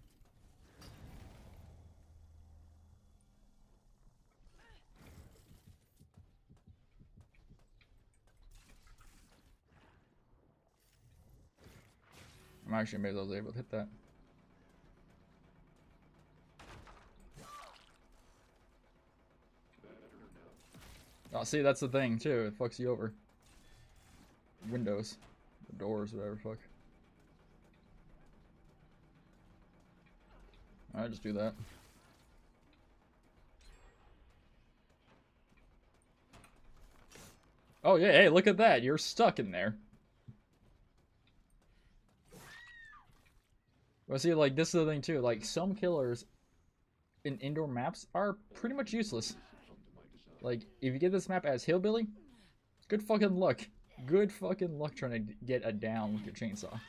I'm actually amazed I was able to hit that. Oh, see, that's the thing, too. It fucks you over. Windows. Doors, whatever, fuck. Alright, just do that. Oh, yeah, hey, look at that. You're stuck in there. Well, see, like, this is the thing, too. Like, some killers in indoor maps are pretty much useless. Like, if you get this map as Hillbilly, good fucking luck. Good fucking luck trying to get a down with your chainsaw.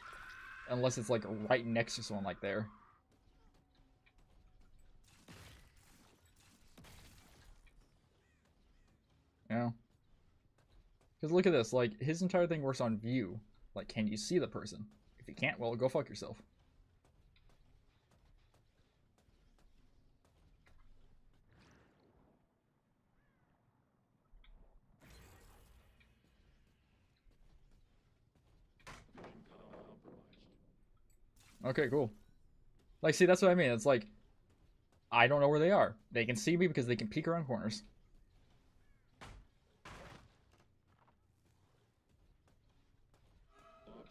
Unless it's, like, right next to someone like there. You know? Because look at this, like, his entire thing works on view. Like, can you see the person? If you can't, well, go fuck yourself. Okay, cool. Like, see, that's what I mean. It's like, I don't know where they are. They can see me because they can peek around corners.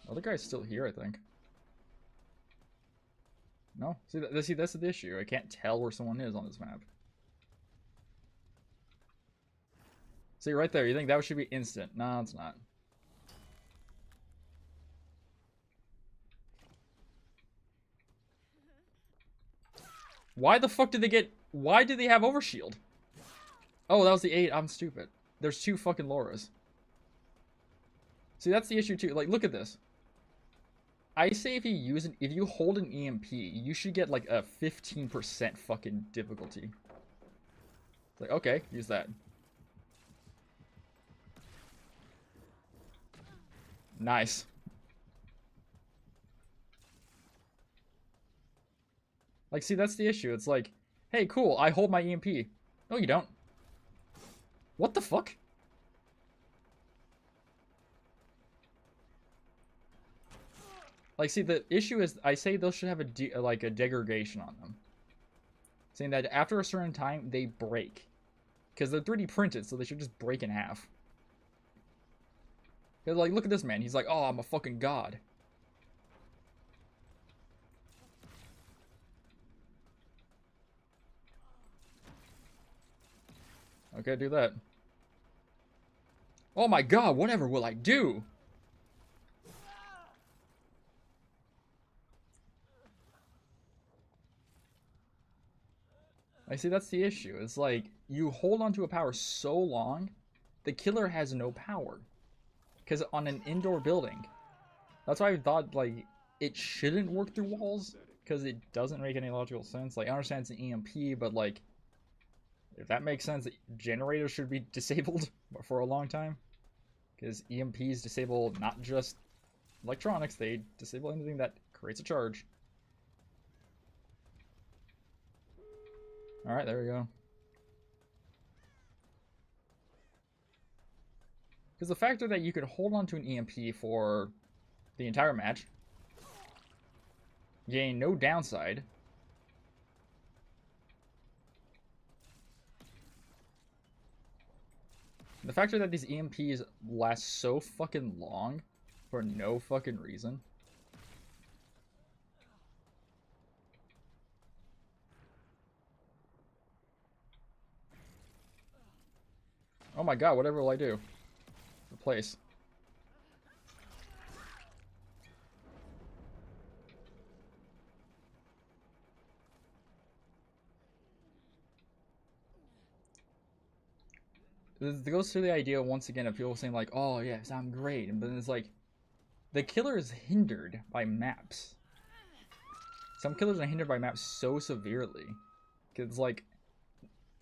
Other guy's still here, I think. No? See, that's the issue. I can't tell where someone is on this map. See, right there, you think that should be instant. No, it's not. Why the fuck did they get... Why did they have overshield? Oh, that was the 8. I'm stupid. There's 2 fucking Lauras. See, that's the issue too. Like, look at this. I say if you hold an EMP, you should get like a 15% fucking difficulty. It's like, okay, use that. Nice. Like, see, that's the issue. It's like, hey, cool, I hold my EMP. No, you don't. What the fuck? Like, see, the issue is, I say those should have a degradation on them. Saying that after a certain time, they break. Because they're 3D printed, so they should just break in half. Because, like, look at this man. He's like, oh, I'm a fucking god. Okay, do that. Oh my god, whatever will I do? I see, that's the issue. It's like, you hold onto a power so long, the killer has no power. Because on an indoor building, that's why I thought, like, it shouldn't work through walls, because it doesn't make any logical sense. Like, I understand it's an EMP, but, like, if that makes sense, generators should be disabled for a long time. Because EMPs disable not just electronics, they disable anything that creates a charge. Alright, there we go. Because the factor that you could hold on to an EMP for the entire match, gain no downside, the factor that these EMPs last so fucking long for no fucking reason. Oh my god, whatever will I do? Replace. This goes to the idea once again of people saying like, oh yes, I'm great. And then it's like, the killer is hindered by maps. Some killers are hindered by maps so severely. Because like,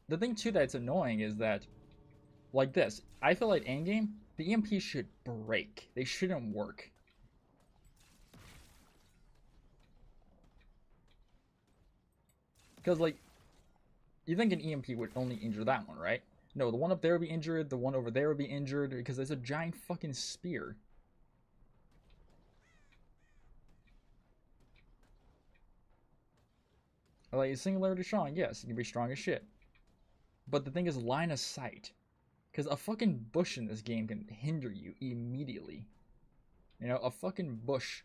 the thing too that's annoying is that, like this, I feel like endgame, the EMP should break. They shouldn't work. Because like, you think an EMP would only injure that one, right? No, the one up there would be injured, the one over there would be injured, because there's a giant fucking spear. Like, singularity strong, yes, it can be strong as shit. But the thing is line of sight. Because a fucking bush in this game can hinder you immediately. You know, a fucking bush.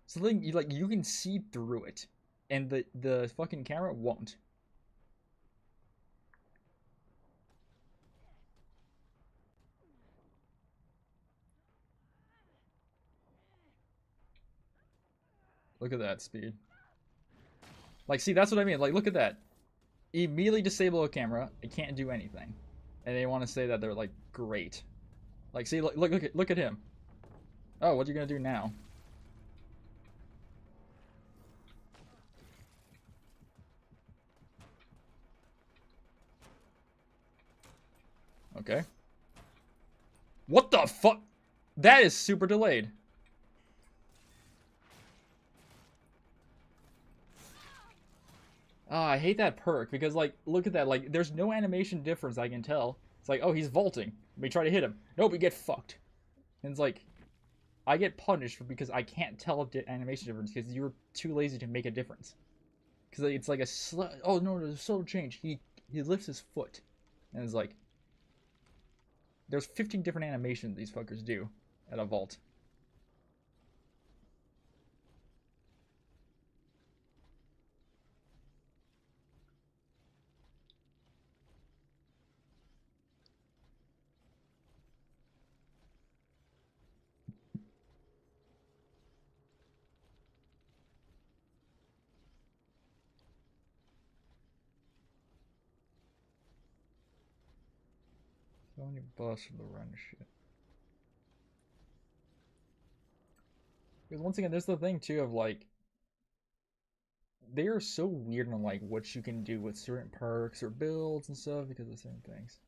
Something, you can see through it. And the fucking camera won't. Look at that speed. Like, see, that's what I mean. Like, look at that. Immediately disable a camera. It can't do anything. And they want to say that they're, like, great. Like, see, look at him. Oh, what are you going to do now? Okay. What the fuck? That is super delayed. Oh, I hate that perk because, like, look at that. Like, there's no animation difference I can tell. It's like, oh, he's vaulting. We try to hit him. Nope, we get fucked. And it's like, I get punished for because I can't tell animation difference because you're too lazy to make a difference. Because it's like oh no, there's a subtle change. He lifts his foot, and it's like there's 15 different animations these fuckers do at a vault. So many busts for the run shit. Because once again, there's the thing too of like they are so weird on like what you can do with certain perks or builds and stuff because of certain things.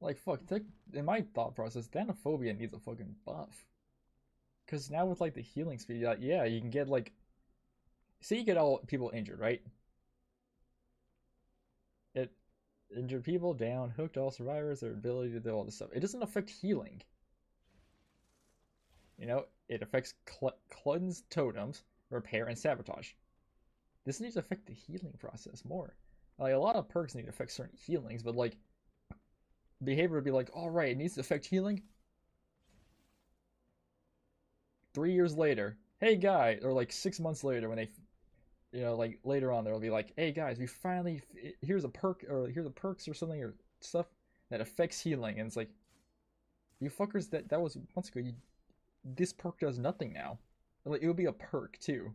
Like fuck, in my thought process, Thanophobia needs a fucking buff. Because now with like the healing speed, like, yeah, you can get like, say you get all people injured, right? It injured people down, hooked all survivors, their ability to do all this stuff. It doesn't affect healing. You know, it affects cleanse totems, repair, and sabotage. This needs to affect the healing process more. Like a lot of perks need to affect certain healings, but like behavior would be like, all right, it needs to affect healing. 3 years later, hey guy, or like 6 months later when they, you know, like later on they'll be like, hey guys, we finally here's a perk or here's a perks or something or stuff that affects healing, and it's like, you fuckers, that was months ago. This perk does nothing now. Like it would be a perk too.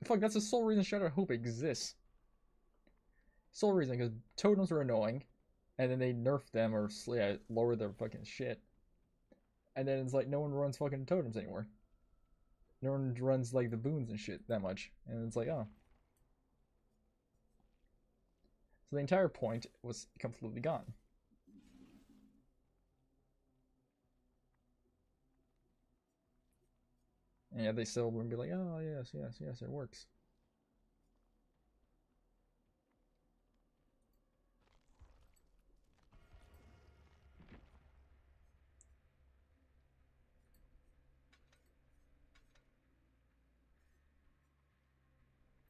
Fuck, that's the sole reason Shadow Hope exists. Sole reason, because totems are annoying, and then they nerf them or yeah, lower their fucking shit, and then it's like no one runs fucking totems anymore. No one runs like the boons and shit that much, and it's like, oh. So the entire point was completely gone. And yeah, they still wouldn't be like, oh yes, yes, yes, it works.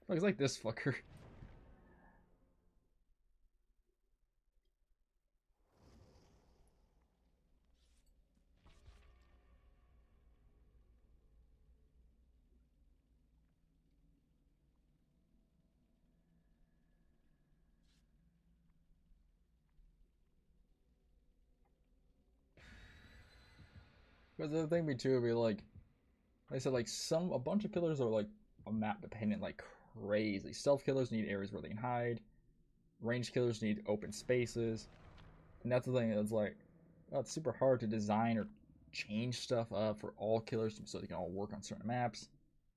Looks like this fucker. Because the thing be too would be like I said, like a bunch of killers are like a map dependent, like crazy. Stealth killers need areas where they can hide. Ranged killers need open spaces, and that's the thing. It's like, well, it's super hard to design or change stuff up for all killers so they can all work on certain maps.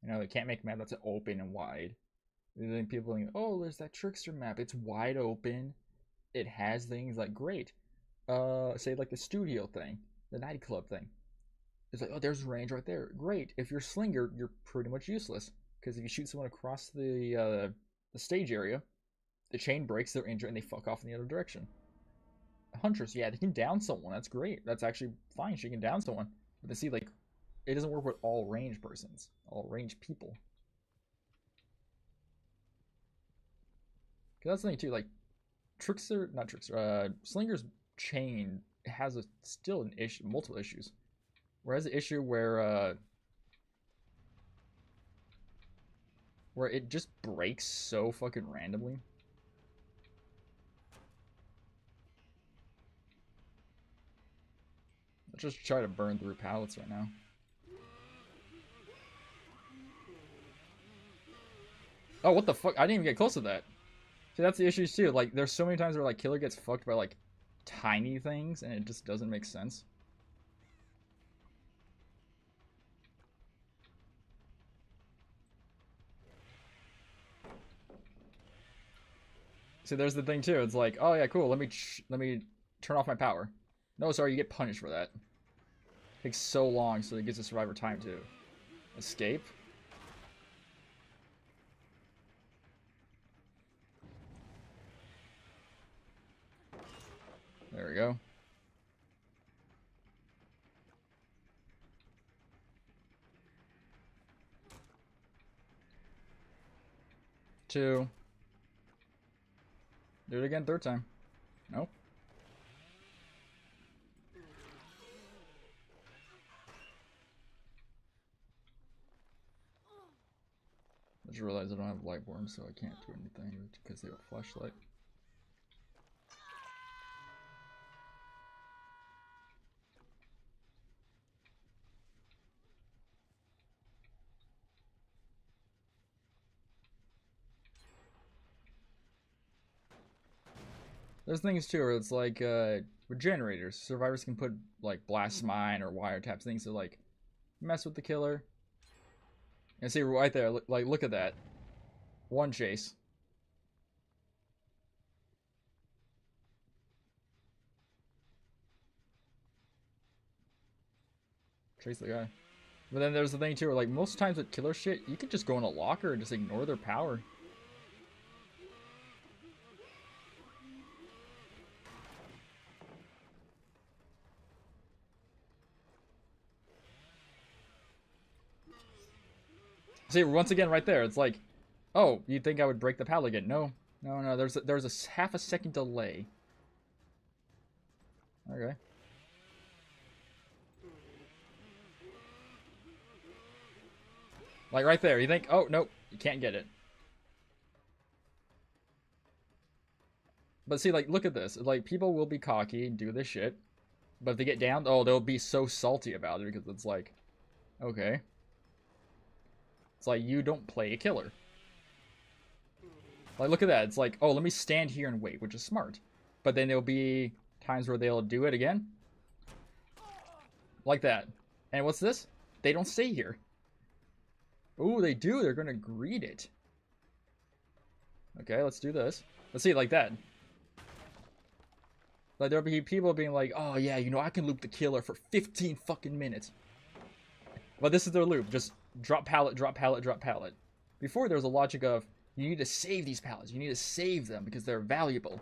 You know, they can't make a map that's open and wide. And then people think, oh, there's that trickster map. It's wide open. It has things like great. Say like the studio thing, the nightclub thing. It's like, oh, there's range right there. Great. If you're Slinger, you're pretty much useless because if you shoot someone across the stage area, the chain breaks, they're injured, and they fuck off in the other direction. Huntress, yeah, they can down someone. That's great. That's actually fine. She can down someone. But they see, like, it doesn't work with all range persons, all range people. Because that's the thing too. Like, not Trickster. Slinger's chain has still an issue, multiple issues. Whereas the issue where it just breaks so fucking randomly. Let's just try to burn through pallets right now. Oh, what the fuck? I didn't even get close to that. See, that's the issue too. Like, there's so many times where like killer gets fucked by like tiny things, and it just doesn't make sense. See, there's the thing too. It's like, oh yeah, cool. Let me turn off my power. No, sorry, you get punished for that. It takes so long, so it gives the survivor time to escape. There we go. 2. Do it again, 3rd time. Nope. I just realized I don't have light worms, so I can't do anything because they have a flashlight. There's things too where it's like with generators, survivors can put like blast mine or wiretaps, things to like mess with the killer. And see right there, like look at that. One chase. Chase the guy. But then there's the thing too where like most times with killer shit, you could just go in a locker and just ignore their power. See, once again, right there, it's like, oh, you'd think I would break the pallet again. No, no, no. There's a half a second delay. Okay. Like right there, you think, oh nope, you can't get it. But see, like, look at this. Like, people will be cocky and do this shit, but if they get down, oh, they'll be so salty about it because it's like, okay. It's like, you don't play a killer. Like, look at that. It's like, oh, let me stand here and wait, which is smart. But then there'll be times where they'll do it again. Like that. And what's this? They don't stay here. Ooh, they do. They're going to greet it. Okay, let's do this. Let's see, like that. Like, there'll be people being like, oh, yeah, you know, I can loop the killer for 15 fucking minutes. But this is their loop. Just drop pallet, drop pallet, drop pallet. Before, there was a logic of, you need to save these pallets. You need to save them because they're valuable.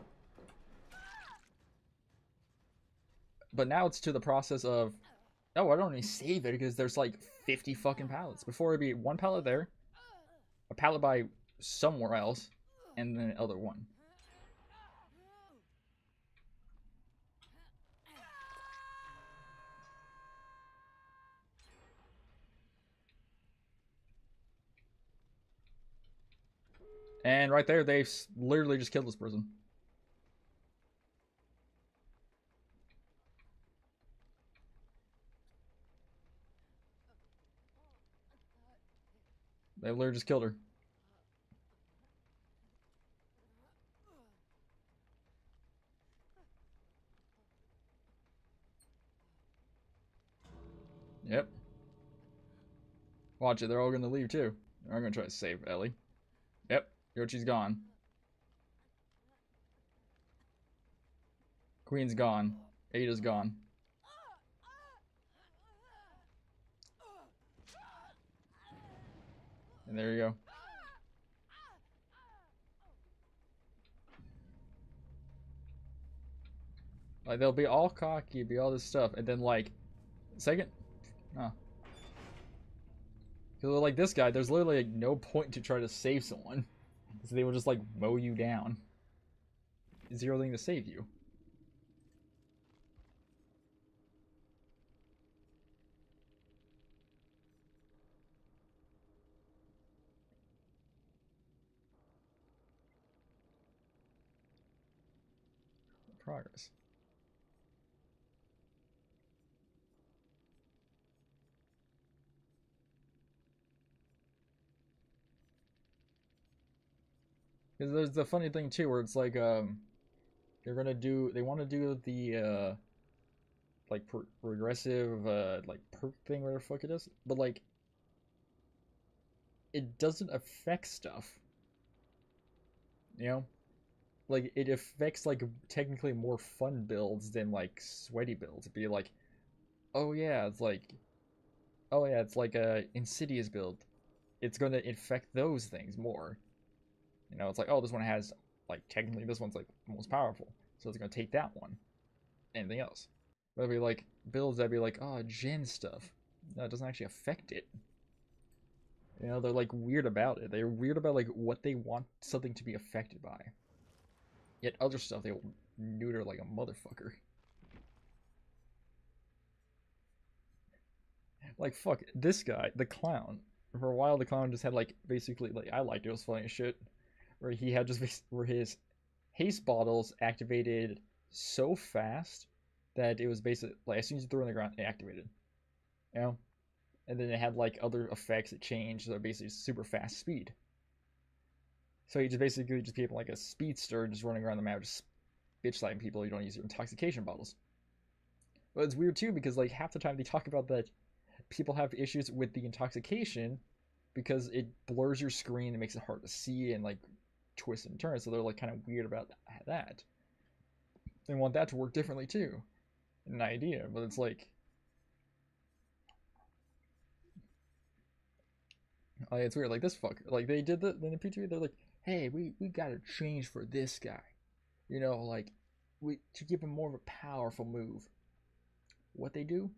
But now it's to the process of, oh, I don't need to save it because there's like 50 fucking pallets. Before, it'd be one pallet there, a pallet by somewhere else, and then another one. And right there, they've literally just killed this person. They literally just killed her. Yep. Watch it, they're all gonna leave too. They're gonna try to save Ellie. Yep, Yochi's gone. Queen's gone. Ada's gone. And there you go. Like, they'll be all cocky, be all this stuff, and then, like, second? Oh. Because, like, this guy, there's literally, like, no point to try to save someone. Because they will just, like, mow you down. Zero thing to save you. Progress. Because there's the funny thing too, where it's like, they're gonna do, they want to do the, like, progressive, like, perk thing, whatever the fuck it is, but, like, it doesn't affect stuff. You know? Like, it affects, like, technically more fun builds than, like, sweaty builds. It'd be like, oh yeah, it's like, oh yeah, it's like a Insidious build. It's gonna infect those things more. You know, it's like, oh, this one has, like, technically this one's, like, most powerful. So it's gonna take that one. Anything else. But it'd be like, builds that'd be like, oh, gen stuff. No, it doesn't actually affect it. You know, they're like weird about it. They're weird about like what they want something to be affected by. Yet other stuff they will neuter like a motherfucker. Like fuck this guy, the clown. For a while, the clown just had like basically like I liked it. It was funny as shit. Where he had just where his haste bottles activated so fast that it was basically like as soon as you threw it on the ground, it activated. You know, and then it had like other effects that changed. So basically super fast speed. So he just basically just became like a speedster, just running around the map, just bitch slapping people. You don't use your intoxication bottles. But it's weird too because like half the time they talk about that people have issues with the intoxication because it blurs your screen and makes it hard to see and like twist and turn. So they're like kind of weird about that. They want that to work differently too. An idea, but it's like it's weird. Like this fucker, like they did in the P2. They're like, hey, we gotta change for this guy. You know, like we to give him more of a powerful move. What they do?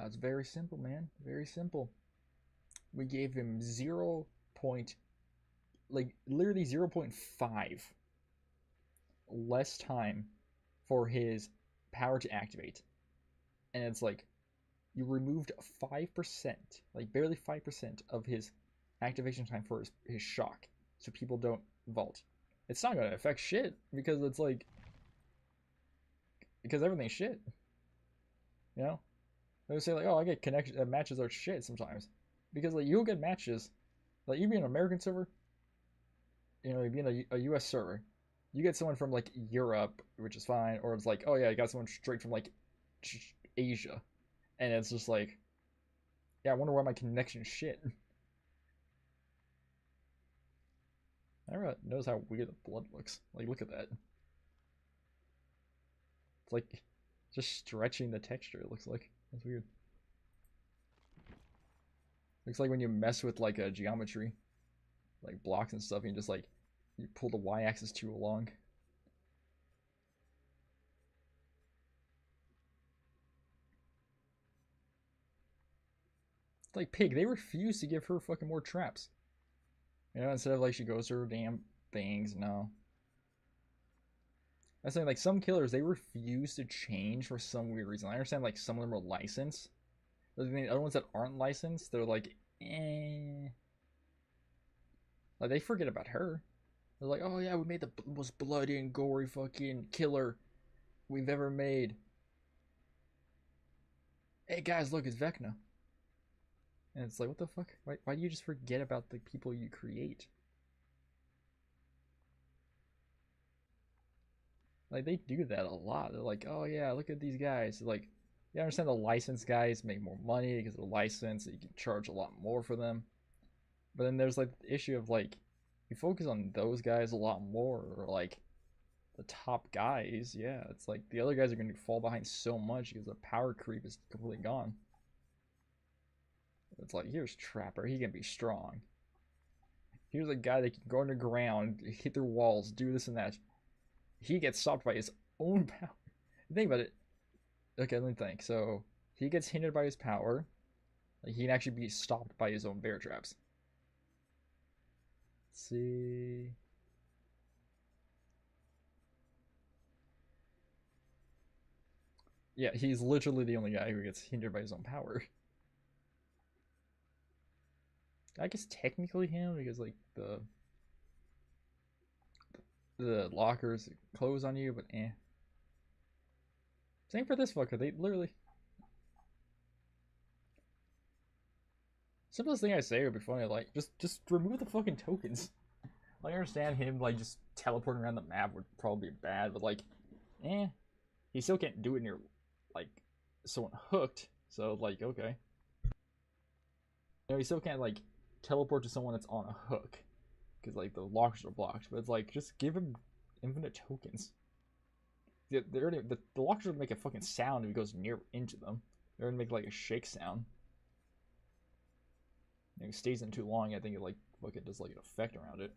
It's very simple, man. Very simple. We gave him 0. Like literally 0.5 less time for his power to activate, and it's like you removed 5%, like barely 5% of his activation time for his shock, so people don't vault. It's not gonna affect shit because it's like because everything's shit. You know, they say like, oh, I get connection matches are shit sometimes because like you'll get matches like you be an American server, you know, you be in a U.S. server, you get someone from like Europe, which is fine, or it's like, oh yeah, you got someone straight from like Asia, and it's just like, yeah, I wonder why my connection is shit. Everyone knows how weird the blood looks. Like, look at that. It's like just stretching the texture. It looks like that's weird. Looks like when you mess with like a geometry, like blocks and stuff, and you just like you pull the y-axis too long. It's like Pig. They refuse to give her fucking more traps. You know, instead of like she goes to her damn things. No. I saying like some killers they refuse to change for some weird reason. I understand like some of them are licensed. But the other ones that aren't licensed, they're like, eh. Like they forget about her. They're like, oh yeah, we made the most bloody and gory fucking killer we've ever made. Hey guys, look, it's Vecna. And it's like, what the fuck? Why do you just forget about the people you create? Like they do that a lot. They're like, oh yeah, look at these guys. They're like, yeah, I understand the licensed guys make more money because they're licensed. So you can charge a lot more for them. But then there's like the issue of like, you focus on those guys a lot more, or like the top guys. Yeah, it's like the other guys are going to fall behind so much because the power creep is completely gone. It's like, here's Trapper, he can be strong. Here's a guy that can go underground, hit their walls, do this and that. He gets stopped by his own power. Think about it. Okay, let me think. So he gets hindered by his power. Like he can actually be stopped by his own bear traps. Let's see. Yeah, he's literally the only guy who gets hindered by his own power. I guess technically him because like the lockers close on you, but eh. Same for this fucker. They literally simplest thing I say would be funny. Like just remove the fucking tokens. Like, I understand him like just teleporting around the map would probably be bad, but like, eh, he still can't do it near like someone hooked. So like, okay, you know, he still can't like teleport to someone that's on a hook because like the lockers are blocked. But it's like just give him infinite tokens. The lockers would make a fucking sound if he goes near into them. They're gonna make like a shake sound. If it stays in too long, I think it like fucking does like an effect around it.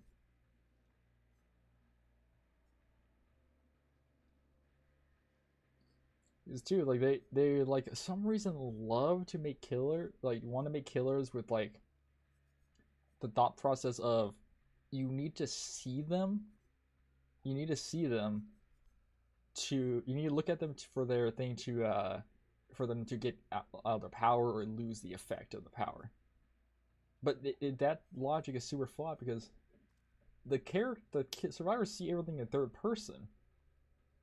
Is too like they like some reason love to make killer like want to make killers with like the thought process of you need to see them. You need to see them to. You need to look at them for their thing to, for them to get out of their power or lose the effect of the power. But that logic is super flawed because the survivors see everything in third person,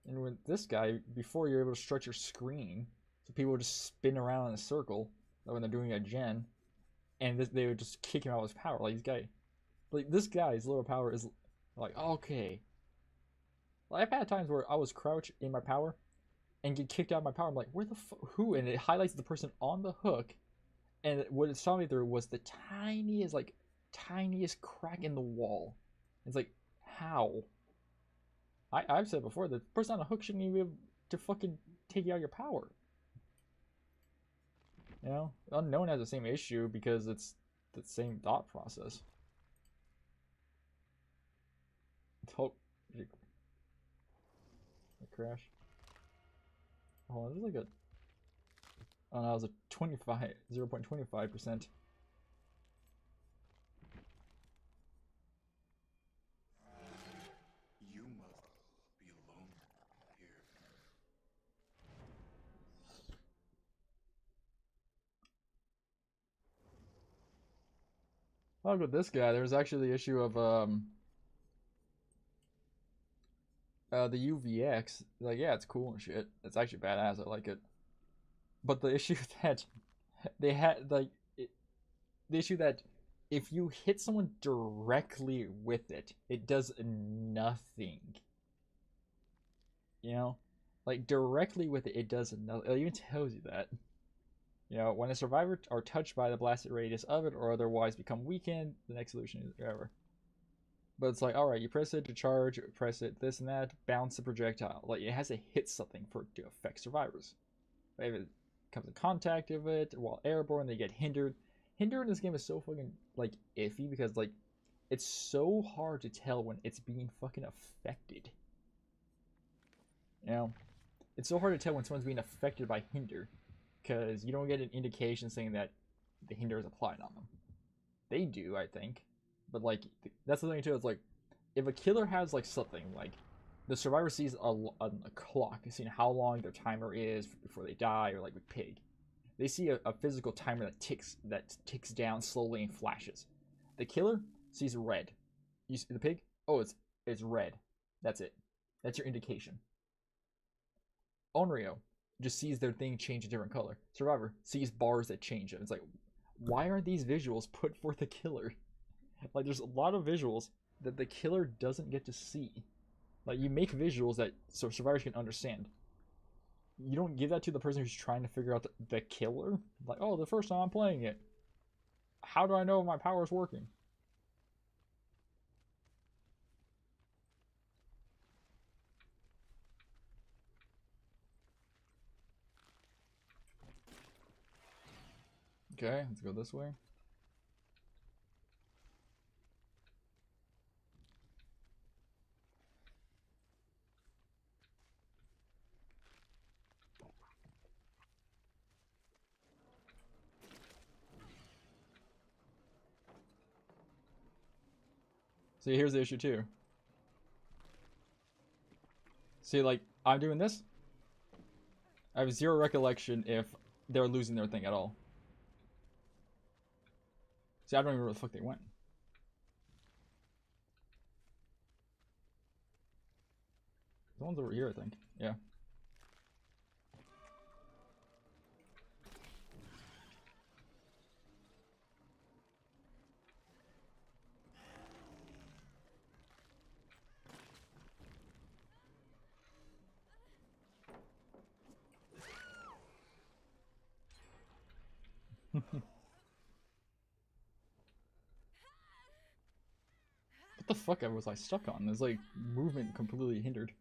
and with this guy, before you're able to stretch your screen, so people just spin around in a circle when they're doing a gen, and they would just kick him out of his power. This guy's lower power is like okay. Like, I've had times where I was crouched in my power and get kicked out of my power. I'm like, where the who? And it highlights the person on the hook, and what it saw me through was the tiniest crack in the wall. It's like, how? I've said before, the person on the hook shouldn't even be able to fucking take you out of your power. You know, Unknown has the same issue because it's the same thought process. Oh, did it crash? Oh, there's like a. Oh no, it was a 0.25%. You must be alone here. Oh, with this guy, there's actually the issue of the UVX. Like, yeah, it's cool and shit. It's actually badass. I like it. But the issue that they had, like, the issue that if you hit someone directly with it, it does nothing. You know, like directly with it, it does nothing. It even tells you that. You know, when a survivor are touched by the blasted radius of it or otherwise become weakened, the next solution is whatever. But it's like, alright, you press it to charge, press it, this and that, bounce the projectile. Like, it has to hit something for it to affect survivors. If it comes in contact with it while airborne, they get hindered. Hinder in this game is so fucking, like, iffy because, like, it's so hard to tell when it's being fucking affected. You know? It's so hard to tell when someone's being affected by hinder because you don't get an indication saying that the hinder is applied on them. They do, I think. But, like, that's the thing, too. It's like, if a killer has, like, something, like, the survivor sees a clock, seeing how long their timer is before they die, or, like, with Pig. They see a physical timer that ticks down slowly and flashes. The killer sees red. You see the pig? Oh, it's red. That's it. That's your indication. Onryo just sees their thing change a different color. Survivor sees bars that change it. It's like, why aren't these visuals put for the killer? Like, there's a lot of visuals that the killer doesn't get to see. Like, you make visuals that so survivors can understand. You don't give that to the person who's trying to figure out the killer. Like, oh, the first time I'm playing it, how do I know if my power is working? Okay, let's go this way. See, here's the issue too. See, like, I'm doing this. I have zero recollection if they're losing their thing at all. See, I don't even know where the fuck they went. The one's over here, I think. Yeah. What the fuck was I stuck on? There's like movement completely hindered.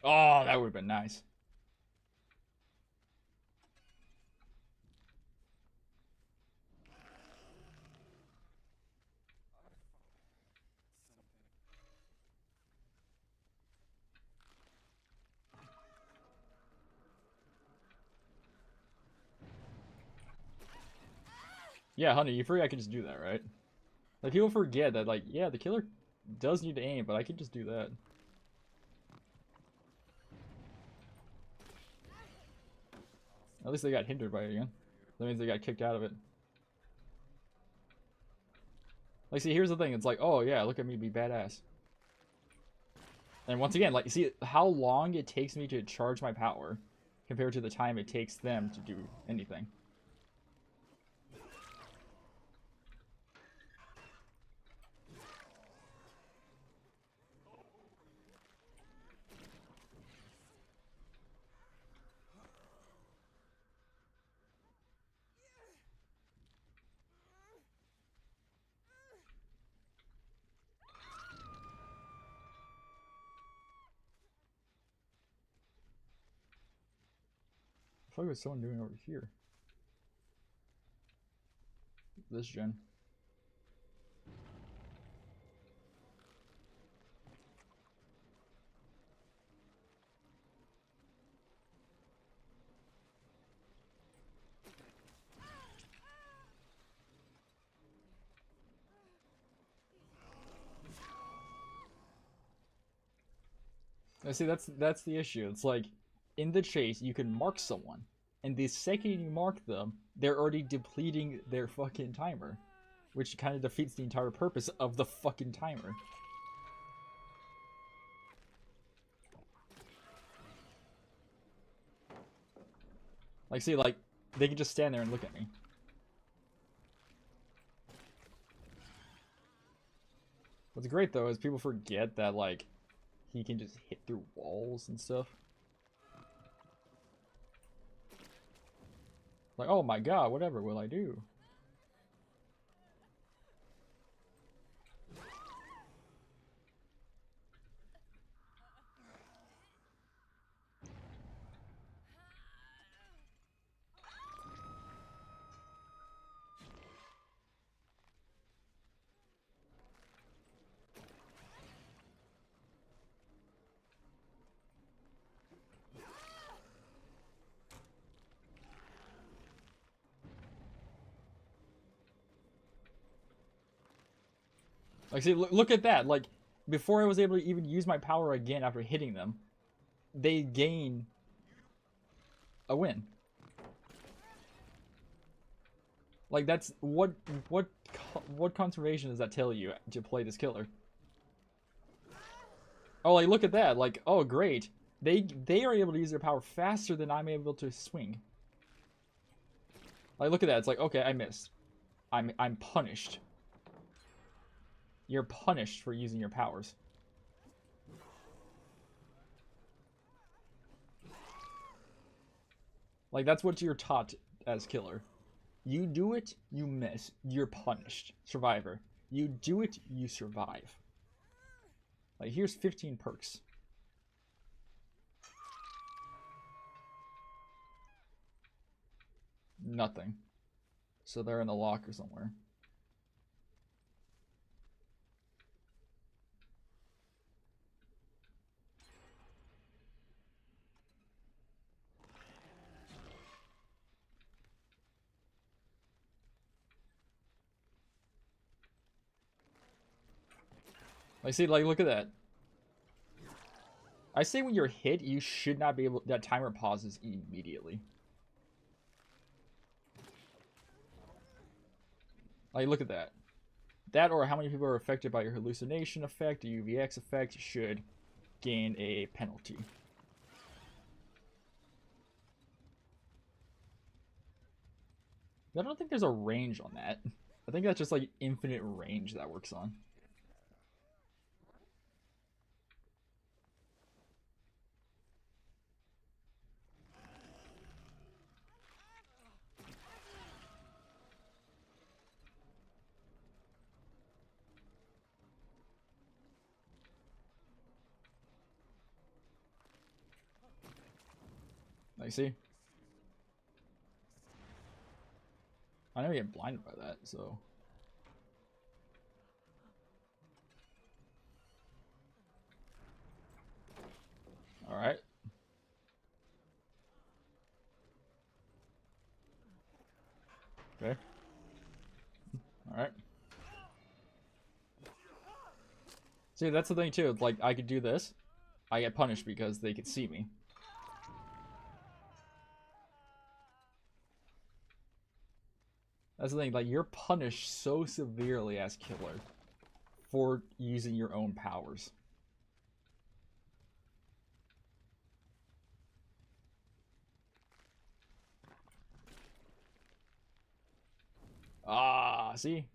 Oh, that would have been nice. Yeah, honey, you forget I can just do that, right? Like, people forget that, like, yeah, the killer does need to aim, but I can just do that. At least they got hindered by it again. That means they got kicked out of it. Like, see, here's the thing. It's like, oh, yeah, look at me be badass. And once again, like, you see how long it takes me to charge my power compared to the time it takes them to do anything. I feel like there's someone doing over here. This gen. I see, that's the issue. It's like, in the chase, you can mark someone, and the second you mark them, they're already depleting their fucking timer, which kind of defeats the entire purpose of the fucking timer. Like, see, like, they can just stand there and look at me. What's great, though, is people forget that, like, he can just hit through walls and stuff. Like, oh my god, whatever will I do? Like, see, look at that. Like, before I was able to even use my power again after hitting them, they gain a win. Like, that's what conservation does that tell you to play this killer? Oh, like, look at that. Like, oh, great. They are able to use their power faster than I'm able to swing. Like, look at that. It's like, okay, I missed. I'm punished. You're punished for using your powers. Like, that's what you're taught as killer. You do it, you miss. You're punished. Survivor. You do it, you survive. Like, here's 15 perks. Nothing. So they're in the locker somewhere. Like, see, like, look at that. I say when you're hit, you should not be able... That timer pauses immediately. Like, look at that. That or how many people are affected by your hallucination effect, the UVX effect, should gain a penalty. I don't think there's a range on that. I think that's just like infinite range that works on. Like, see? I never get blinded by that, so... Alright. Okay. Alright. See, that's the thing too. Like, I could do this. I get punished because they could see me. That's the thing. Like, you're punished so severely as killer for using your own powers. Ah, see?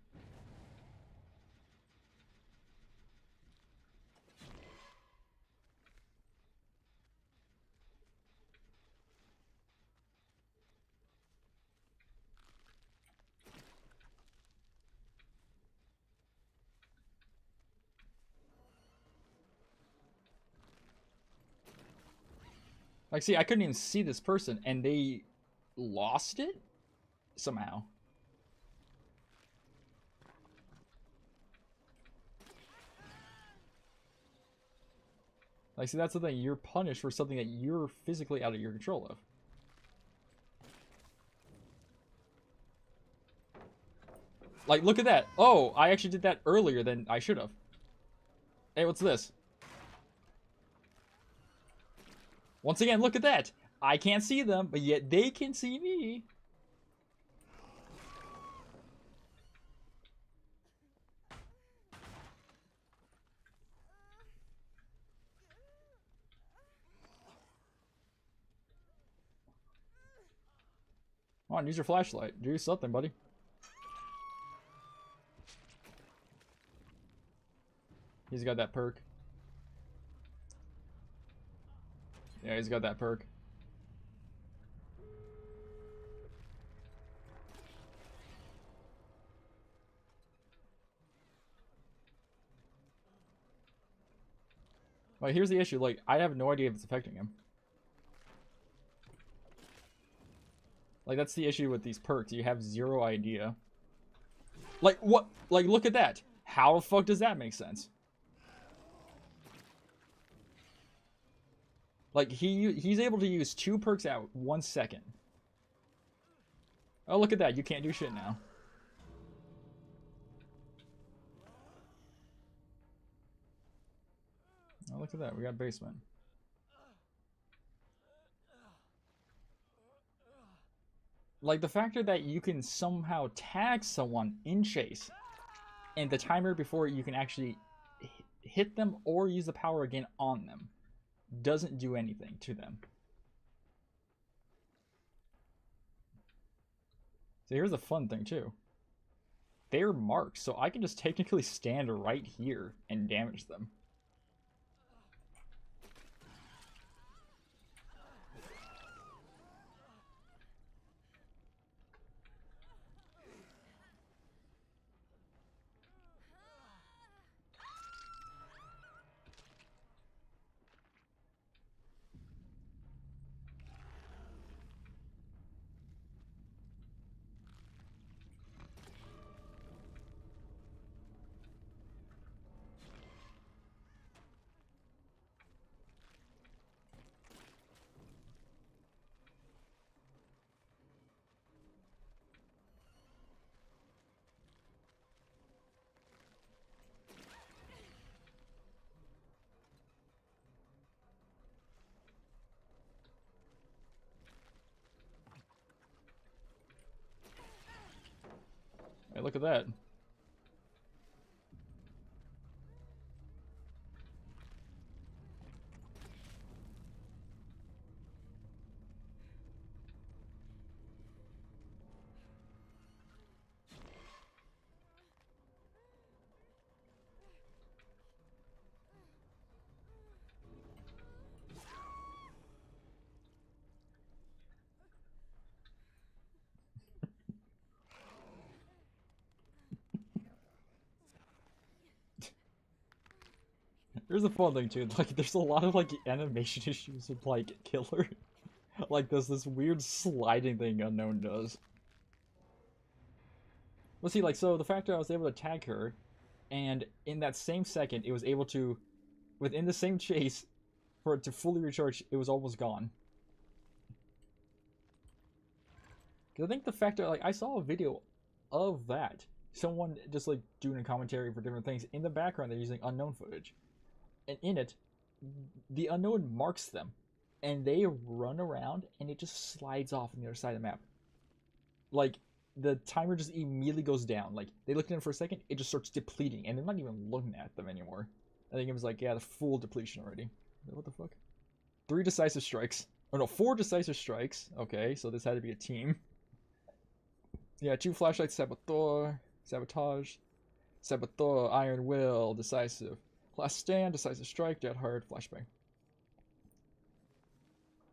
Like, see, I couldn't even see this person, and they lost it? Somehow. Like, see, that's the thing. You're punished for something that you're physically out of your control of. Like, look at that. Oh, I actually did that earlier than I should have. Hey, what's this? Once again, look at that. I can't see them, but yet they can see me. Come on, use your flashlight. Do something, buddy. He's got that perk. Yeah, he's got that perk. But here's the issue. Like, I have no idea if it's affecting him. Like, that's the issue with these perks. You have zero idea. Like, what? Like, look at that. How the fuck does that make sense? Like, he's able to use 2 perks out 1 second. Oh, look at that. You can't do shit now. Oh, look at that. We got basement. Like, the factor that you can somehow tag someone in chase, and the timer before you can actually hit them or use the power again on them doesn't do anything to them. So here's a fun thing too. They're marked, so I can just technically stand right here and damage them. Hey, look at that. Here's a fun thing too, like there's a lot of like animation issues with like killer. Like there's this weird sliding thing Unknown does. Let's see, like, so the fact that I was able to tag her, and in that same second it was able to, within the same chase, for it to fully recharge, it was almost gone. Because I think the fact that, like, I saw a video of that someone just like doing a commentary for different things. In the background, they're using unknown footage, and in it, the unknown marks them, and they run around, and it just slides off on the other side of the map. Like the timer just immediately goes down. Like they looked at it for a second, it just starts depleting, and they're not even looking at them anymore. I think it was like, yeah, the full depletion already. What the fuck? 3 decisive strikes. Oh no, 4 decisive strikes. Okay, so this had to be a team. Yeah, 2 flashlights, sabotage, iron will, decisive. Last stand, decisive strike, dead hard, flashbang.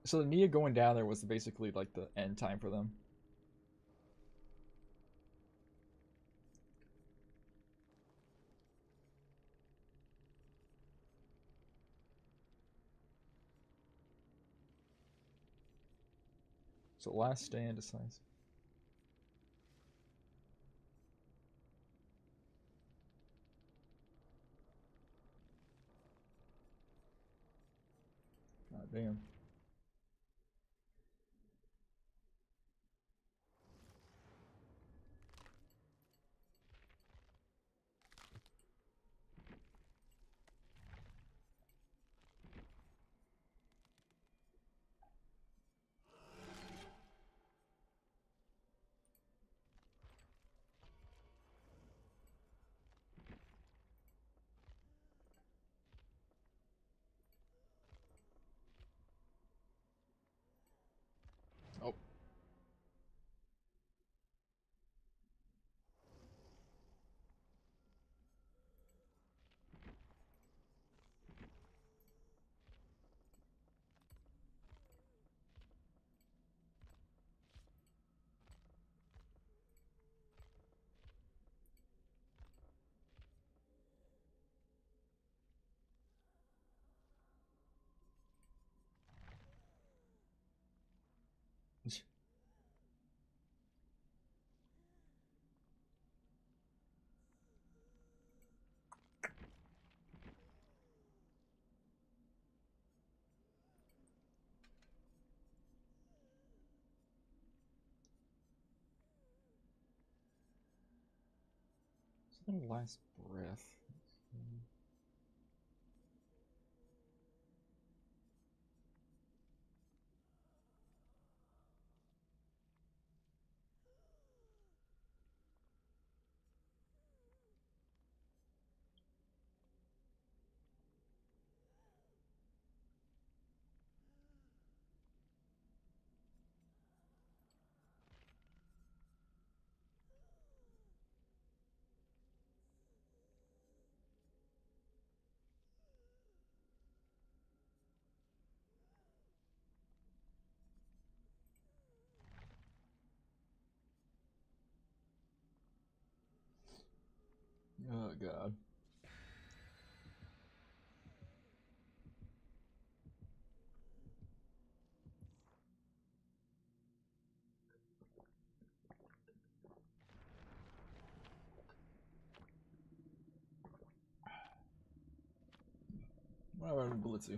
So the Nia going down there was basically like the end time for them. So last stand, decisive. God damn. Oh. Something last breath. Oh god. Whatever, let's see.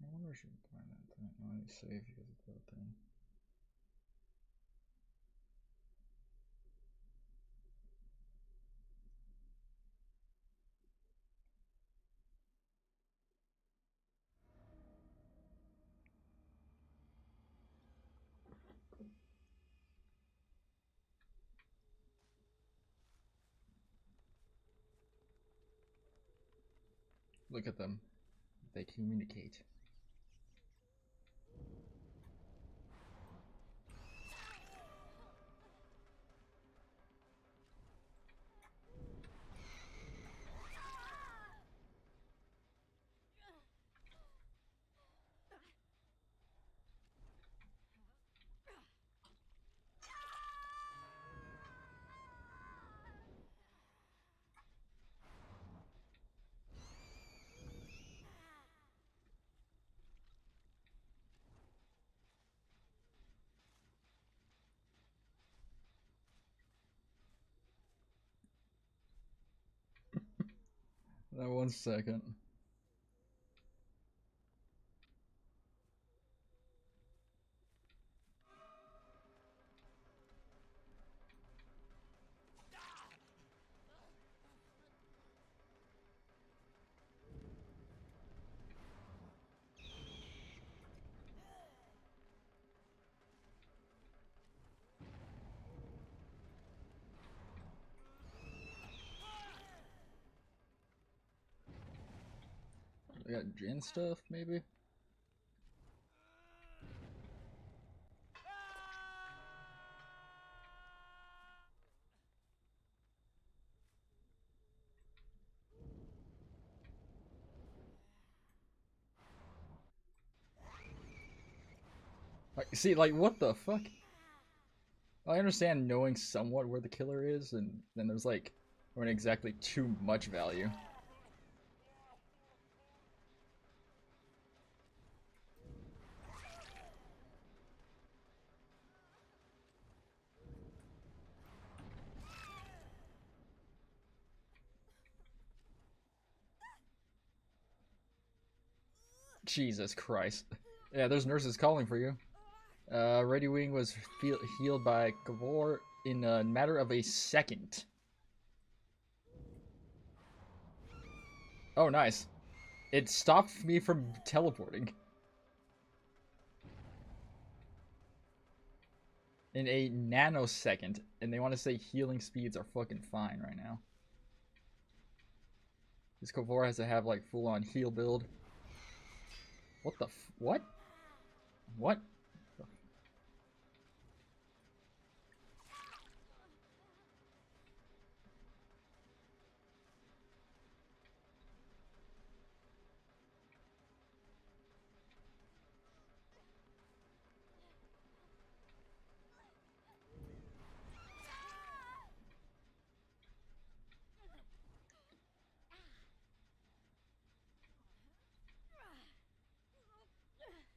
I wonder if I should find that thing. I need to save you that thing. Look at them. They communicate. That 1 second. got gin stuff, maybe? Like, see, like, what the fuck? I understand knowing somewhat where the killer is, and then there's like, when exactly too much value. Jesus Christ. Yeah, there's nurses calling for you. Ready Wing was healed by Gavor in a matter of a second. Oh, nice. It stopped me from teleporting. In a nanosecond. And they want to say healing speeds are fucking fine right now. This Gavor has to have like full on heal build. What the what? What?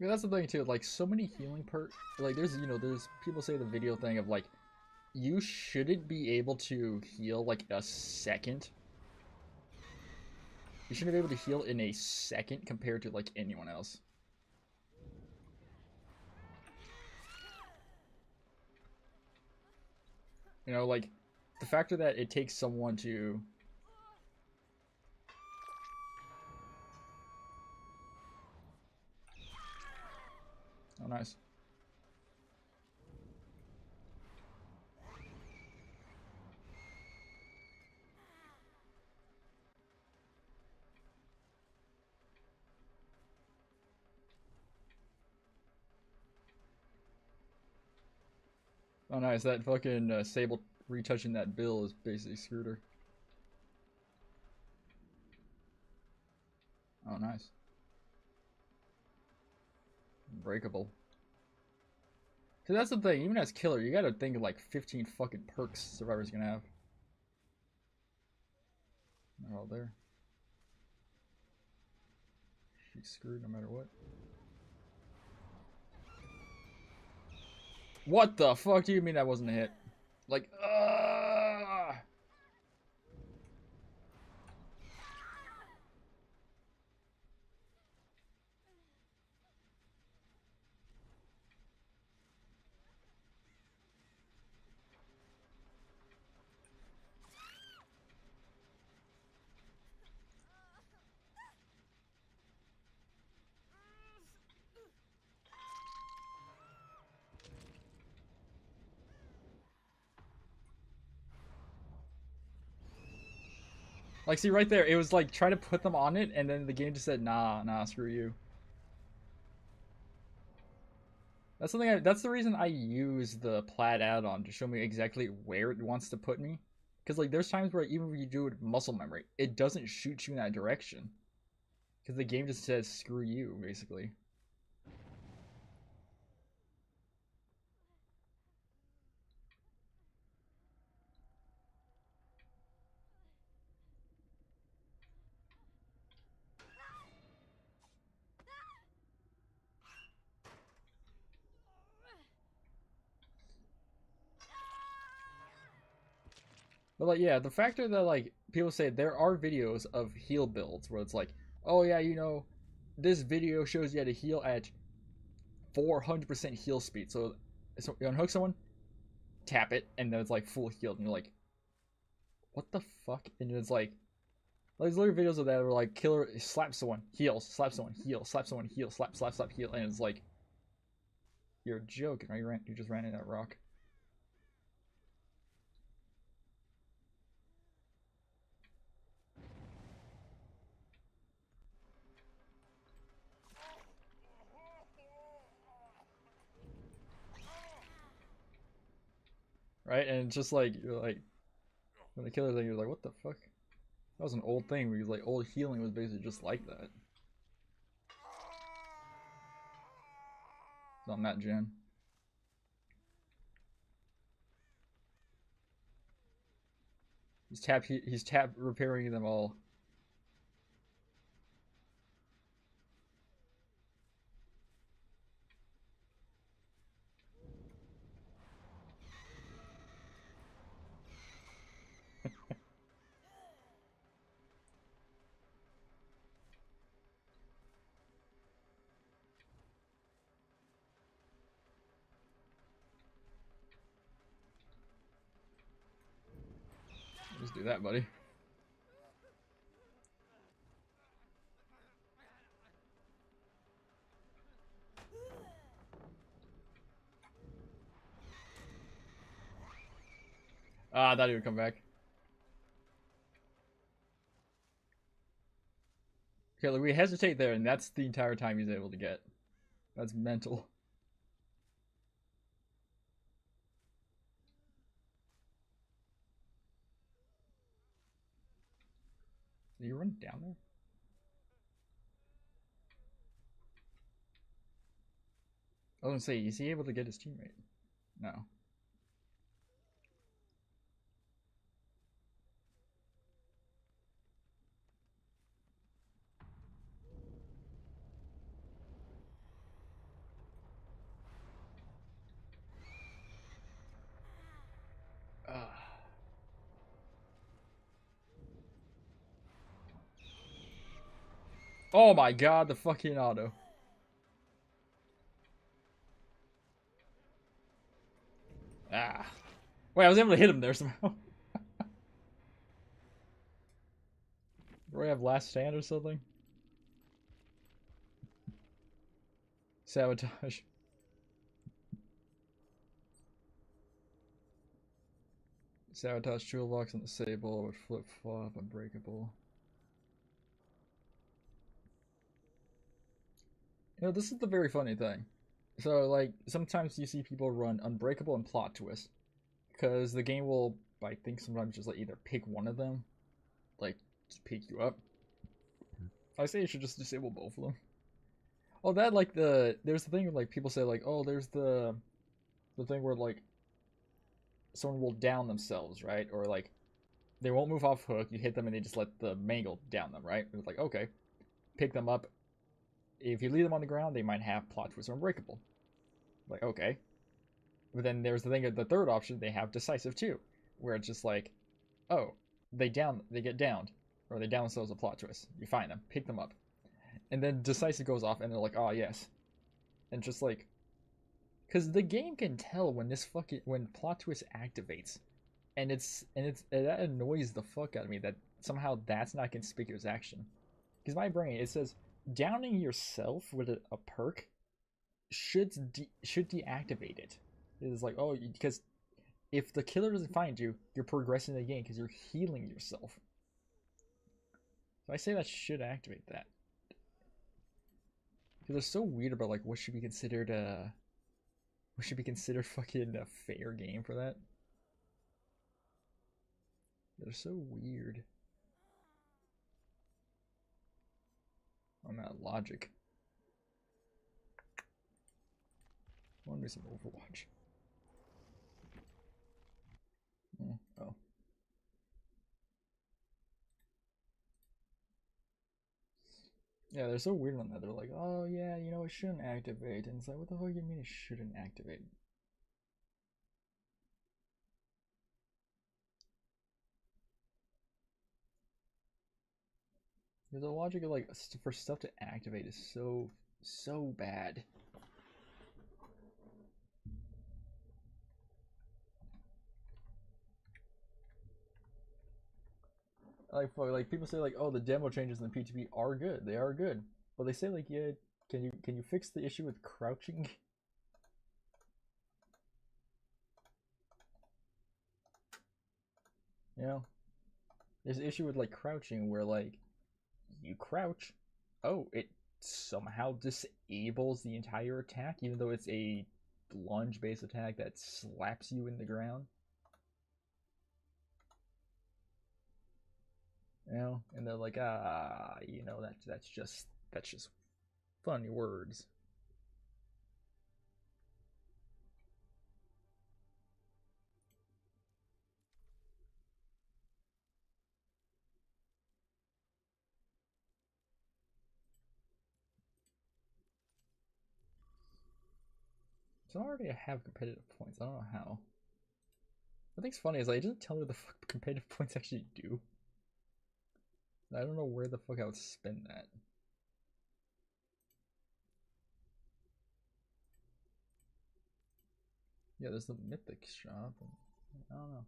Yeah, that's the thing too. Like so many healing like there's there's people say the video thing of like you shouldn't be able to heal like a second. You shouldn't be able to heal in a second compared to like anyone else. You know, like the factor that it takes someone to Oh nice. Oh nice, that fucking Sable retouching that bill is basically screwed her. Oh nice. Breakable. So that's the thing, even as killer, you gotta think of like 15 fucking perks Survivor's gonna have. They're all there. She's screwed no matter what. What the fuck do you mean that wasn't a hit? Like, like, see right there, it was like trying to put them on it, and then the game just said, nah, screw you. That's something. That's the reason I use the plaid add-on to show me exactly where it wants to put me. Because like, there's times where even if you do it muscle memory, it doesn't shoot you in that direction. Because the game just says screw you, basically. But like, yeah, the factor that like people say there are videos of heal builds where it's like, oh yeah, this video shows you how to heal at 400% heal speed. So you unhook someone, tap it, and then it's like full healed, and you're like, what the fuck? And it's like there's literally videos of that where like killer slaps someone, heals, slaps someone, heal, slaps someone, heal, slap, heal, and it's like, you're joking, right? You just ran into that rock. right? And it's just like you're like when the killer thing, you're like, what the fuck? That was an old thing because like old healing was basically just like that. It's on that gen. He's tap repairing them all. Just do that, buddy. Ah, I thought he would come back. Okay, look, we hesitate there, and that's the entire time he's able to get. That's mental. Did he run down there? I was gonna say, is he able to get his teammate? No. Oh my god, the fucking auto. Ah. Wait, I was able to hit him there somehow. Do we have last stand or something? Sabotage. Sabotage toolbox and disable with flip flop unbreakable. You know, this is the very funny thing. So, like, sometimes you see people run unbreakable and plot twist. Because the game will, I think, sometimes just like either pick one of them, like, just pick you up. I say you should just disable both of them. Oh, that, like, there's the thing where, like, people say, like, oh, there's the thing where, like, someone will down themselves, right? Or, like, they won't move off hook, you hit them and they just let the mangle down them, right? It's like, okay, pick them up. If you leave them on the ground, they might have plot twist or unbreakable. Like, okay. But then there's the thing of the third option, they have decisive too, where it's just like, oh, they get downed, or they down themselves a plot twist. You find them, pick them up, and then decisive goes off, and they're like, oh yes, and just like, because the game can tell when when plot twist activates, and that annoys the fuck out of me that somehow that's not conspicuous action. Because my brain, it says downing yourself with a perk should deactivate it. It's like, oh, because if the killer doesn't find you, you're progressing the game because you're healing yourself. So I say that should activate that. Because they're so weird about like what should be considered fucking a fair game for that. They're so weird on that logic. I want me some Overwatch. Oh. Yeah, they're so weird on that. They're like, oh yeah, you know, it shouldn't activate. And it's like, what the fuck do you mean it shouldn't activate? The logic of like for stuff to activate is so bad. Like people say like, oh, the demo changes in the PTP are good. They are good, but they say like, yeah, can you fix the issue with crouching? You know, there's an issue with like crouching where like you crouch, oh, it somehow disables the entire attack, even though it's a lunge based attack that slaps you in the ground. You know, and they're like, you know, that's just funny words. So I already have competitive points. I don't know how. What I think's funny is like, it doesn't tell me what the fuck competitive points actually do. I don't know where the fuck I would spend that. Yeah, there's the mythic shop. I don't know.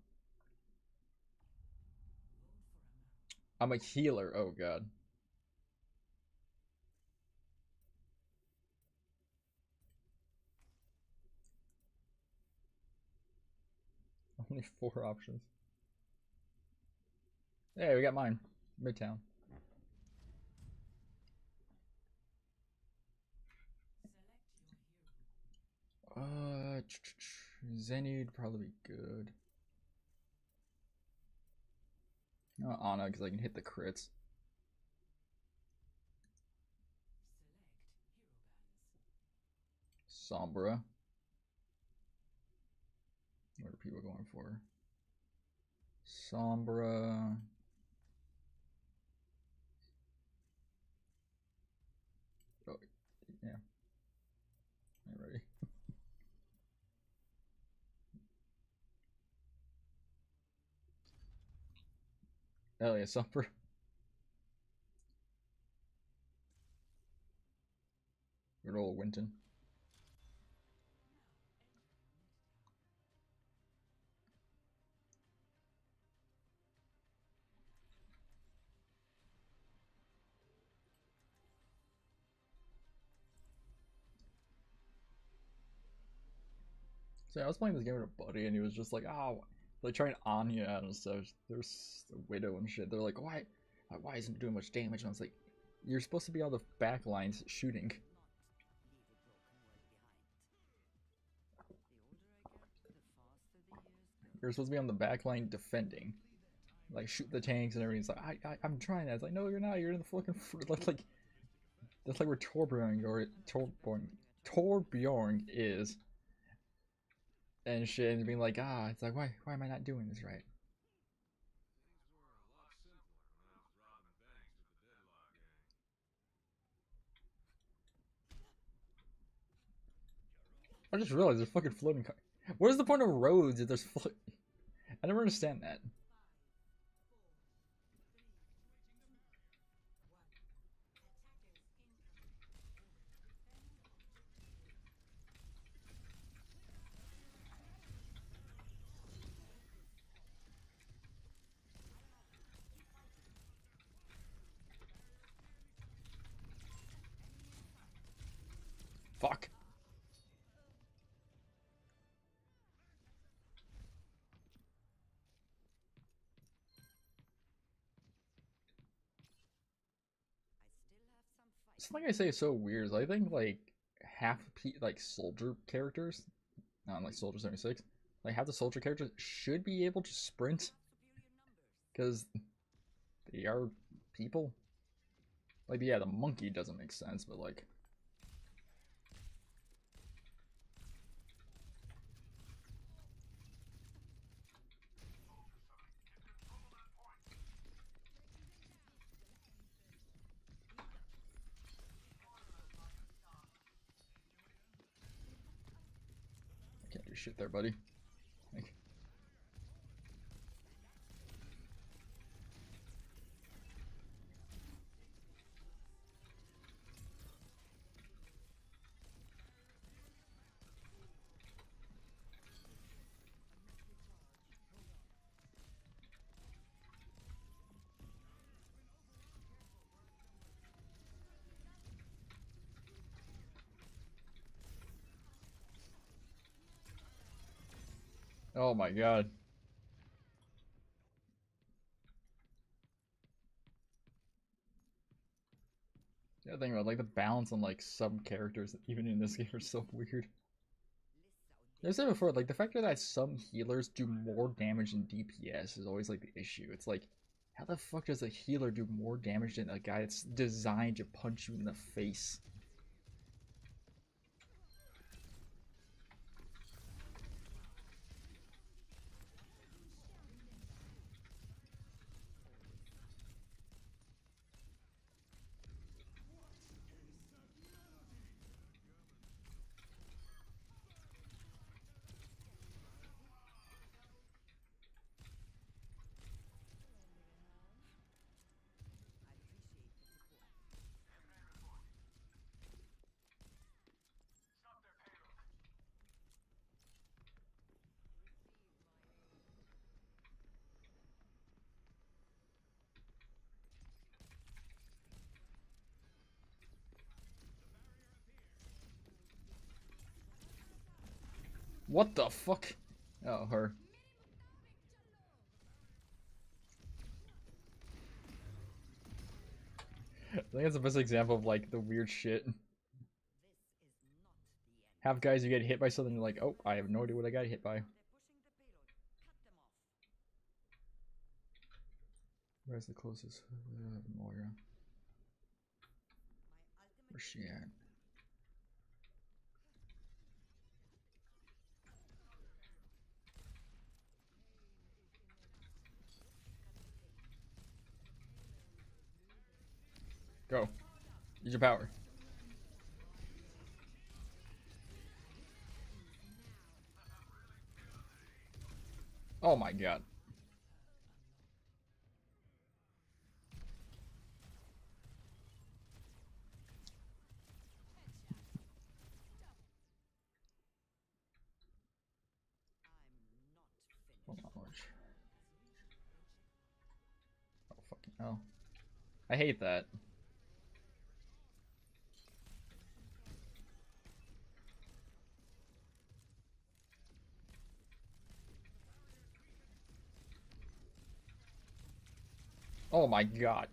I'm a healer. Oh god. Only 4 options. Hey, we got mine. Midtown. Zenny would probably be good. Anna, because I can hit the crits. Sombra. What are people going for? Sombra. Oh, yeah. I'm ready. Hell yeah, Sombra. Good old Winton. So yeah, I was playing this game with a buddy, and he was just like, "Oh, like trying Anya out and stuff. There's a widow and shit. They're like, why isn't it doing much damage?" And I was like, "You're supposed to be on the back lines shooting. You're supposed to be on the back line defending, like shoot the tanks and everything." It's like, I'm trying that. It's like, no, you're not. You're in the fucking like that's like where Torbjorn is and shit, and being like, it's like, why am I not doing this right? I just realized there's fucking floating car. What is the point of roads if there's I never understand that. Fuck. Something I say is so weird is I think like half like soldier characters, not like Soldier 76, like half the soldier characters should be able to sprint because they are people. Like, yeah, the monkey doesn't make sense, but like, I can't do shit there, buddy. Like, oh my god. The other thing about like the balance on like some characters, even in this game, are so weird. I said before, like the fact that some healers do more damage than DPS is always like the issue. It's like, How the fuck does a healer do more damage than a guy that's designed to punch you in the face? What the fuck? Oh, her. I think that's the best example of like the weird shit. Have guys who get hit by something you're like, oh, I have no idea what I got hit by. Where's the closest? Moira. Where's she at? Go. Use your power. Oh my god. Oh fucking hell. I hate that. Oh my god.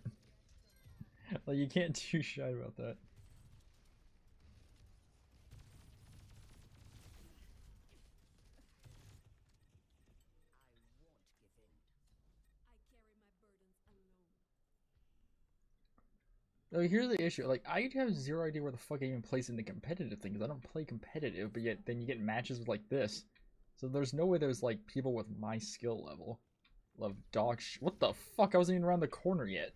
Like, you can't do shit about that. No, here's the issue. Like, I have zero idea where the fuck I even place in the competitive things. I don't play competitive, but yet then you get matches with like this. So there's no way there's like people with my skill level. Love dog sh- What the fuck? I wasn't even around the corner yet.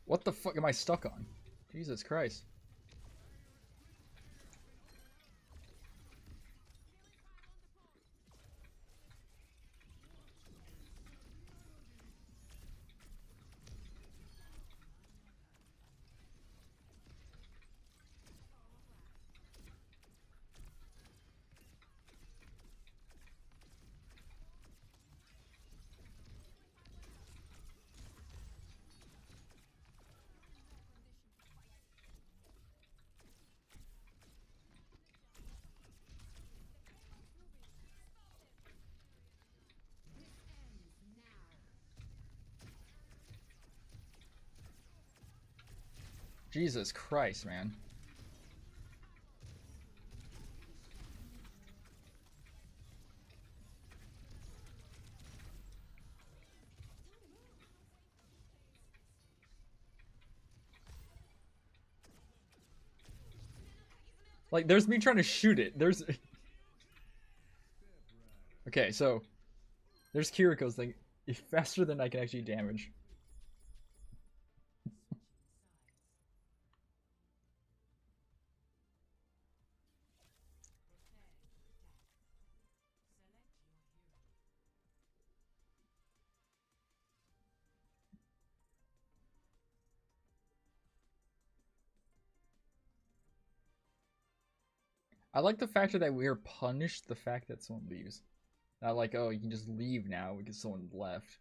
What the fuck am I stuck on? Jesus Christ. Jesus Christ, man. Like, there's me trying to shoot it. There's... Okay, so... There's Kiriko's thing. Faster than I can actually damage. I like the fact that we are punished the fact that someone leaves. Not like, oh, you can just leave now because someone left.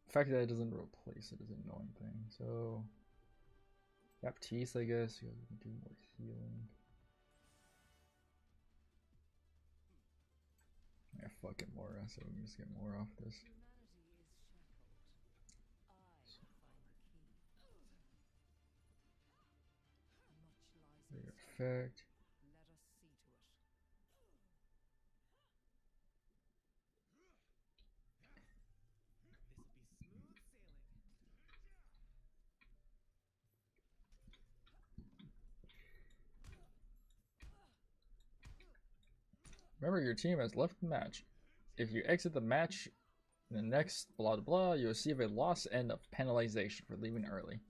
The fact that it doesn't replace it is an annoying thing. So, Baptiste, I guess. You guys can do more healing. Yeah, fuck it, Mora. So we can just get more off this. Effect. Remember, your team has left the match. If you exit the match in the next blah blah blah, you receive a loss and a penalization for leaving early.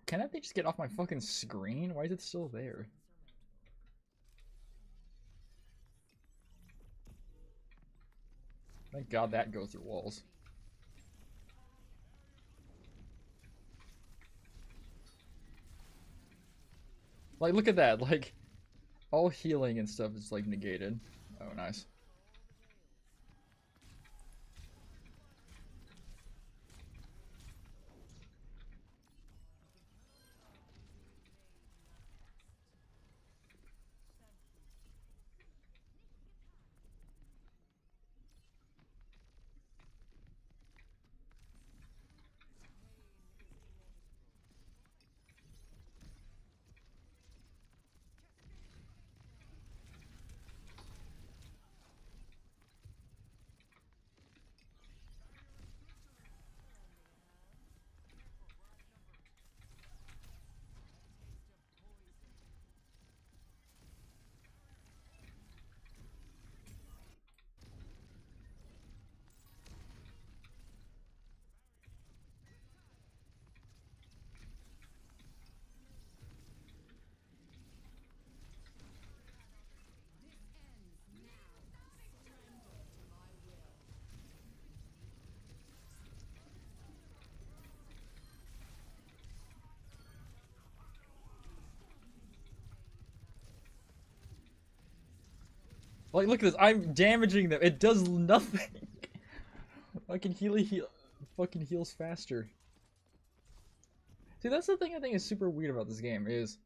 Can that thing just get off my fucking screen? Why is it still there? Thank God that goes through walls. Like, look at that. Like, all healing and stuff is, like, negated. Oh, nice. Like, look at this. I'm damaging them. It does nothing. I can fucking heals faster. See, that's the thing I think is super weird about this game is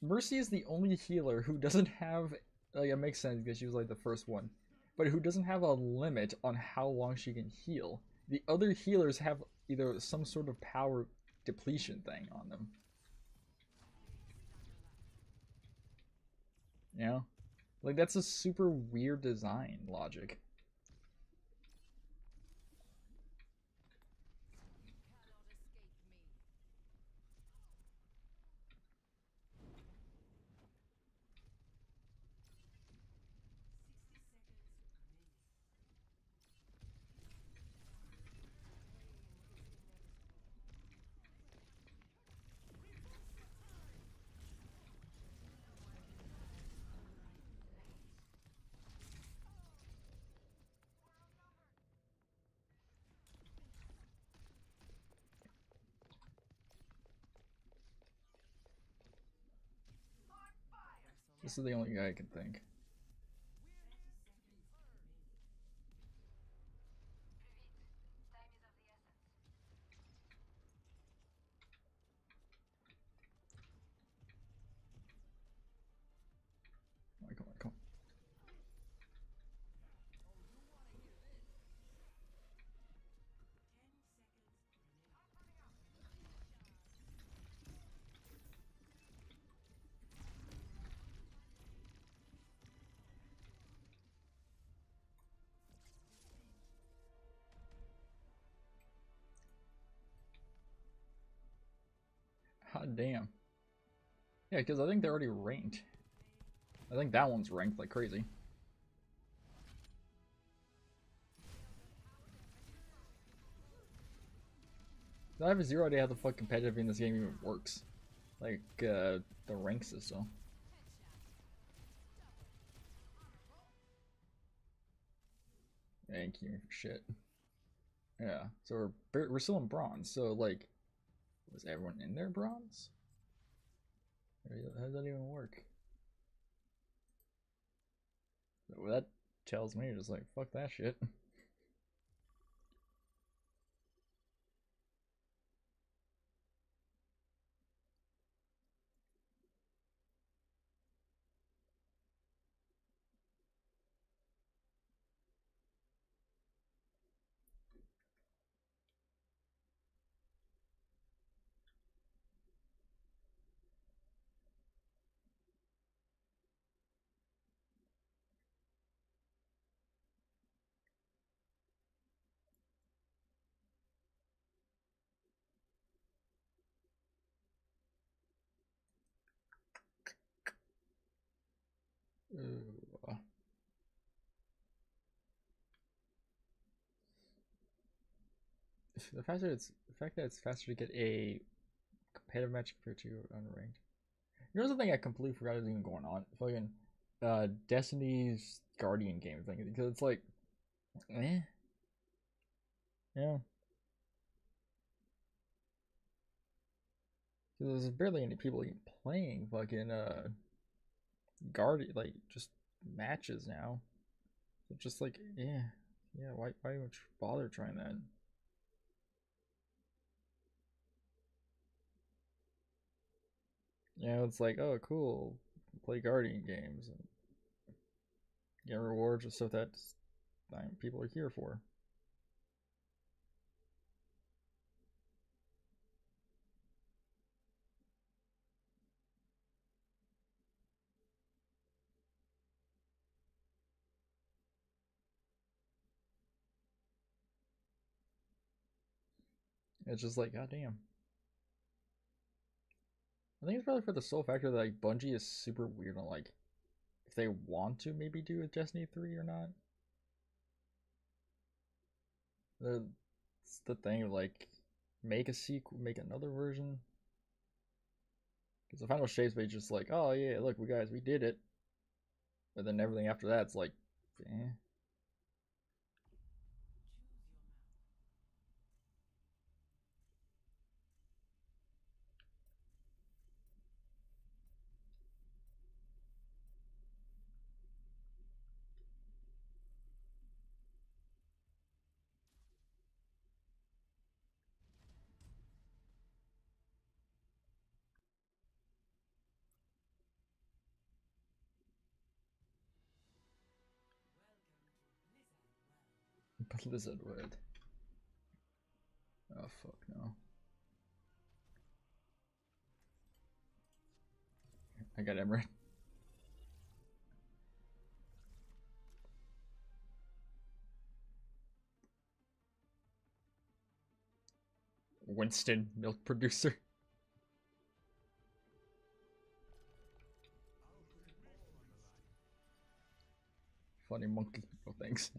Mercy is the only healer who doesn't have, like, it makes sense because she was like the first one, but who doesn't have a limit on how long she can heal. The other healers have either some sort of power depletion thing on them. You know? Like, that's a super weird design logic. This is the only guy I can think. Come on, come on. God damn. Yeah, because I think they're already ranked. I think that one's ranked like crazy. I have zero idea how the fuck competitive in this game even works. Like, the rank system. Thank you for shit. Yeah, so we're still in bronze. So like, was everyone in their bronze? How does that even work? So that tells me just like fuck that shit. Ooh. The fact that it's faster to get a competitive match compared to unranked. You know something I completely forgot was even going on? Fucking Destiny's Guardian game thing, because it's like, yeah. Because there's barely any people even playing fucking Guardian, like just matches now. So just like, yeah. Why would you bother trying that? You know, it's like, oh, cool, play Guardian games and get rewards and stuff that people are here for. It's just like, goddamn. I think it's probably for the sole factor that like Bungie is super weird on like if they want to maybe do a Destiny 3 or not. It's the thing of like make a sequel, make another version. Because the final shape's basically just like, oh yeah, look, we did it. But then everything after that's like, eh. Blizzard World. Oh fuck no. I got Emerald. Winston, milk producer. Funny monkey. Oh, thanks.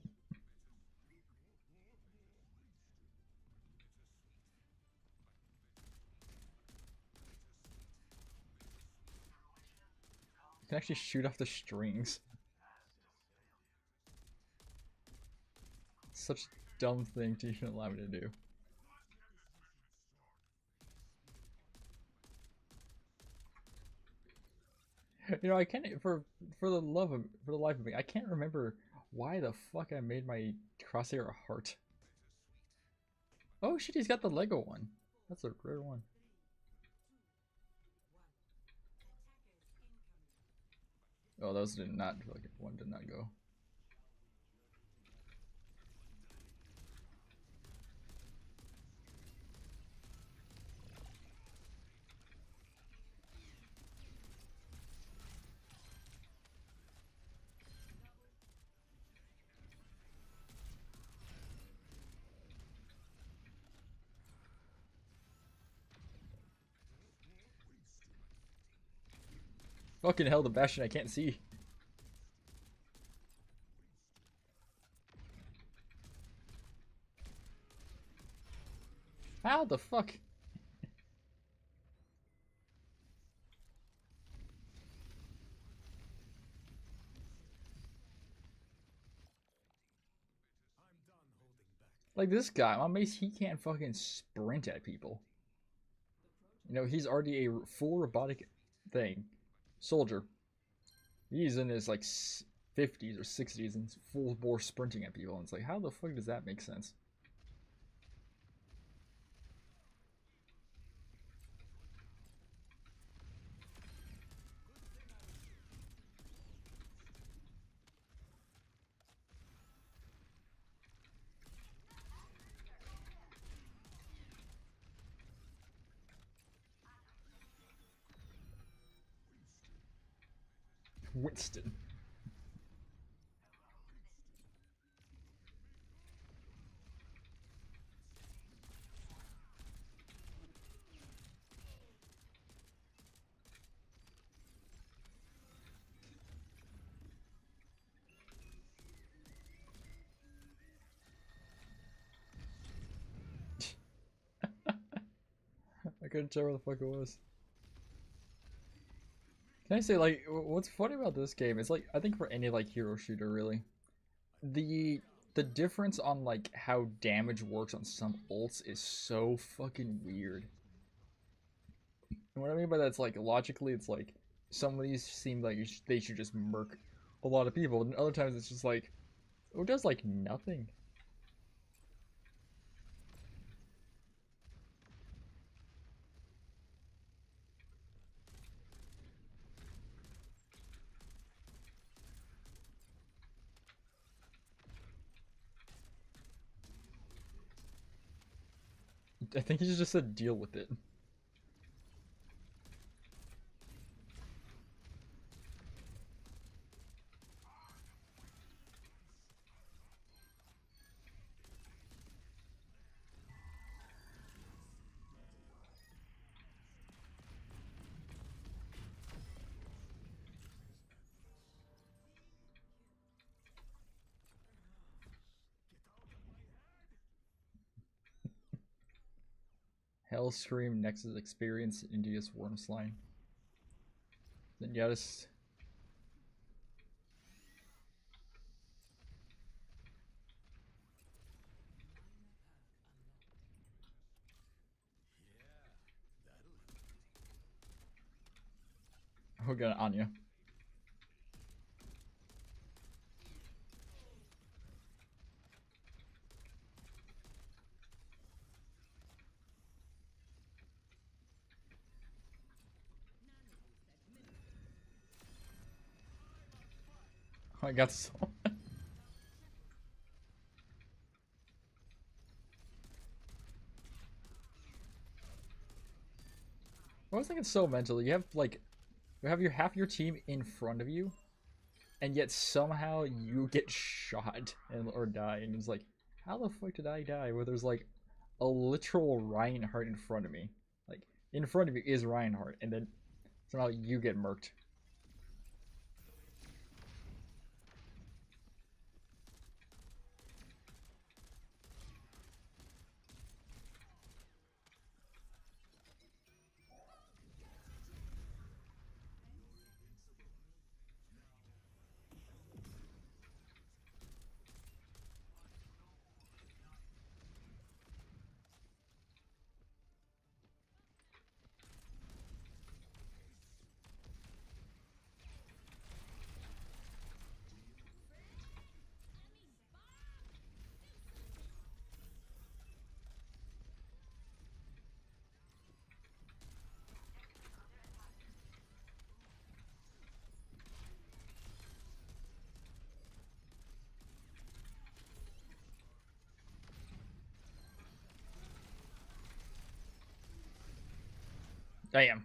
You can actually shoot off the strings. Such a dumb thing to even allow me to do. You know, I can't for the life of me, I can't remember why the fuck I made my crosshair a heart. Oh shit, he's got the Lego one. That's a rare one. Oh, those did not like one did not go. Fucking hell, the bastion I can't see. How the fuck? Like this guy, my mace, he can't fucking sprint at people. You know, he's already a full robotic thing. Soldier. He's in his like 50s or 60s and full bore sprinting at people. And it's like, how the fuck does that make sense? Winston. I couldn't tell where the fuck it was. Can I say, like, what's funny about this game is, like, I think for any, like, hero shooter, really, the the difference on, like, how damage works on some ults is so fucking weird. And what I mean by that's, like, logically, it's like, some of these seem like they should just murk a lot of people, and other times it's just like, it does, like, nothing. I think he just said deal with it. Hellscream, Nexus Experience, India's Wormsline. Then yeah, just we're gonna Anya. I got so. I was thinking so mental. You have like, you have your half your team in front of you, and yet somehow you get shot and or die, and it's like, how the fuck did I die? Where there's like a literal Reinhardt in front of me, like in front of you is Reinhardt, and then somehow you get murked. Damn.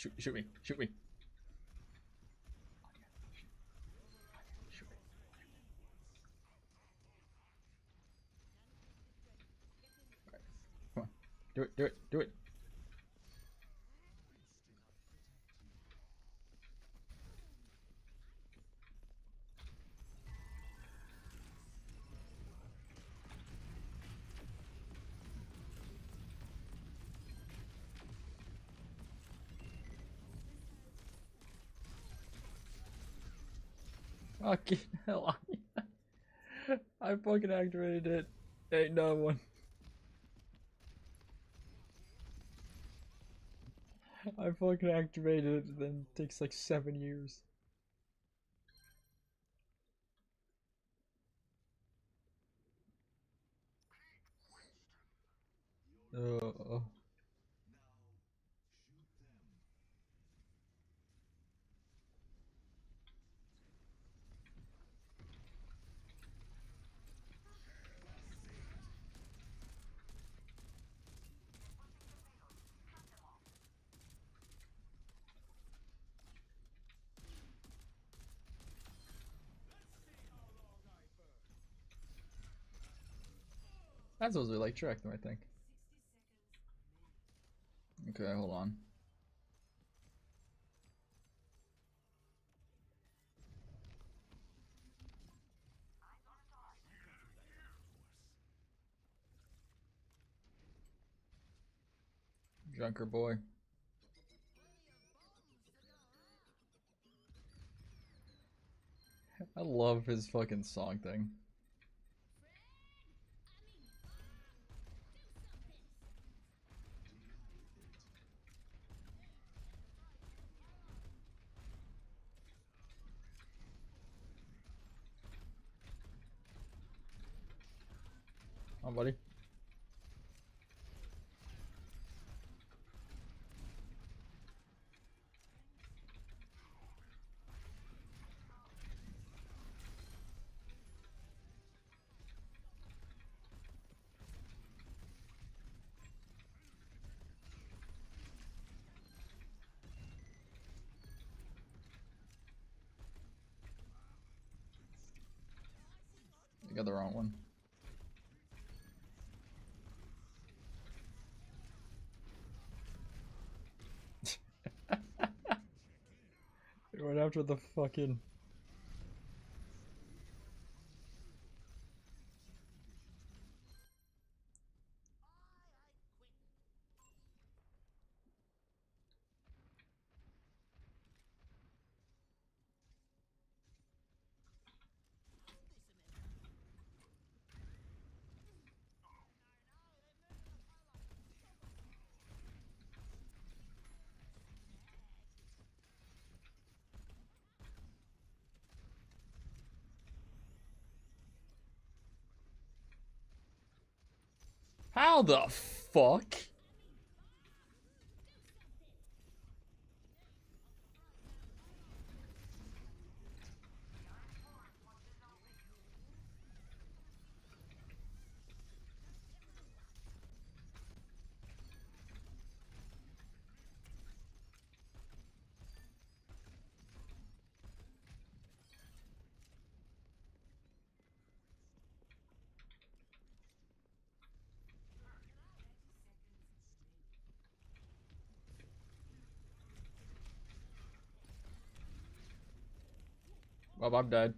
shoot me. Shoot me. Shoot me. Alright. Come on. Do it, do it, do it. Fucking hell. I fucking activated it. Ain't no one. I fucking activated it, then it takes like 7 years. Uh, that's supposed to be like track them, I think. Okay, hold on. Junker boy. I love his fucking song thing. Oh, buddy. I got the wrong one. It went after the fucking... How the fuck? Well, I'm dead.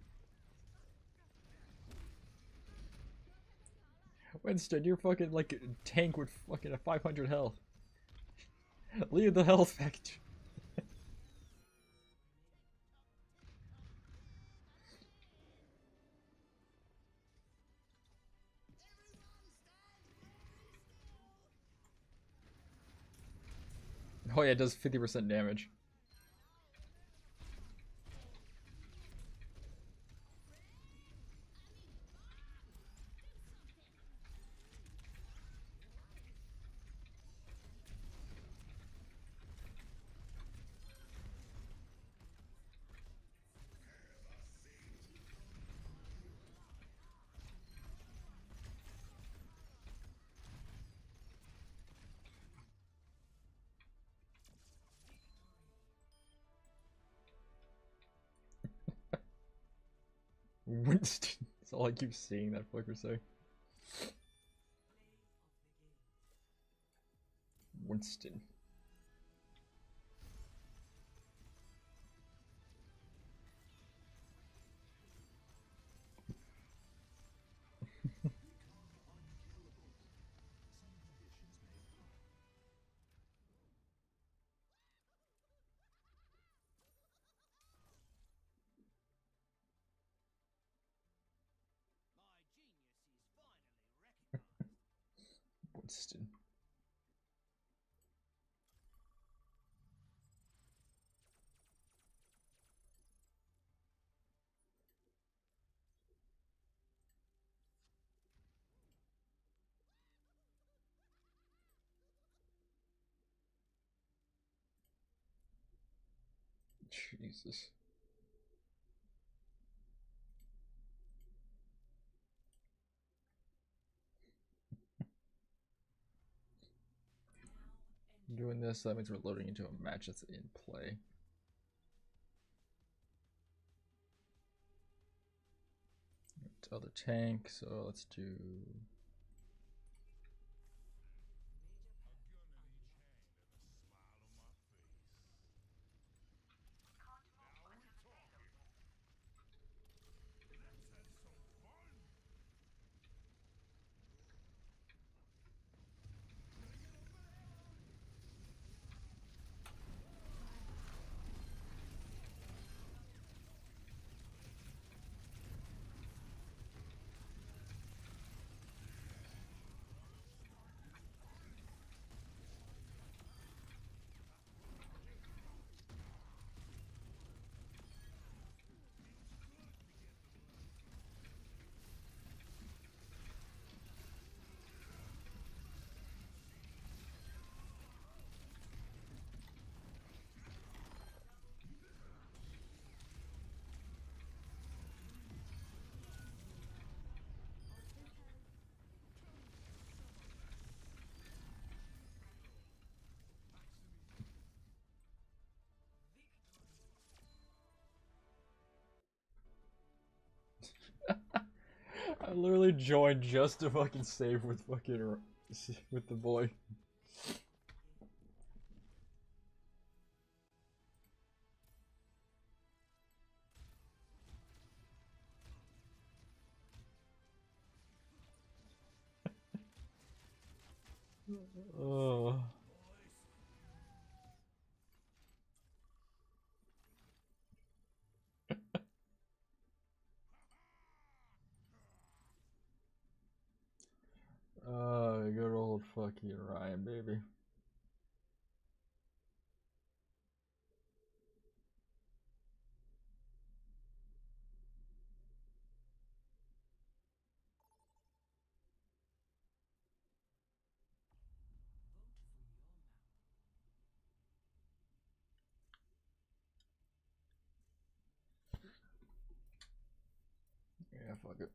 Winston, you're fucking like a tank with fucking a 500 health. Leave the health factor. Oh yeah, it does 50% damage. Winston. That's all I keep seeing that fucker say. Winston. Winston. Jesus. Doing this, that means we're loading into a match that's in play. Other tank, so let's do. I literally joined just to fucking save with fucking with the boy. Oh. Good old fucking Ryan, baby. Yeah, fuck it.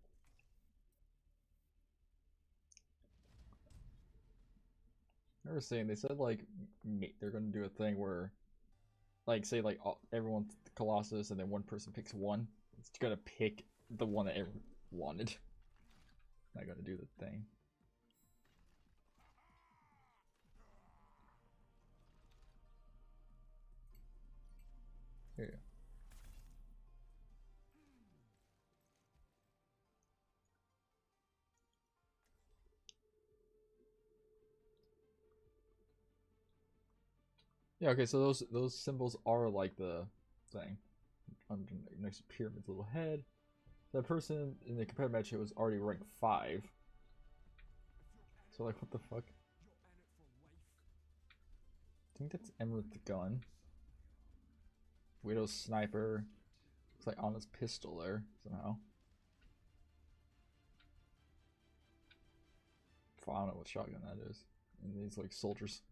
I was saying they said like they're gonna do a thing where, like, say like everyone's Colossus and then one person picks one. It's gonna pick the one that everyone wanted. Not gonna do the thing. Here. Yeah, okay, so those symbols are like the thing. Next to pyramid's little head. That person in the competitive match was already rank 5. So like what the fuck? I think that's Emerald the gun. Widow's sniper. Looks like Anna's pistol there somehow. I don't know what shotgun that is. And these like soldiers.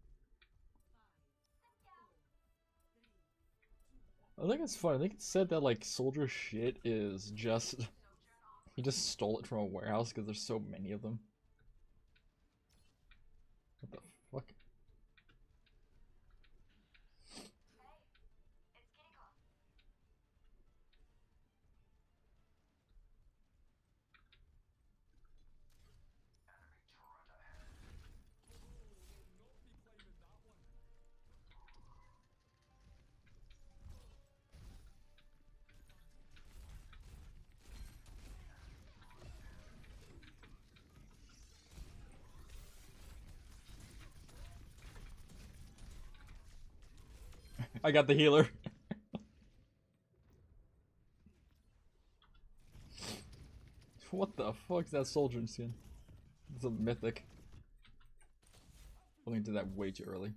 I think it's fun. I think it said that like soldier shit is just he just stole it from a warehouse because there's so many of them. What the fuck? I got the healer. What the fuck is that soldier skin? It's a mythic. I only did that way too early.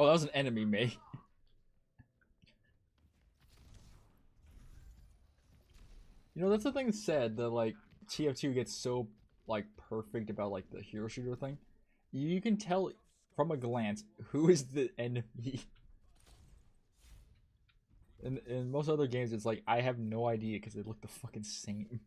Oh, that was an enemy, May. You know, that's the thing said that like TF2 gets so like perfect about like the hero shooter thing. You can tell from a glance who is the enemy. In most other games, it's like I have no idea because they look the fucking same.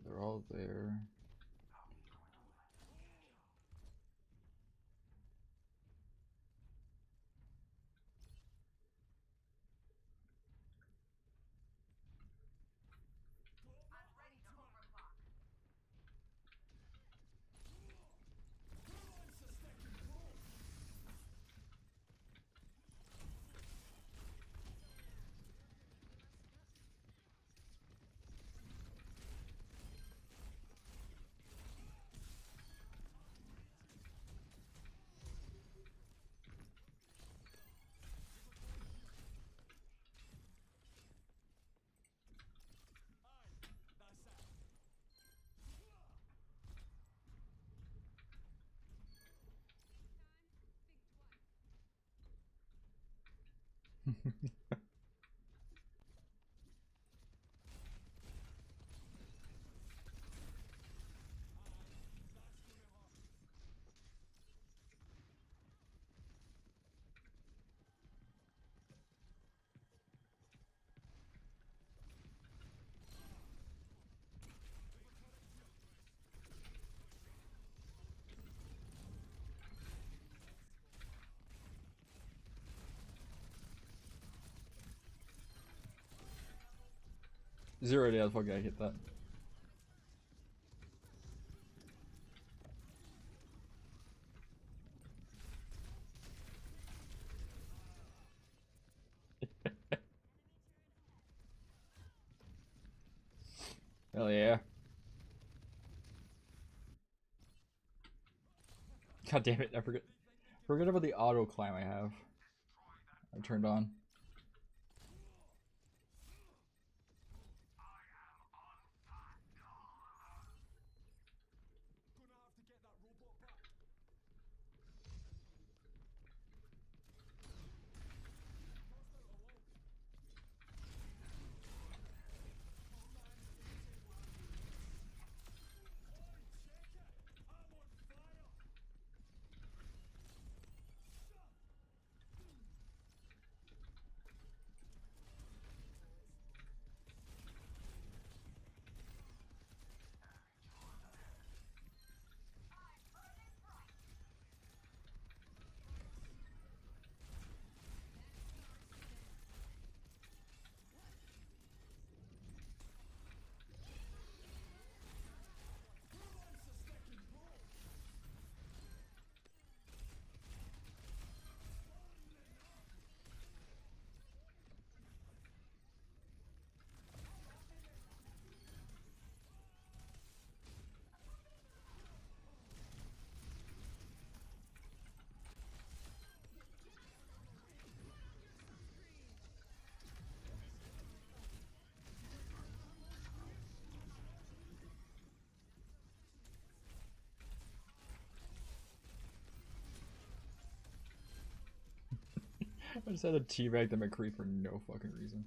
They're all there. Zero idea how the fuck I hit that. Hell yeah. God damn it, I forget about the auto climb I have. I turned on. I just had to teabag the McCree for no fucking reason.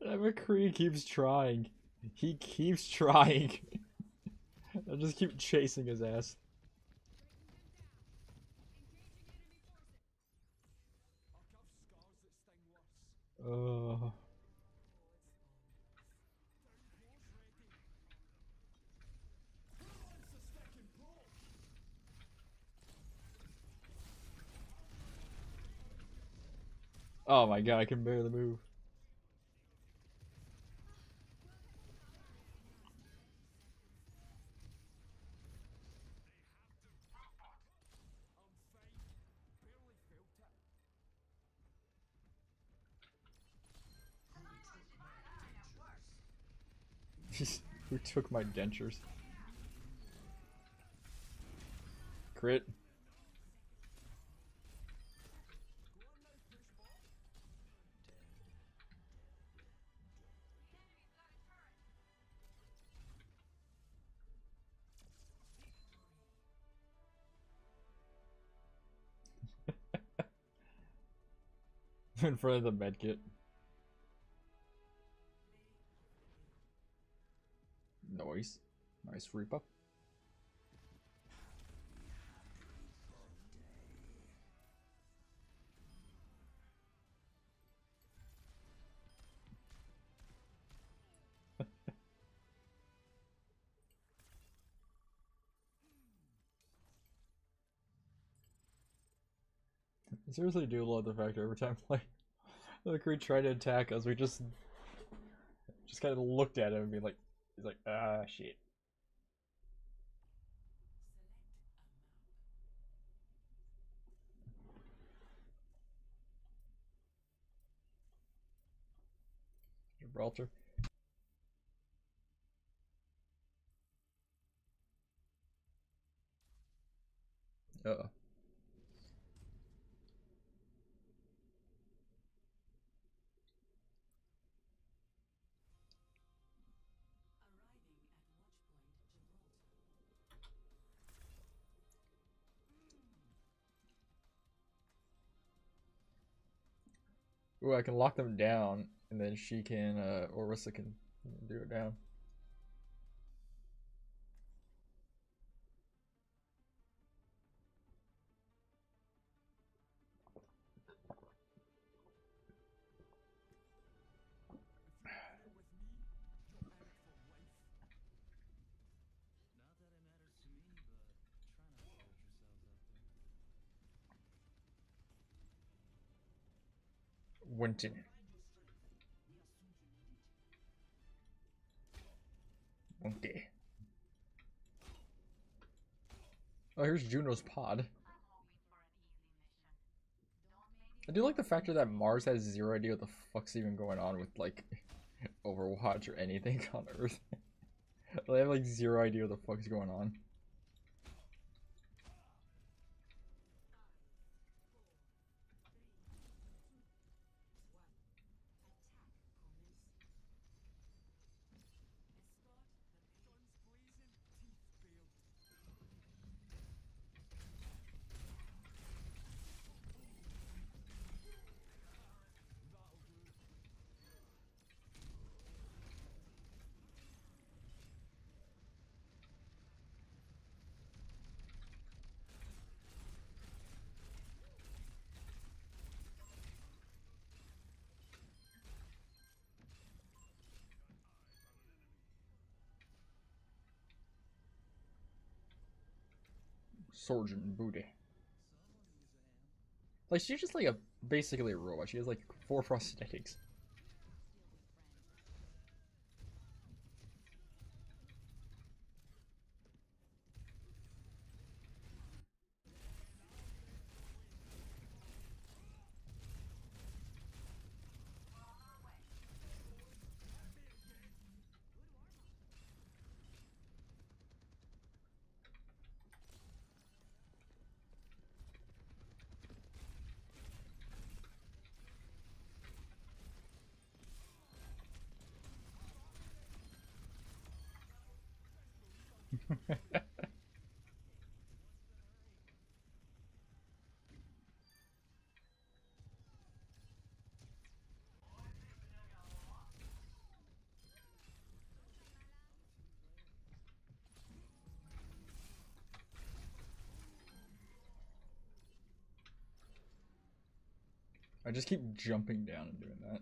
That McCree keeps trying. He keeps trying. I just keep chasing his ass. Uh. Oh my god, I can barely move. Who took my dentures? Crit. In front of the medkit. Nice. Nice Reaper. I seriously do love the fact that every time like the crew tried to attack us, we just kind of looked at him and be like, he's like, ah, shit. Gibraltar. Uh-oh. Ooh, I can lock them down, and then she can, Orisa can do it down. Winton. Okay. Oh, here's Juno's pod. I do like the factor that Mars has zero idea what the fuck's even going on with, like, Overwatch or anything on Earth. They have, like, zero idea what the fuck's going on. Surgeon Booty. Like she's just like a basically a robot. She has like 4 prosthetics. I just keep jumping down and doing that.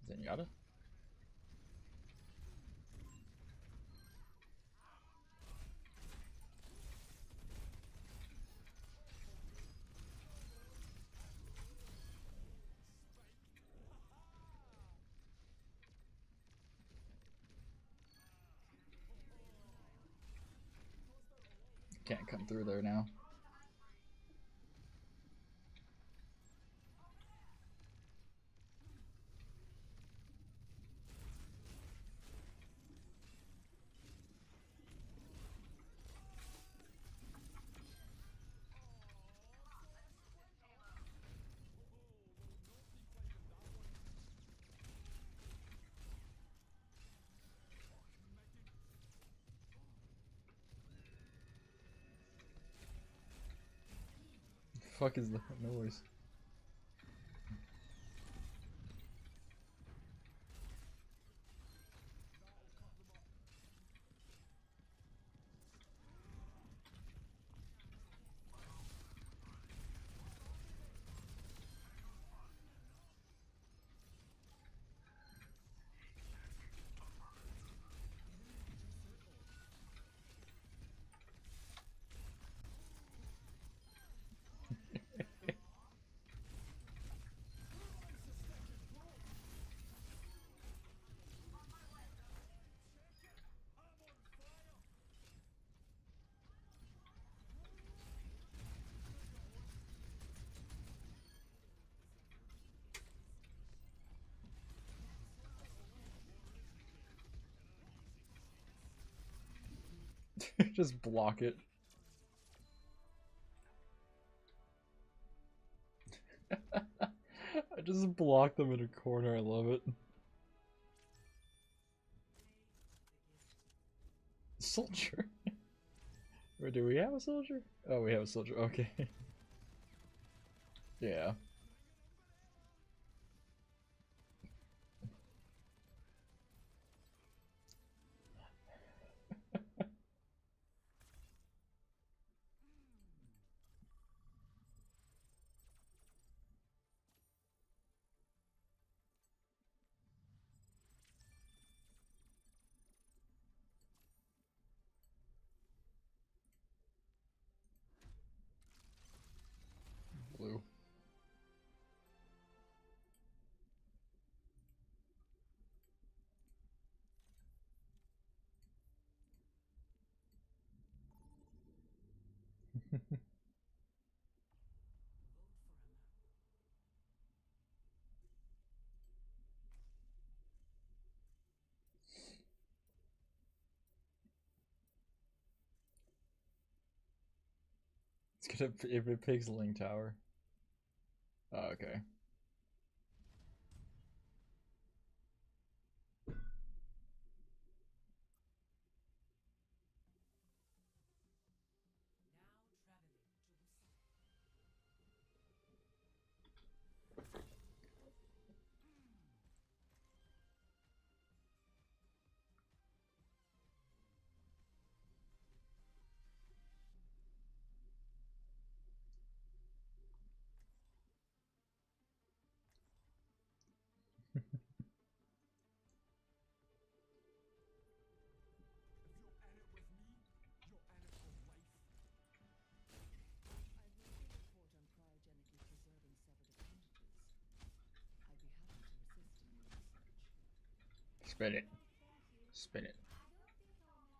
Zenyatta? Can't come through there now. Fuck is that noise? Just block it. I just blocked them in a corner. I love it. Soldier. Or do we have a soldier? Oh, we have a soldier. Okay. Yeah. Blue. It's gonna if it picks Link Tower. Oh, okay. Spin it. Spin it.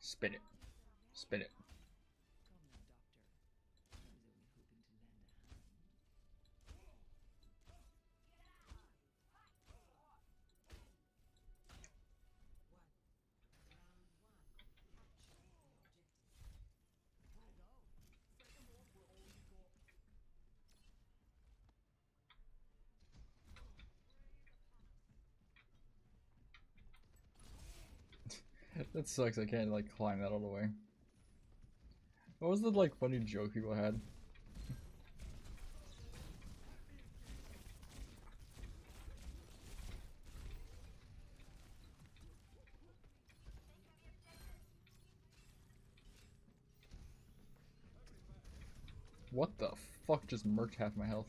Spin it. Spin it. That sucks, I can't like climb that all the way. What was the like funny joke people had? What the fuck just murked half my health?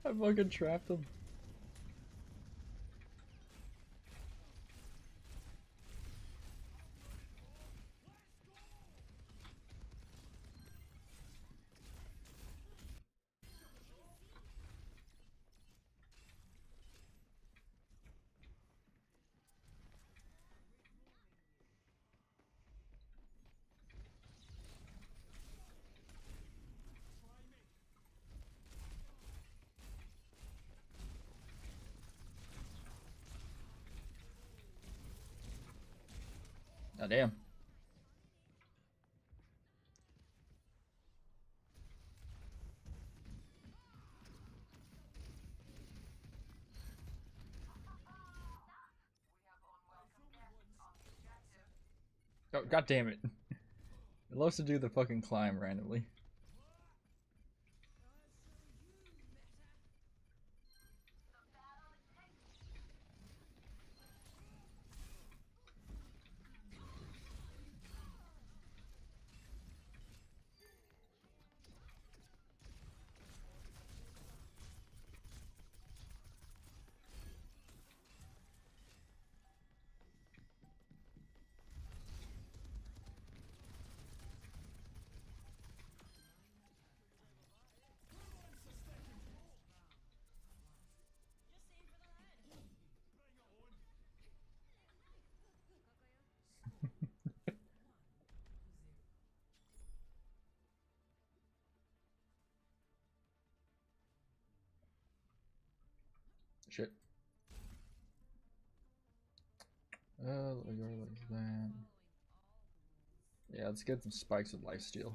I fucking trapped him. Oh damn. Oh god damn it. It loves to do the fucking climb randomly. Shit. Like that. Yeah, let's get some spikes with lifesteal.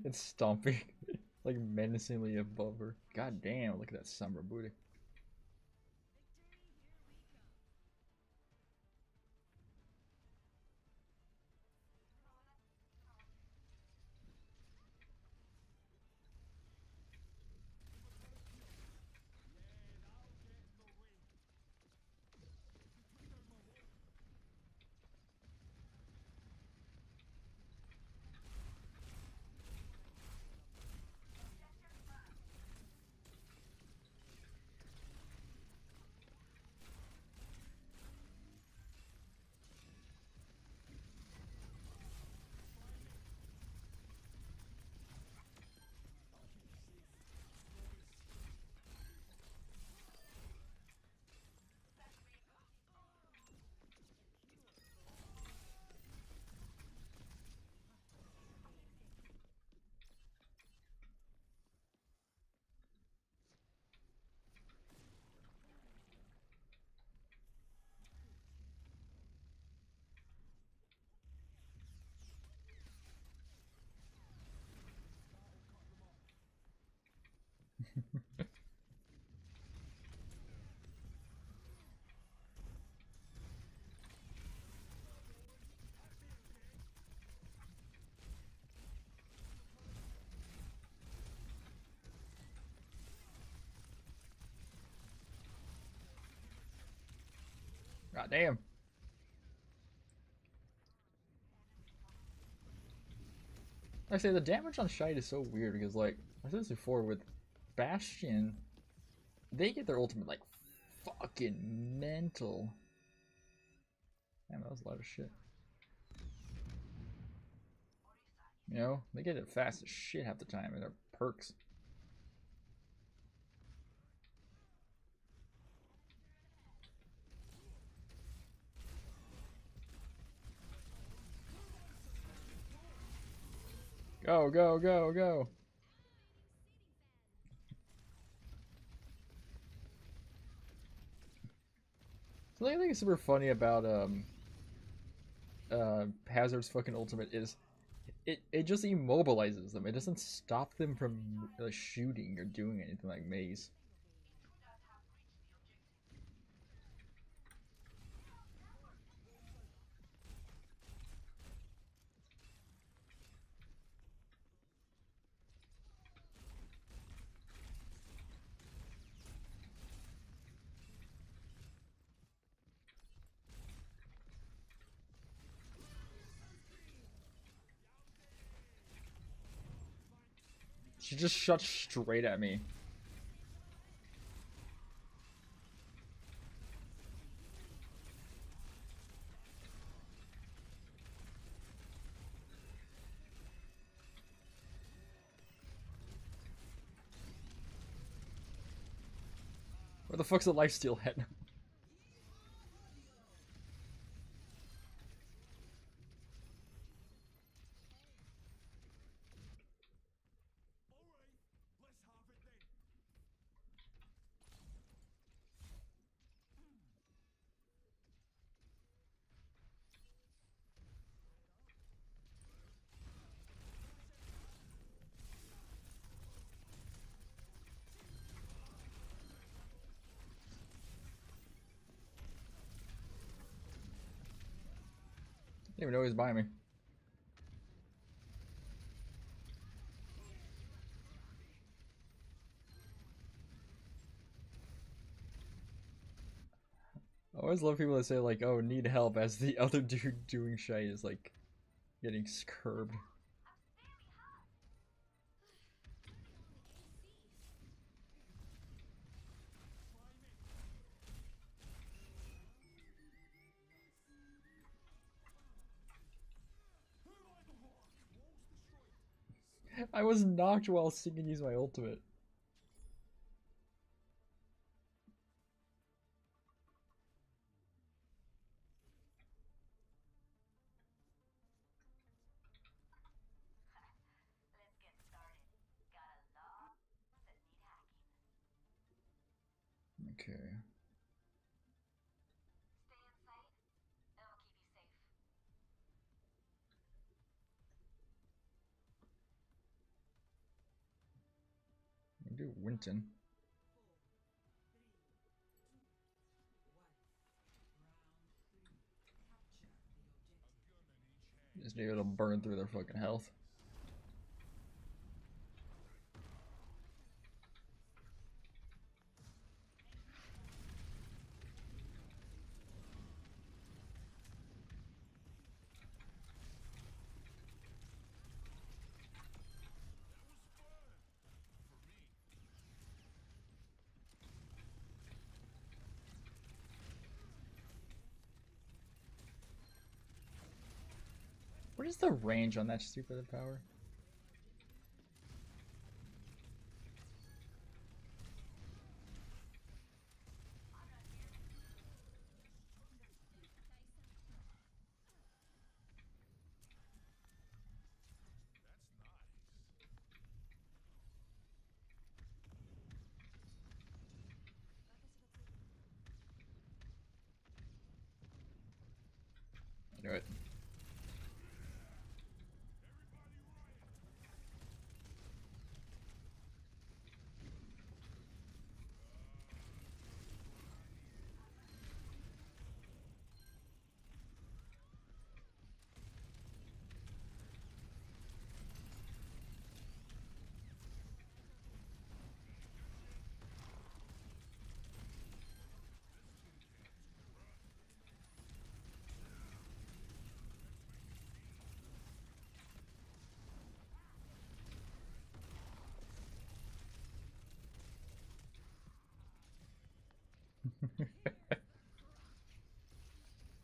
It's stomping like menacingly above her. God damn, look at that summer booty. God damn. Like I say, the damage on Shite is so weird because, like, I said this before, with Bastion, they get their ultimate, like, fucking mental. Damn, that was a lot of shit. You know, they get it fast as shit half the time, and their perks. Go, go, go, go. Something I think is super funny about Hazard's fucking ultimate is it just immobilizes them. It doesn't stop them from shooting or doing anything like Maze. She just shot straight at me. Where the fuck's the lifesteal at? I didn't even know he was by me. I always love people that say like, "Oh, need help," as the other dude doing shite is like getting curbed. I was knocked while singing use my ultimate. Okay. I'll do Winton. Just need to burn through their fucking health. What is the range on that stupid power? I knew it.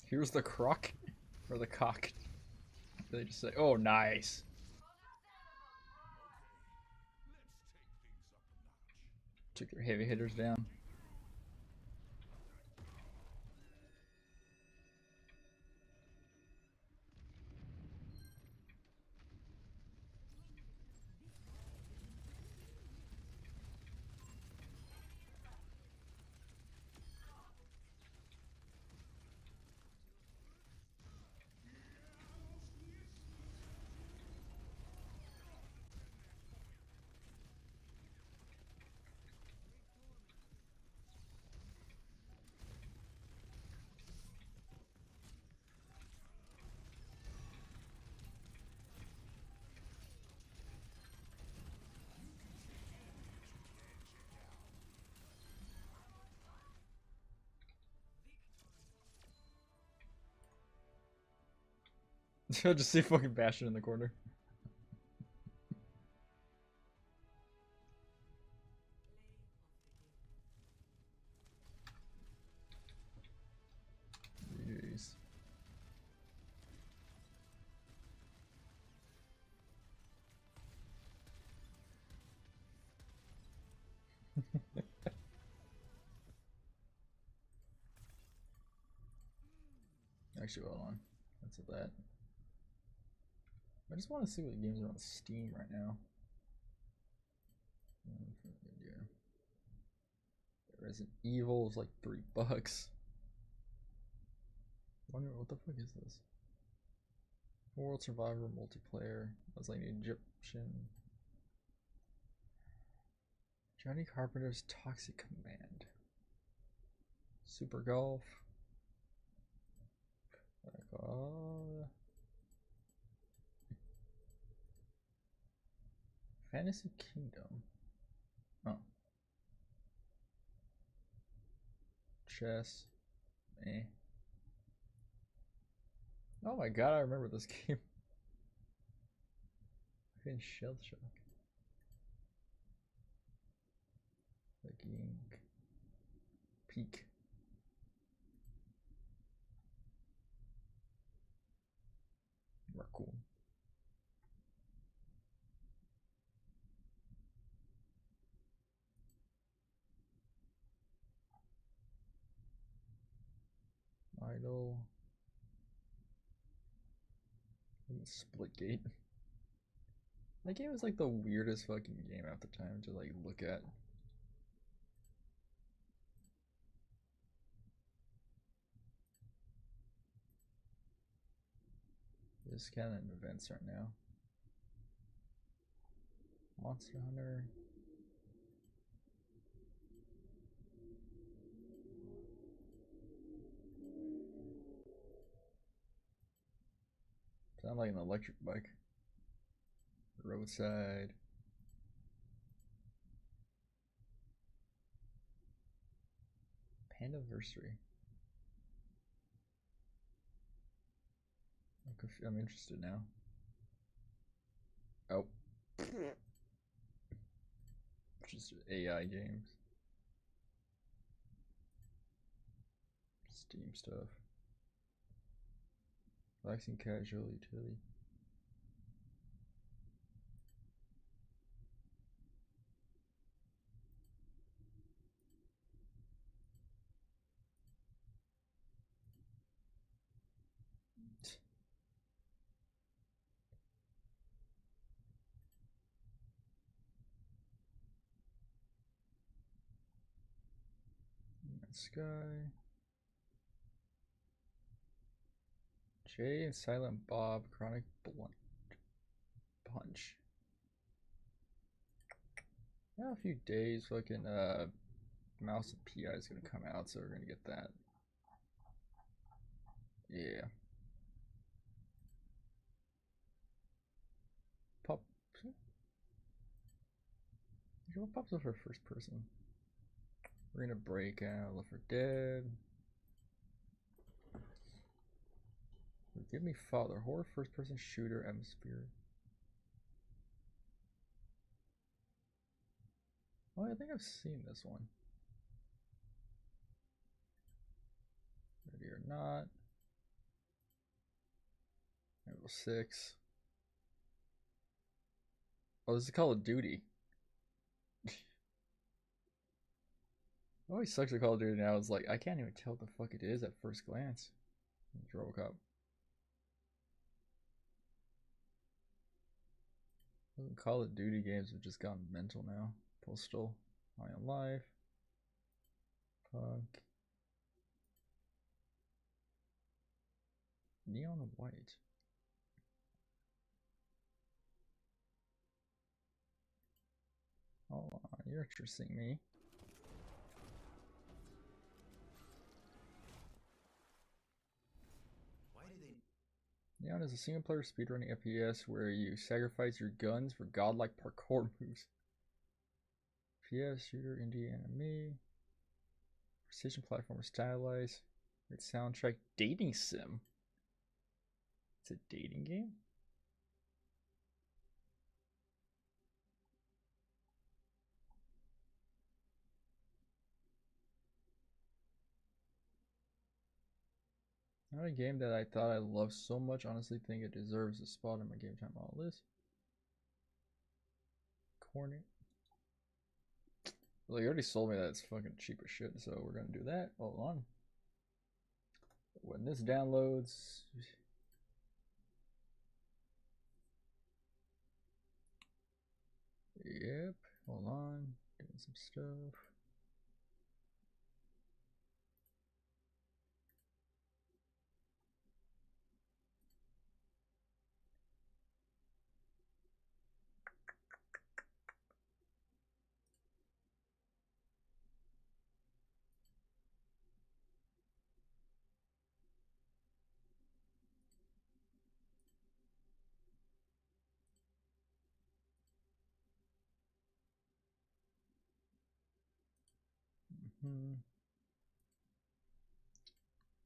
Here's the croc or the cock. They just say, "Oh, nice." Took their heavy hitters down. Just see fucking Bastion in the corner. Jeez. Actually, hold on. That's that. I just want to see what games are on Steam right now. Resident Evil is like $3. Wonder what the fuck is this? World Survivor multiplayer. That's like an Egyptian. Johnny Carpenter's Toxic Command. Super Golf. Fantasy Kingdom. Oh. Chess. Eh. Oh my god, I remember this game. Fucking Shell Shock. Like Ink. Peak. Raccoon. Idol. Splitgate. That game was like the weirdest fucking game at the time to like look at. Just kind of events right now. Monster Hunter. Sound like an electric bike. Roadside. Pandaversary. I'm interested now. Oh. Just AI games. Steam stuff. Relaxing casual utility. Sky. Jay and Silent Bob Chronic Blunt Punch. Yeah, a few days fucking Mouse and PI is gonna come out, so we're gonna get that. Yeah. Pop. What pops up for first person? We're gonna break out Left 4 Dead. Give me Father. Horror first person shooter atmosphere. Oh, I think I've seen this one. We are not. Level 6. Oh, this is Call of Duty. It always sucks with Call of Duty now. It's like, I can't even tell what the fuck it is at first glance. It's Robocop. Call of Duty games have just gone mental now. Postal, High on Life, Punk, Neon White. Hold on, you're interesting me. Why do they? Neon is a single player speedrunning FPS where you sacrifice your guns for godlike parkour moves. FPS, shooter, indie, enemy. Precision platformer stylized. Great soundtrack. Dating sim. It's a dating game? Not a game that I thought I loved so much. Honestly, think it deserves a spot on my game time all list. Corny. Well, you already sold me that it's fucking cheap as shit, so we're gonna do that. Hold on. When this downloads. Yep. Hold on. Doing some stuff.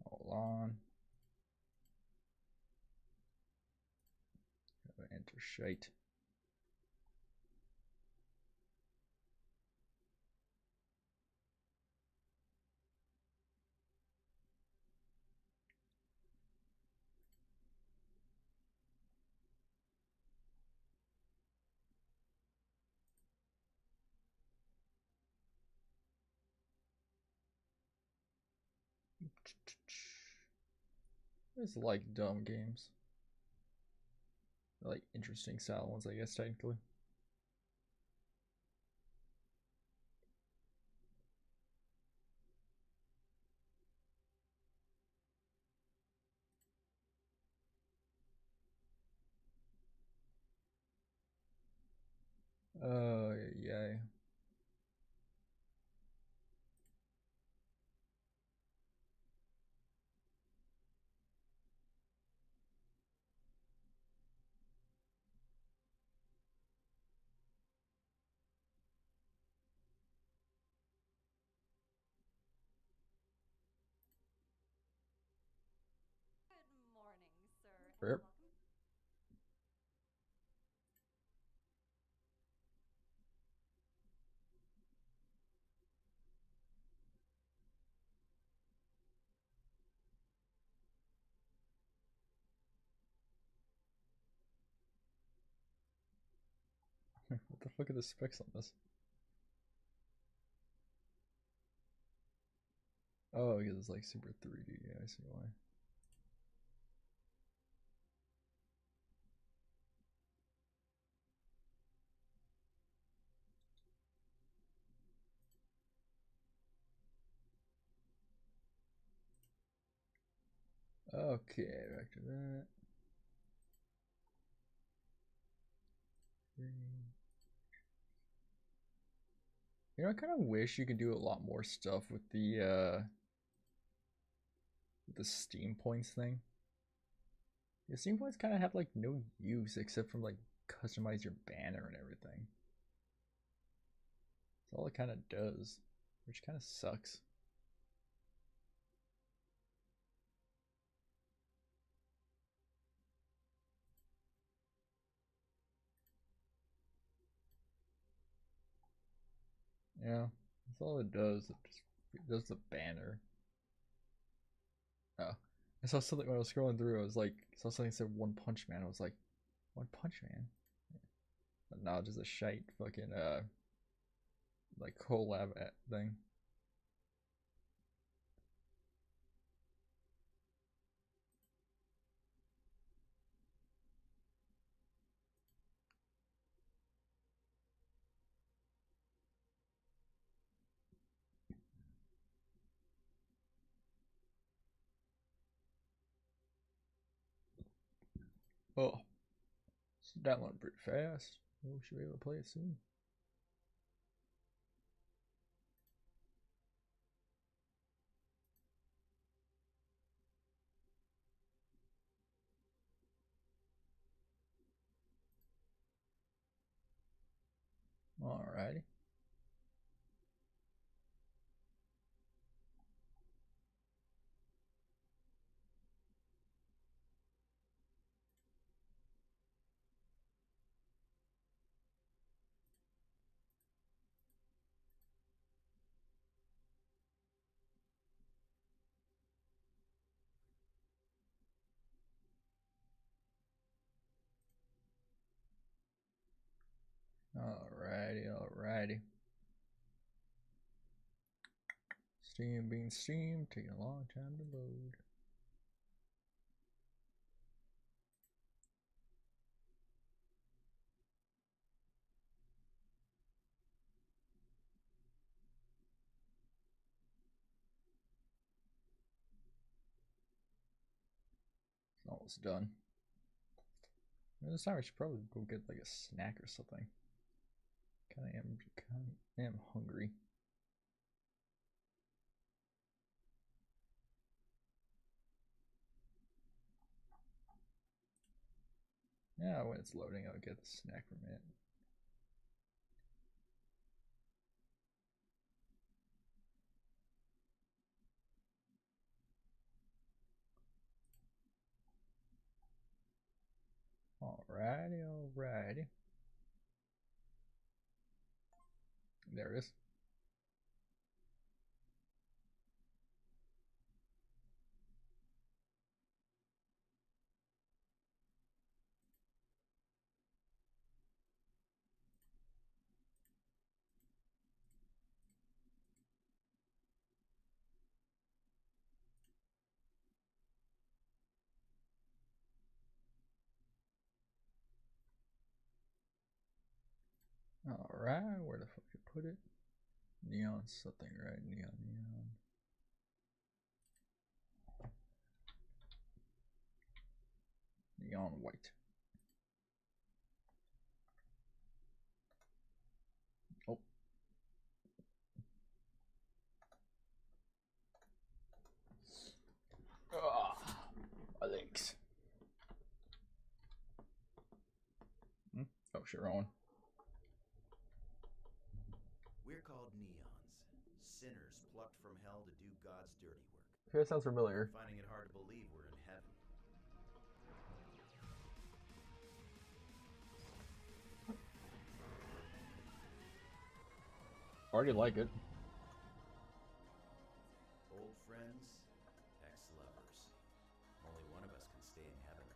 Hold on. Enter shite. It's like dumb games. Like interesting style ones, I guess, technically. Yeah. Good morning, sir, and Rip. welcome. What the fuck are the specs on this? Oh, because it's like super 3D. Yeah, I see why. Okay, back to that. You know, I kind of wish you could do a lot more stuff with the Steam points thing. The Steam points kind of have like no use except from like customize your banner and everything. That's all it kind of does, which kind of sucks. Yeah, that's all it does. It just it does the banner. Oh. I saw something when I was scrolling through. I was like, I saw something that said One Punch Man. I was like, One Punch Man? But no, just a shite fucking like collab thing. Oh, it's downloading pretty fast. We should be able to play it soon. Alrighty. Alrighty. Steam being Steam, taking a long time to load. It's almost done. This time I should probably go get like a snack or something. Kinda am hungry. Yeah, when it's loading, I'll get the snack from it. Alrighty. There it is. Alright, where the fuck you put it? Neon something, right? Neon. Neon white. Oh. My legs. Oh, sure, on. We're called neons, sinners plucked from hell to do God's dirty work. Okay, that sounds familiar. Finding it hard to believe we're in heaven. Already like it. Old friends, ex-lovers. Only one of us can stay in heaven.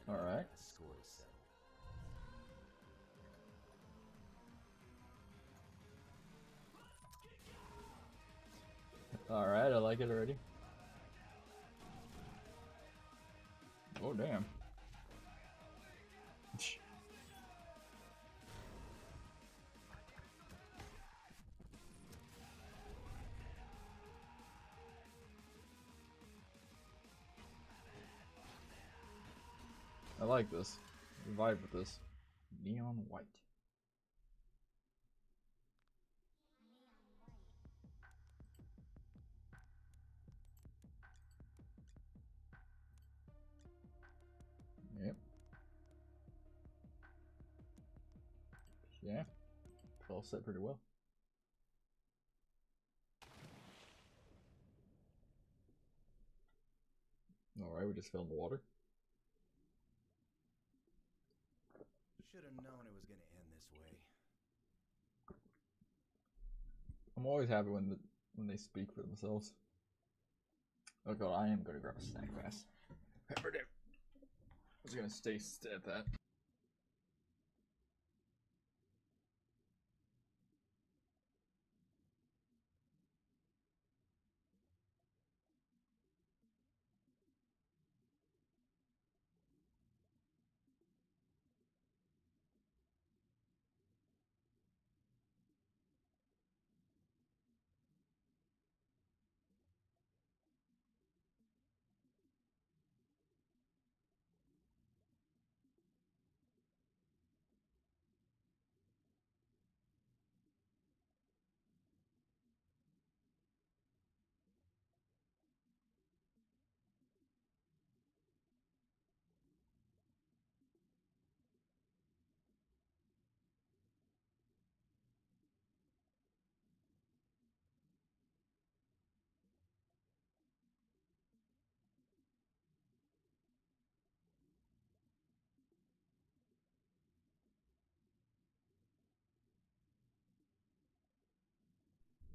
And All right. the score is settled. Alright, I like it already. Oh, damn. I like this. I vibe with this. Neon white. Yep. Yeah. It's all set pretty well. Alright, we just fell in the water. Should have known it was going to end this way. I'm always happy when they speak for themselves. Oh god, I am gonna grab a snack fast. Pepper dip. I was gonna stay at that.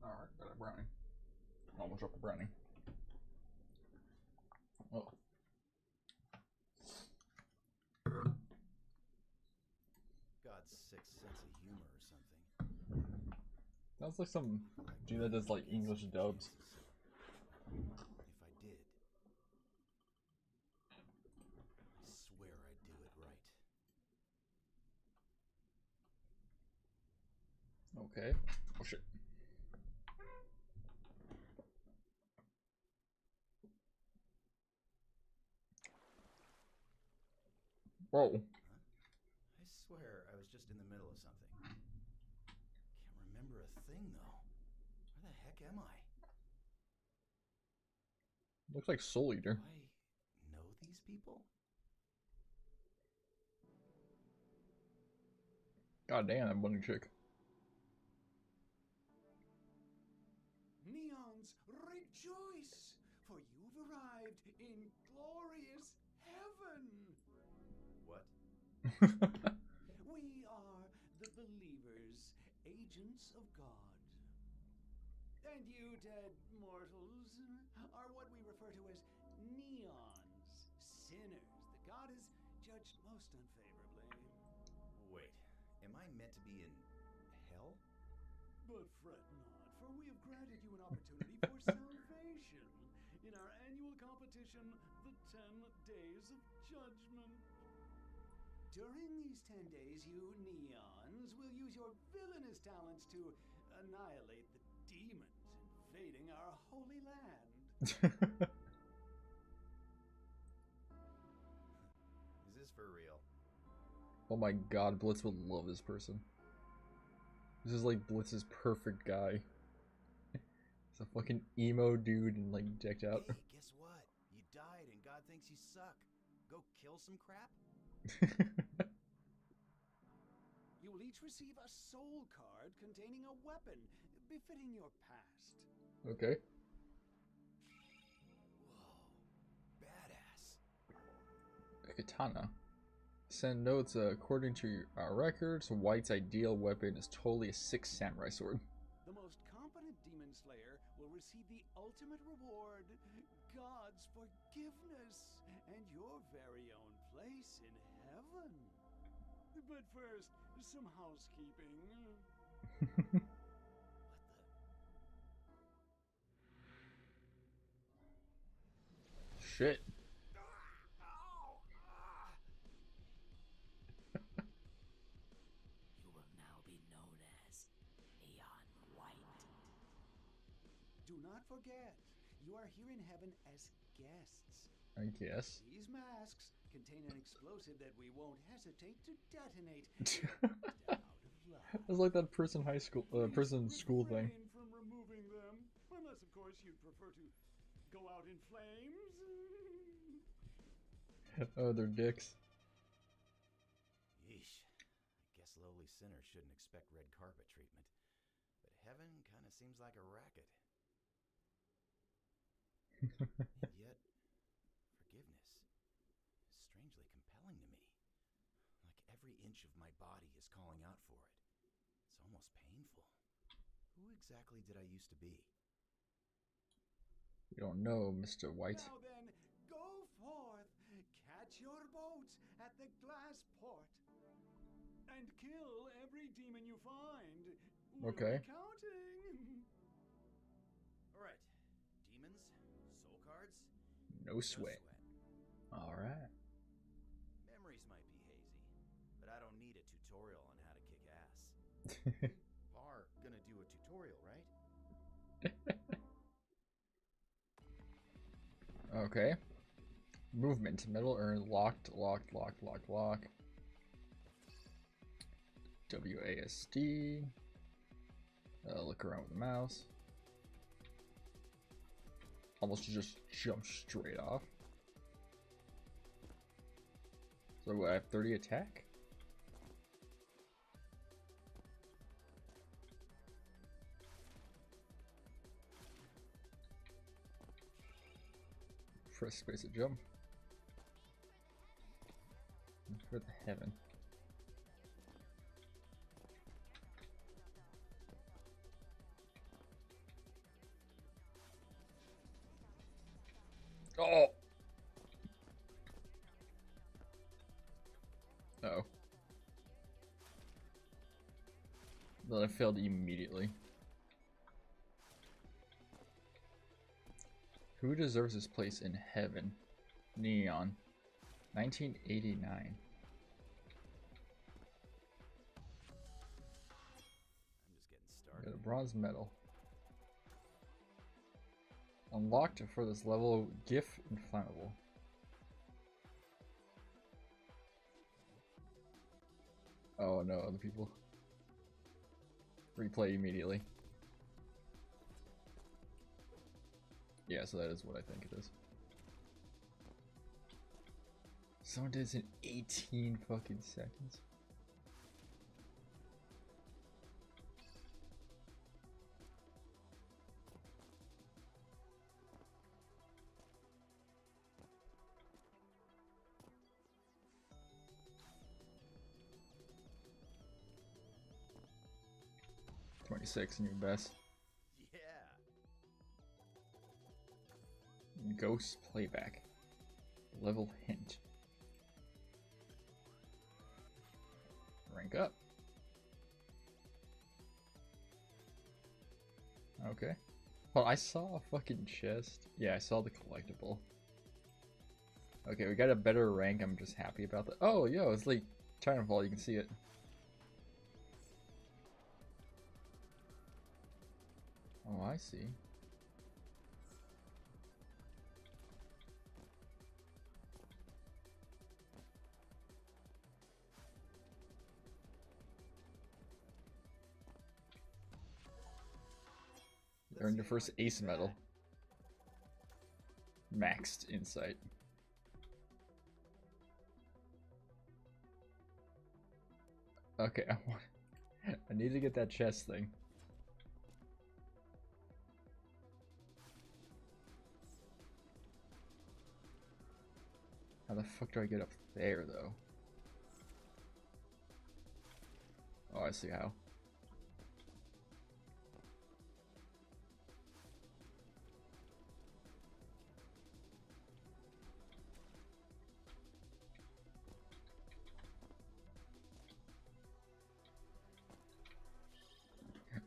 Alright, got a brownie. Almost dropped a brownie. Oh. God's sixth sense of humor or something. Sounds like some dude that does like English dubs. If I did, I swear I'd do it right. Okay. Oh shit. Whoa. Huh? I swear I was just in the middle of something. Can't remember a thing though. Where the heck am I? Looks like Soul Eater. Do I know these people? God damn, that bunny chick. Neons, rejoice! For you've arrived in glorious heaven! What? We are the believers, agents of God. And you, dead mortals, are what we refer to as neons, sinners that God has judged most unfavorably. Wait, am I meant to be in hell? But fret not, for we have granted you an opportunity for salvation in our annual competition, the 10 Days of Judgment. During these 10 days, you neons will use your villainous talents to annihilate the demons invading our holy land. Is this for real? Oh my god, Blitz would love this person. This is like Blitz's perfect guy. He's a fucking emo dude and like decked out. Hey, guess what? You died and God thinks you suck. Go kill some crap? You will each receive a soul card containing a weapon befitting your past. Okay. Whoa. Badass. A katana. Send notes, according to our records, White's ideal weapon is totally a 6 samurai sword. The most competent demon slayer will receive the ultimate reward, God's forgiveness, and your very own place in heaven. But first, some housekeeping. What the? Shit. You will now be known as Neon White. Do not forget, you are here in heaven as guests. I guess. These masks contain an explosive that we won't hesitate to detonate. Out of love. It's like that prison high school, prison school thing. Refrain from removing them, unless of course you'd prefer to go out in flames. Oh, they're dicks. Yeesh. I guess lowly sinners shouldn't expect red carpet treatment. But heaven kind of seems like a racket. And yet, forgiveness is strangely compelling to me. Like every inch of my body is calling out for it. It's almost painful. Who exactly did I used to be? We don't know, Mr. White. Now then, go forth, catch your boats at the glass port, and kill every demon you find. We'll Okay. be counting. Alright. Demons, soul cards, No sweat. Alright. Memories might be hazy, but I don't need a tutorial on how to kick ass. Are gonna do a tutorial, right? Okay. Movement. Metal earn locked. WASD. Look around with the mouse. Almost just jump straight off. So what, I have 30 attack? Press space to jump. For the heaven. Oh! Uh-oh. Then I failed immediately. Who deserves this place in heaven? Neon. 1989. I'm just getting started. Got a bronze medal. Unlocked for this level, GIF inflammable. Oh no, other people. Replay immediately. Yeah, so that is what I think it is. Someone did this in 18 fucking seconds. .26 in your best. Yeah. Ghost playback. Level hint. Rank up. Okay. Well, I saw a fucking chest. Yeah, I saw the collectible. Okay, we got a better rank. I'm just happy about that. Oh, yo, it's like Titanfall. You can see it. Oh, I see. Earned your first ace medal. Maxed insight. Okay, I need to get that chest thing. How the fuck do I get up there, though? Oh, I see how.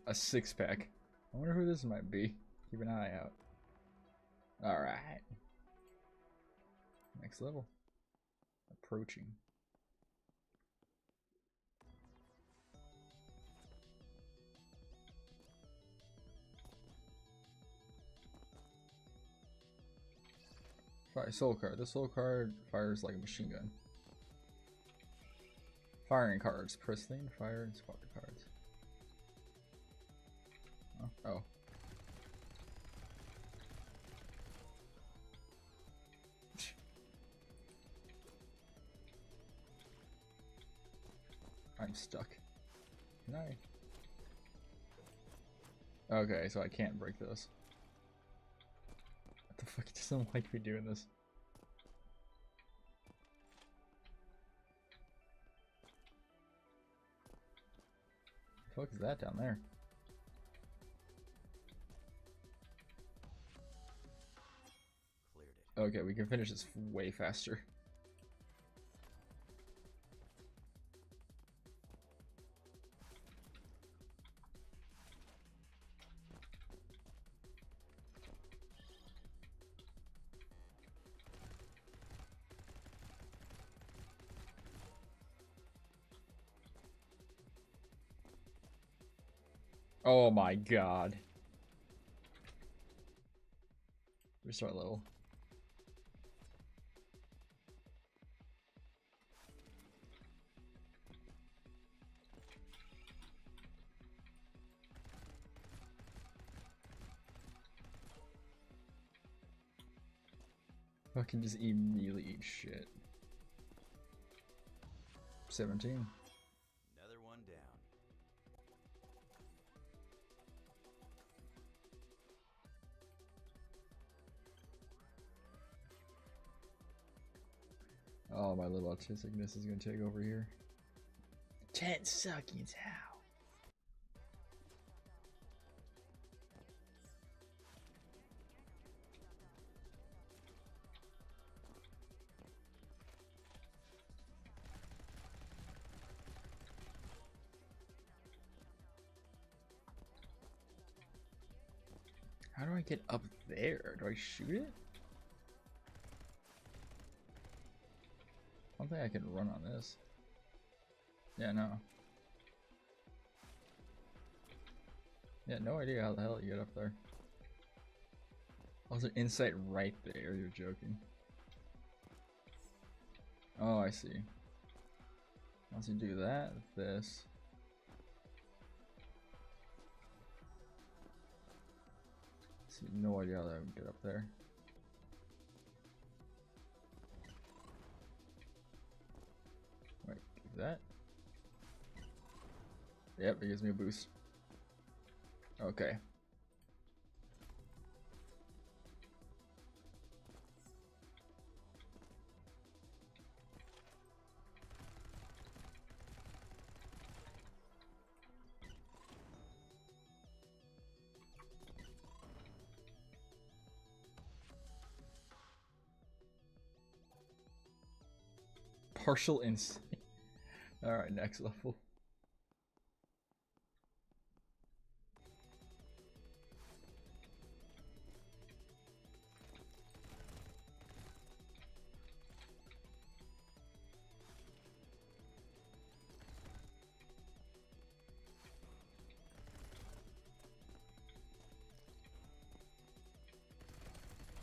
A 6-pack. I wonder who this might be. Keep an eye out. Alright. Next level. Approaching. Fire soul card. This soul card fires like a machine gun. Firing cards. Pristine, fire, and spark cards. Oh. I'm stuck. Can I? Okay, so I can't break those. What the fuck? It doesn't like me doing this. The fuck is that down there? Okay, we can finish this way faster. Oh my god. Restart level. Fucking just immediately eat shit. 17. Another one down. Oh, my little autisticness is gonna take over here. 10 seconds, how? How do I get up there? Do I shoot it? I don't think I can run on this. Yeah, no. Yeah, no idea how the hell you get up there. Also, insight right there. You're joking. Oh, I see. Once you do that, this. See, no idea how I would get up there. Wait, do that? Yep, it gives me a boost. Okay. Partial insight. Alright, next level.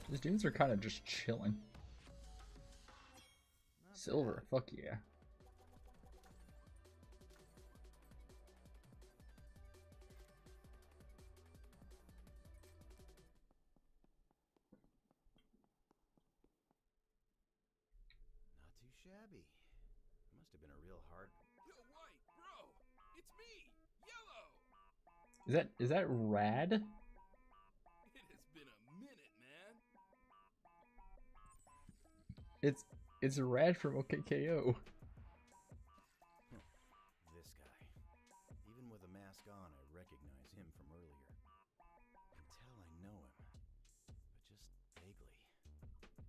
These dudes are kind of just chilling. Silver, fuck yeah. Not too shabby. Must have been a real hard. Yo, White, bro! It's me! Yellow! Is that rad? It has been a minute, man. It's rad from OKKO. This guy. Even with a mask on, I recognize him from earlier. Can tell I know him, but just vaguely.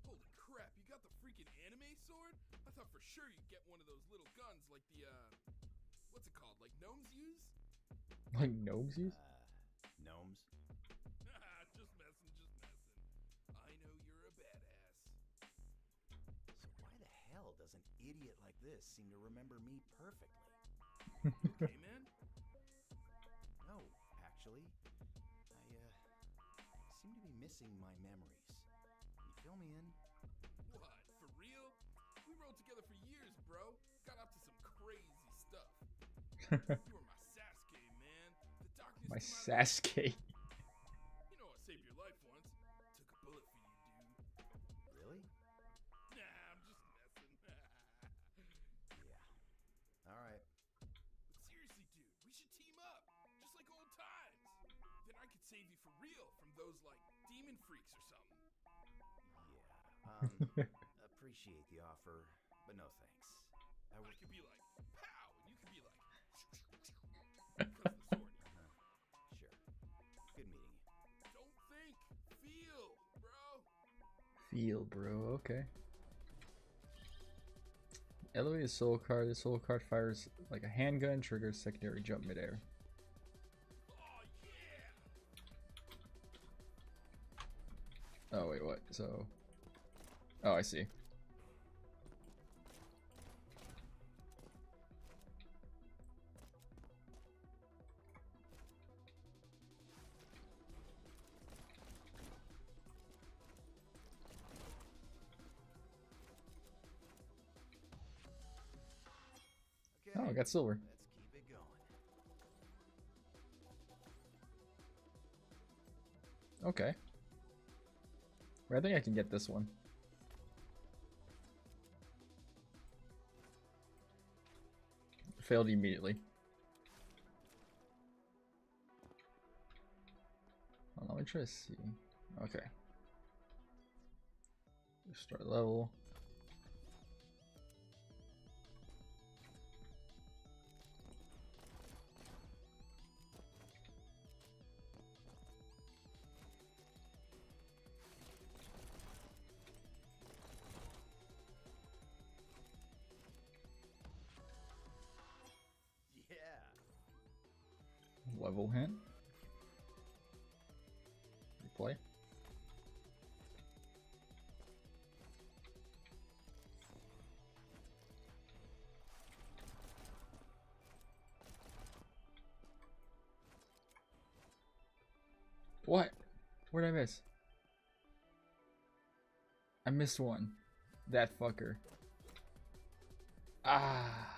Holy crap, you got the freaking anime sword? I thought for sure you'd get one of those little guns like the, what's it called? Like gnomes use? Like gnomes use? Gnomes? Just messing, just messing. I know you're a badass. So why the hell does an idiot like this seem to remember me perfectly? Okay, man? No, actually. I seem to be missing my memories. Can you fill me in? What, for real? We rode together for years, bro. Got up to some crazy stuff. You were my Sasuke, man. The darkness My came out of Sasuke. You know I saved your life once. Took a bullet for you, dude. Really? Nah, I'm just messing. Yeah. Alright. But seriously, dude, we should team up. Just like old times. Then I could save you for real from those, like, demon freaks or something. Yeah. Appreciate the offer, but no thanks. I could be like, pow! And you could be like, because of the sword. Sure. Good meeting you. Don't think, feel, bro. feel, bro. Okay. Elevate a soul card. The soul card fires like a handgun, triggers secondary jump midair. Oh, wait, what? So. Oh, I see. Oh, I got silver. Let's keep it going. Okay. Well, I think I can get this one. Failed immediately. Well, let me try to see. Okay. Start level. Yeah. Level hint. Replay. What? Where'd I miss? I missed one. That fucker. Ah.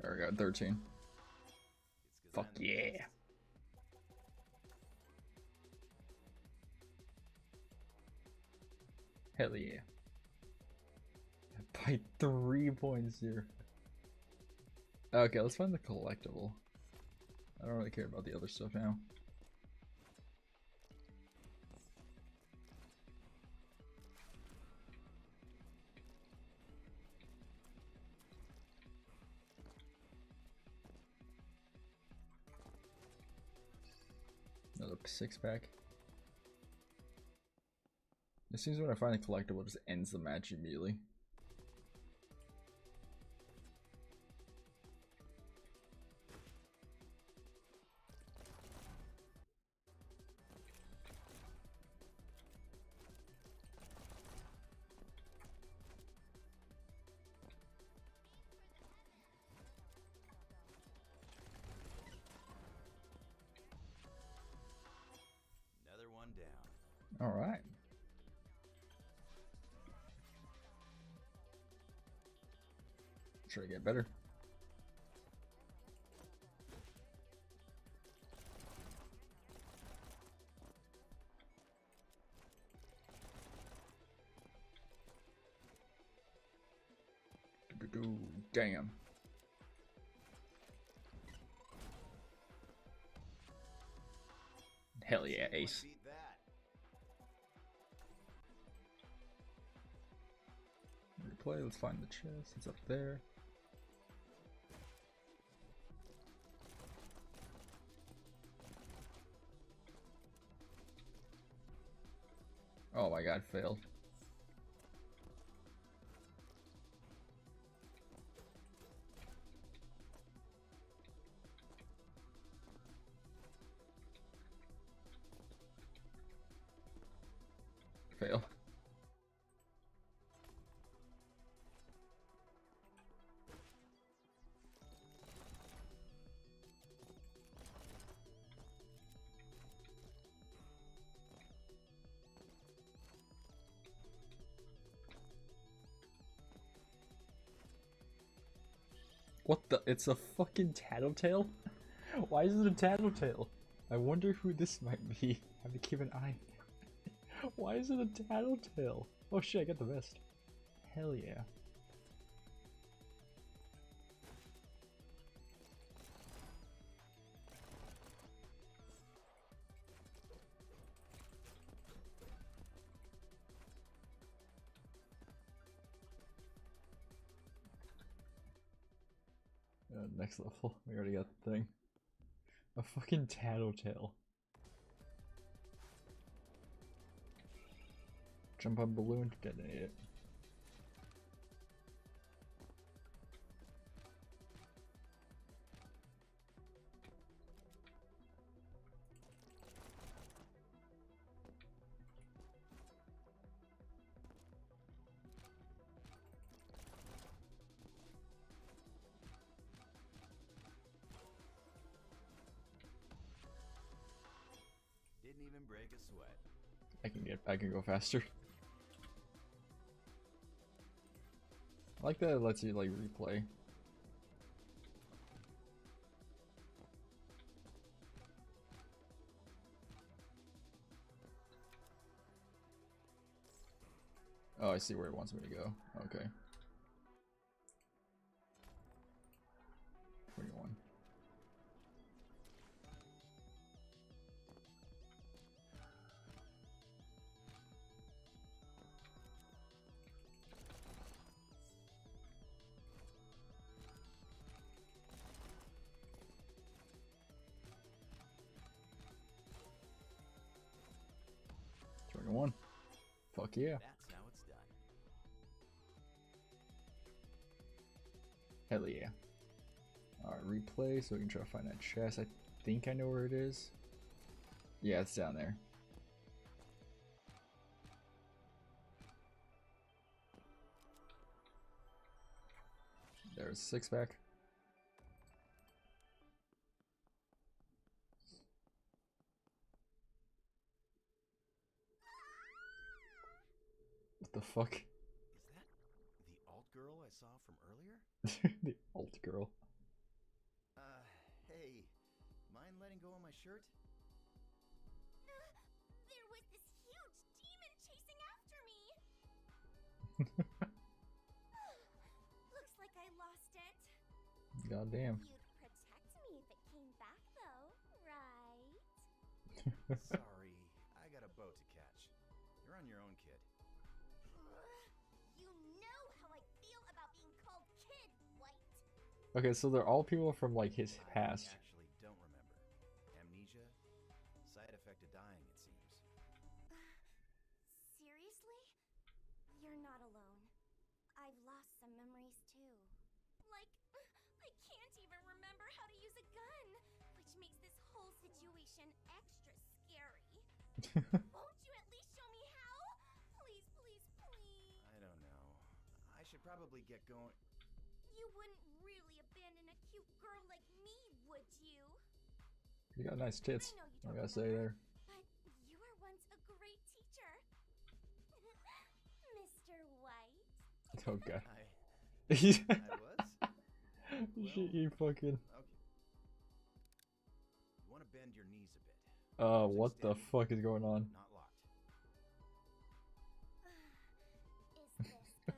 There we go, 13. It's 'cause Fuck I'm the yeah. best. Hell yeah. By 3.0. Okay, let's find the collectible. I don't really care about the other stuff now. Another 6-pack. It seems when I find a collectible, it just ends the match immediately. Another one down. All right. Try to get better. Damn. Hell yeah, Anyone ace. beat that? Replay, let's find the chest. It's up there. Oh my god, failed. Fail. What the? It's a fucking tattletale? Why is it a tattletale? I wonder who this might be. I have to keep an eye. Why is it a tattletale? Oh shit, I got the vest. Hell yeah. next level. We already got the thing. A fucking tattletale. Jump on balloon to detonate it. Didn't even break a sweat. I can go faster. I like that it lets you like replay. Oh, I see where it wants me to go. Okay. 21. One. Fuck yeah. That's how it's done. Hell yeah. Alright, replay so we can try to find that chest. I think I know where it is. Yeah, it's down there. There's a six pack. What the fuck? Is that the alt girl I saw from earlier? The alt girl. Hey, mind letting go of my shirt? There was this huge demon chasing after me. Looks like I lost it. Goddamn. You'd protect me if it came back, though, right? Sorry, I got a boat to catch. You're on your own, kid. You know how I feel about being called Kid, White. Okay, so they're all people from like his past. I actually don't remember. Amnesia? Side effect of dying, it seems. Seriously? You're not alone. I've lost some memories too. Like, I can't even remember how to use a gun, which makes this whole situation extra scary. Won't you at least show me how? Please, please, please. I don't know. I should probably get going. You wouldn't really abandon a cute girl like me, would you? You got nice tits. I know you I don't gotta say there. But you were once a great teacher. Mr. White. Oh god. I You was? fucking. Okay. You want to bend your knees a bit. What the fuck is going on? Not locked. Is this good?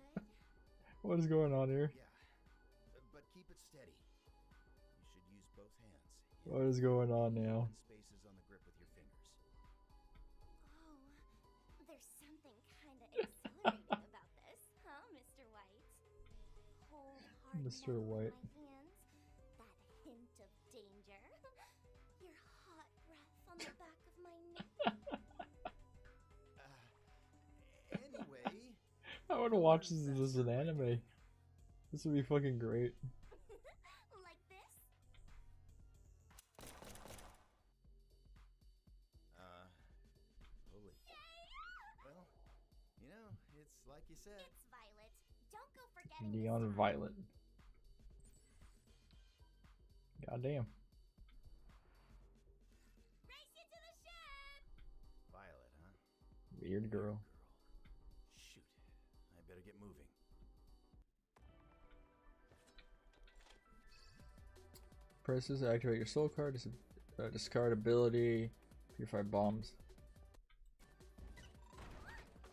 What is going on here? Yeah. But keep it steady. You should use both hands. What is going on now? Open spaces on the grip with your fingers. Oh, there's something kinda exhilarating about this, huh, Mr. White? Whole hard Mr. metal in White. my hands, that hint of danger, your hot breath on the back of my neck. Anyway. I want to watch this as an anime. This would be fucking great. Like this? Holy. Well, you know, it's like you said. It's Violet. Don't go forgetting this Neon time. Violet. Goddamn. Race you to the ship! Violet, huh? Weird girl. Shoot. I better get moving. Press this to activate your soul card. Discard ability. Purify bombs.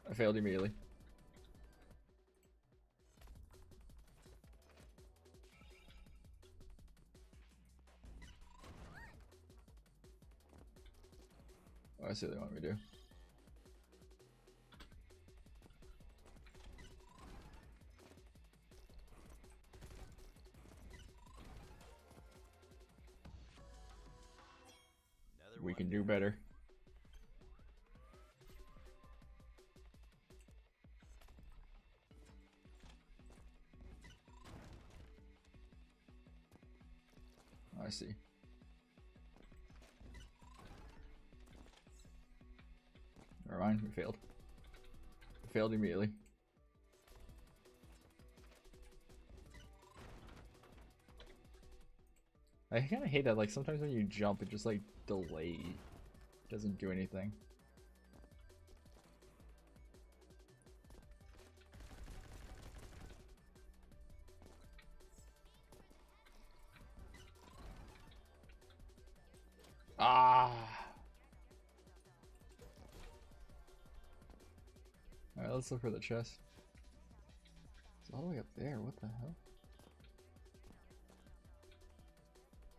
I failed immediately. Oh, I see what they want me to do. We can do better. I see. Never mind, we failed. We failed immediately. I kind of hate that, like, sometimes when you jump, it just, like, delay. Doesn't do anything. Ah! Alright, let's look for the chest. It's all the way up there, what the hell?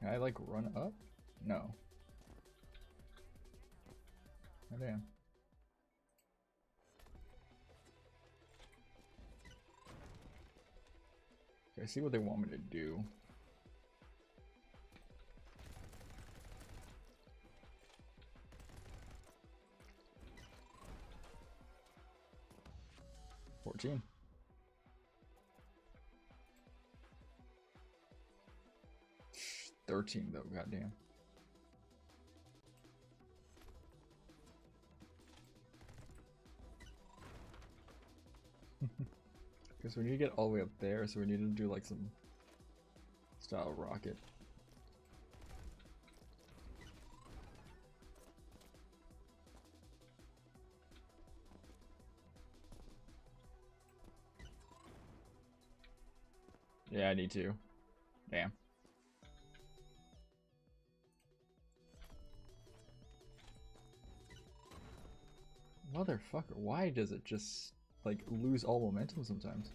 Can I, like, run up? No. Oh, damn. Okay, I see what they want me to do. $14. $13 though, goddamn. Because we need to get all the way up there, so we need to do like some style rocket. Yeah, I need to. Damn. Motherfucker, why does it just like lose all momentum sometimes?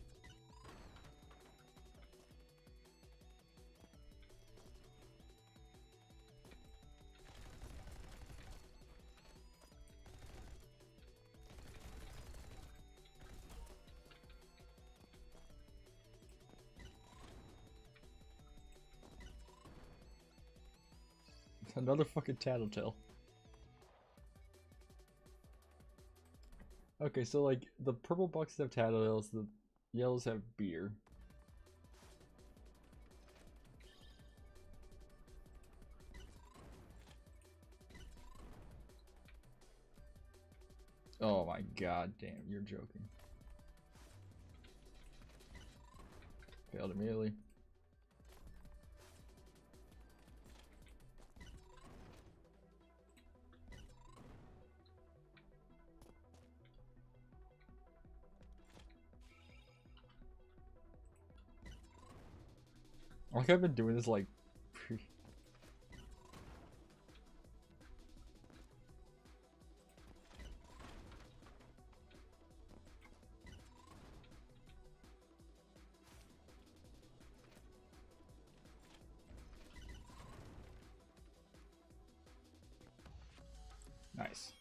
Another fucking tattletale. Okay, so like the purple boxes have tattletales, the yellows have beer. Oh my god, damn, you're joking. Failed immediately. Like I've been doing this like nice.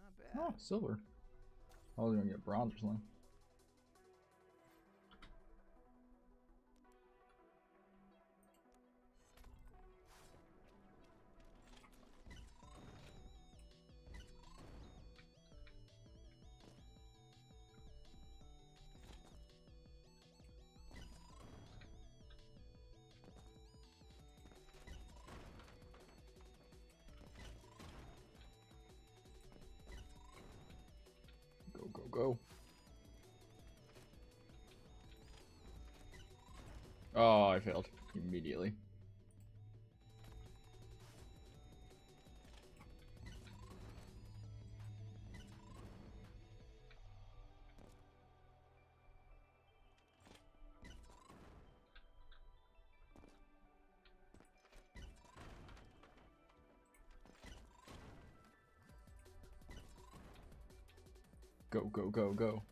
Not bad. Oh, silver. I was gonna get bronze or something. Go, go, go. Oh, I failed immediately. Go, go, go, go.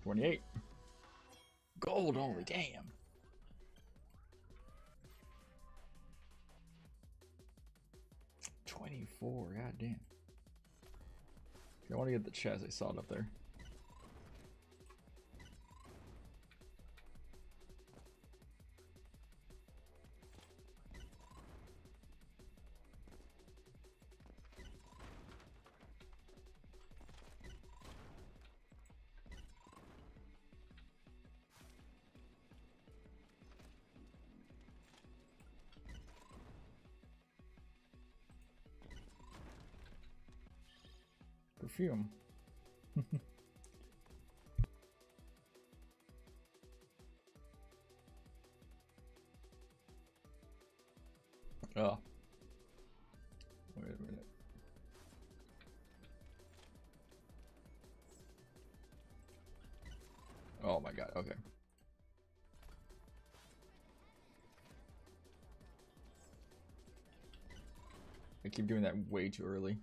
$28. Gold only, damn. $24, god damn. I want to get the chest, I saw it up there. perfume. Oh. Wait a minute. Oh my god, okay. I keep doing that way too early.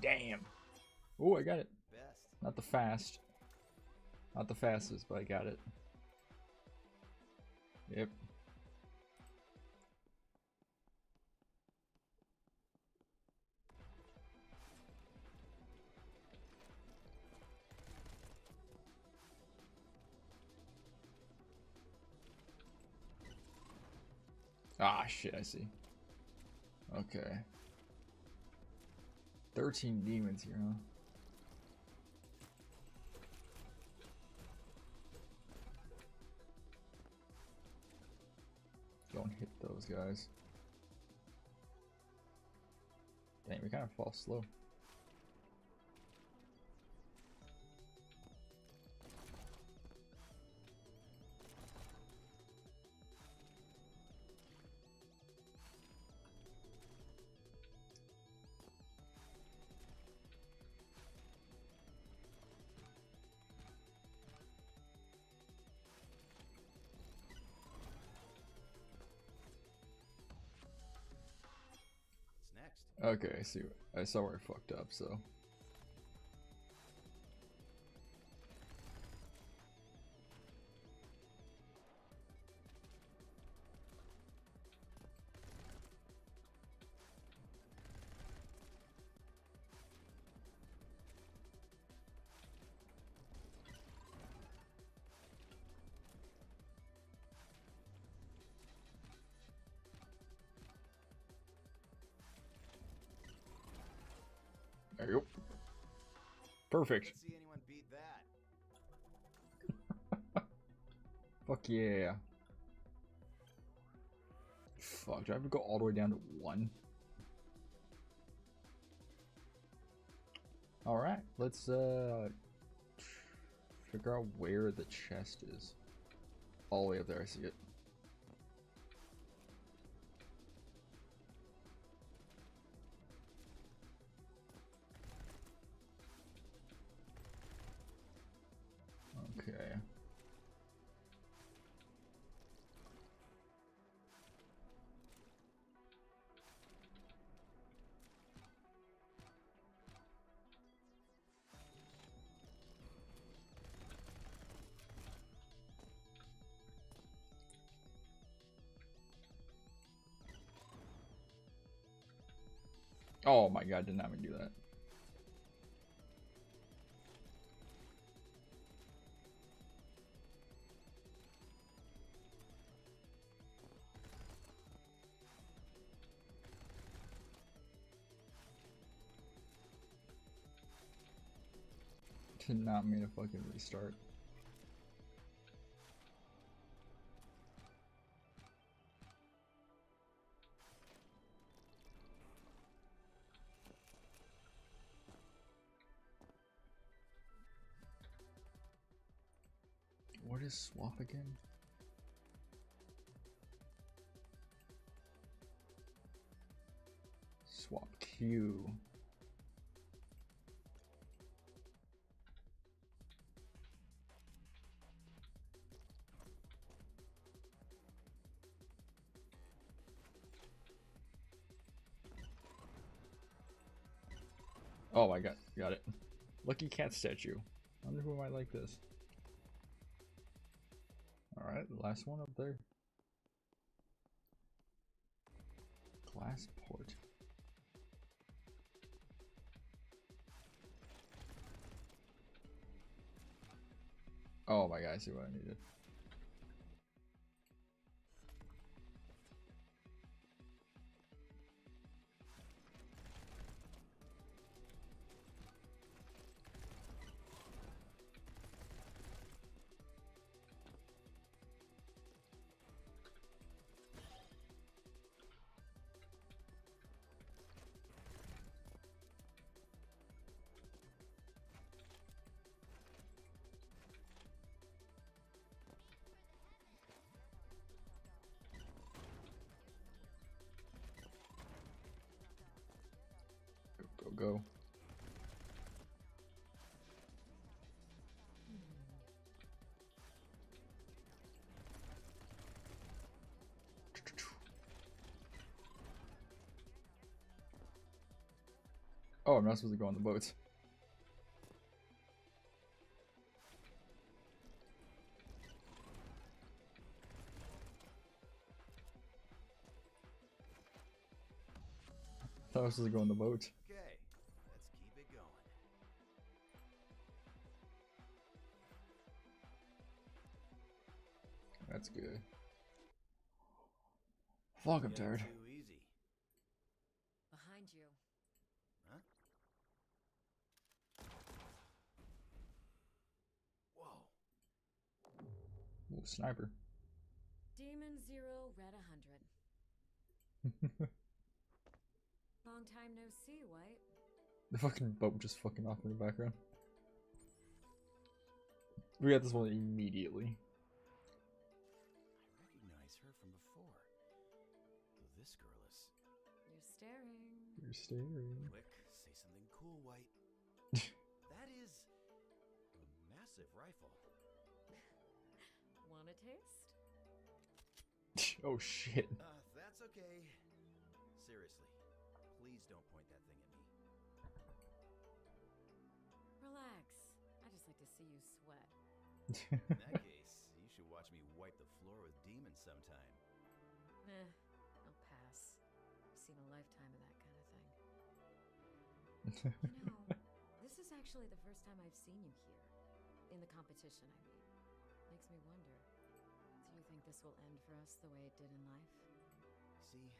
Damn. Oh, I got it. Best. Not the fast. Not the fastest, but I got it. Yep. Ah, shit, I see. Okay. 13 demons here, huh? Don't hit those guys. Dang, we kind of fall slow. What's next? Okay, I see. I saw where I fucked up, so. There you go. Perfect. Let's see anyone beat that. Fuck yeah. Fuck, do I have to go all the way down to 1? Alright, let's figure out where the chest is. All the way up there, I see it. Okay. Oh my god, did not mean to do that. Did not mean to fucking restart. What is swap again? Swap Q. Oh my god, got it. Lucky cat statue. I wonder who might like this. Alright, the last one up there. Glass port. Oh my god, I see what I needed. Go, go. Oh, I'm not supposed to go on the boats. I thought I was supposed to go on the boat. Okay, let's keep it going. That's good. Fuck, I'm tired. Too easy. Behind you. Huh? Whoa. Ooh, sniper. Demon 0, red 100. Long time no see, White. The fucking boat just fucking off in the background. We got this one immediately. I recognize her from before. Though this girl is... You're staring. You're staring. Quick, say something cool, White. That is... a massive rifle. Want a taste? Oh shit. That's okay. Seriously, please don't point that thing at me. Relax. I just like to see you sweat. In that case, you should watch me wipe the floor with demons sometime. I'll pass. I've seen a lifetime of that kind of thing. You know, this is actually the first time I've seen you here. In the competition, I mean. Makes me wonder. Do you think this will end for us the way it did in life? See,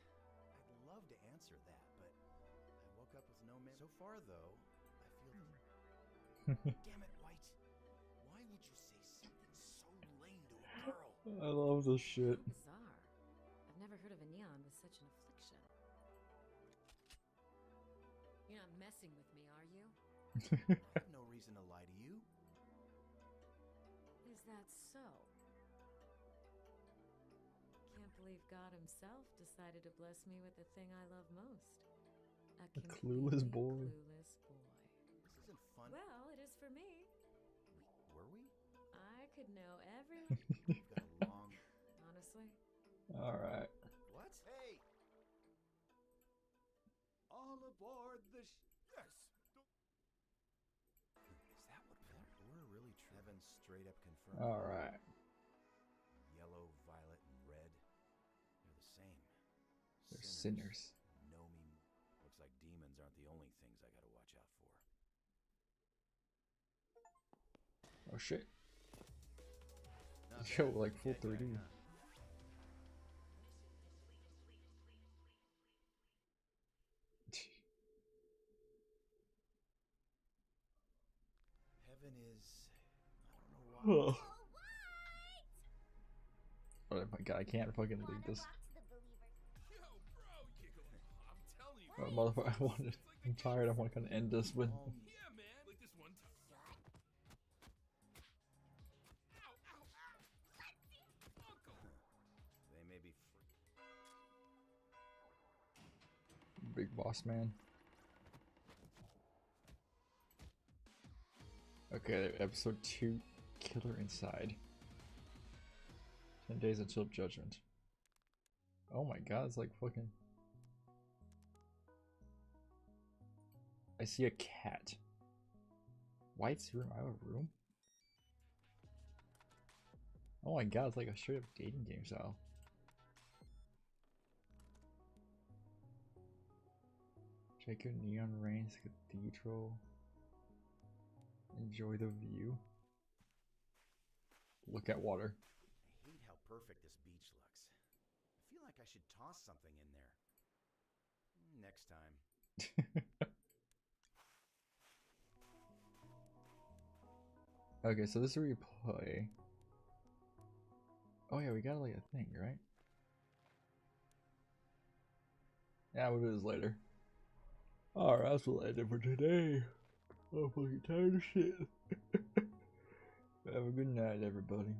I'd love to answer that, but I woke up with no memory. So far, though, I feel... Damn it, White. Why would you say something so lame to a girl? I love this shit. How bizarre. I've never heard of a neon with such an affliction. You're not messing with me, are you? I have no reason to lie to you. Is that so? Can't believe God himself decided to bless me with the thing I love most. A clueless completely boy. Clueless boy. This isn't fun. Well, it is for me. Were we? I could know every... We've got a long... Honestly? Alright. What? Hey! All aboard the Yes. Is that what... We're really... Heaven straight up confirmed. Alright. Yellow, violet, and red. They're the same. They're sinners. Know me. Looks like demons aren't the only things I gotta watch out for. Oh shit. Not Yo, bad for like a full dead guy, 3D. huh? Heaven is... I don't know why. Oh my god, I can't fucking leave this. Yo, bro, you can't go. I'm telling you. Motherfucker, I wanted. I'm tired. I want to kind of end this with. Yeah, man. Like this one time. Ow, ow, ow. Uncle. They may be free. Big boss man. Okay, episode 2, Killer Inside. 10 days until judgment. Oh my god, it's like fucking... I see a cat. White's room? I have a room? Oh my god, it's like a straight up dating game style. Check your neon rains cathedral. Enjoy the view. Look at water. I hate how perfect this beach looks. I feel like I should toss something in there. Next time. Okay, so this is replay. Oh yeah, we got like a thing, right? Yeah, we'll do this later. Alright, that's what I did for today. I'm fucking tired of shit. Have a good night, everybody.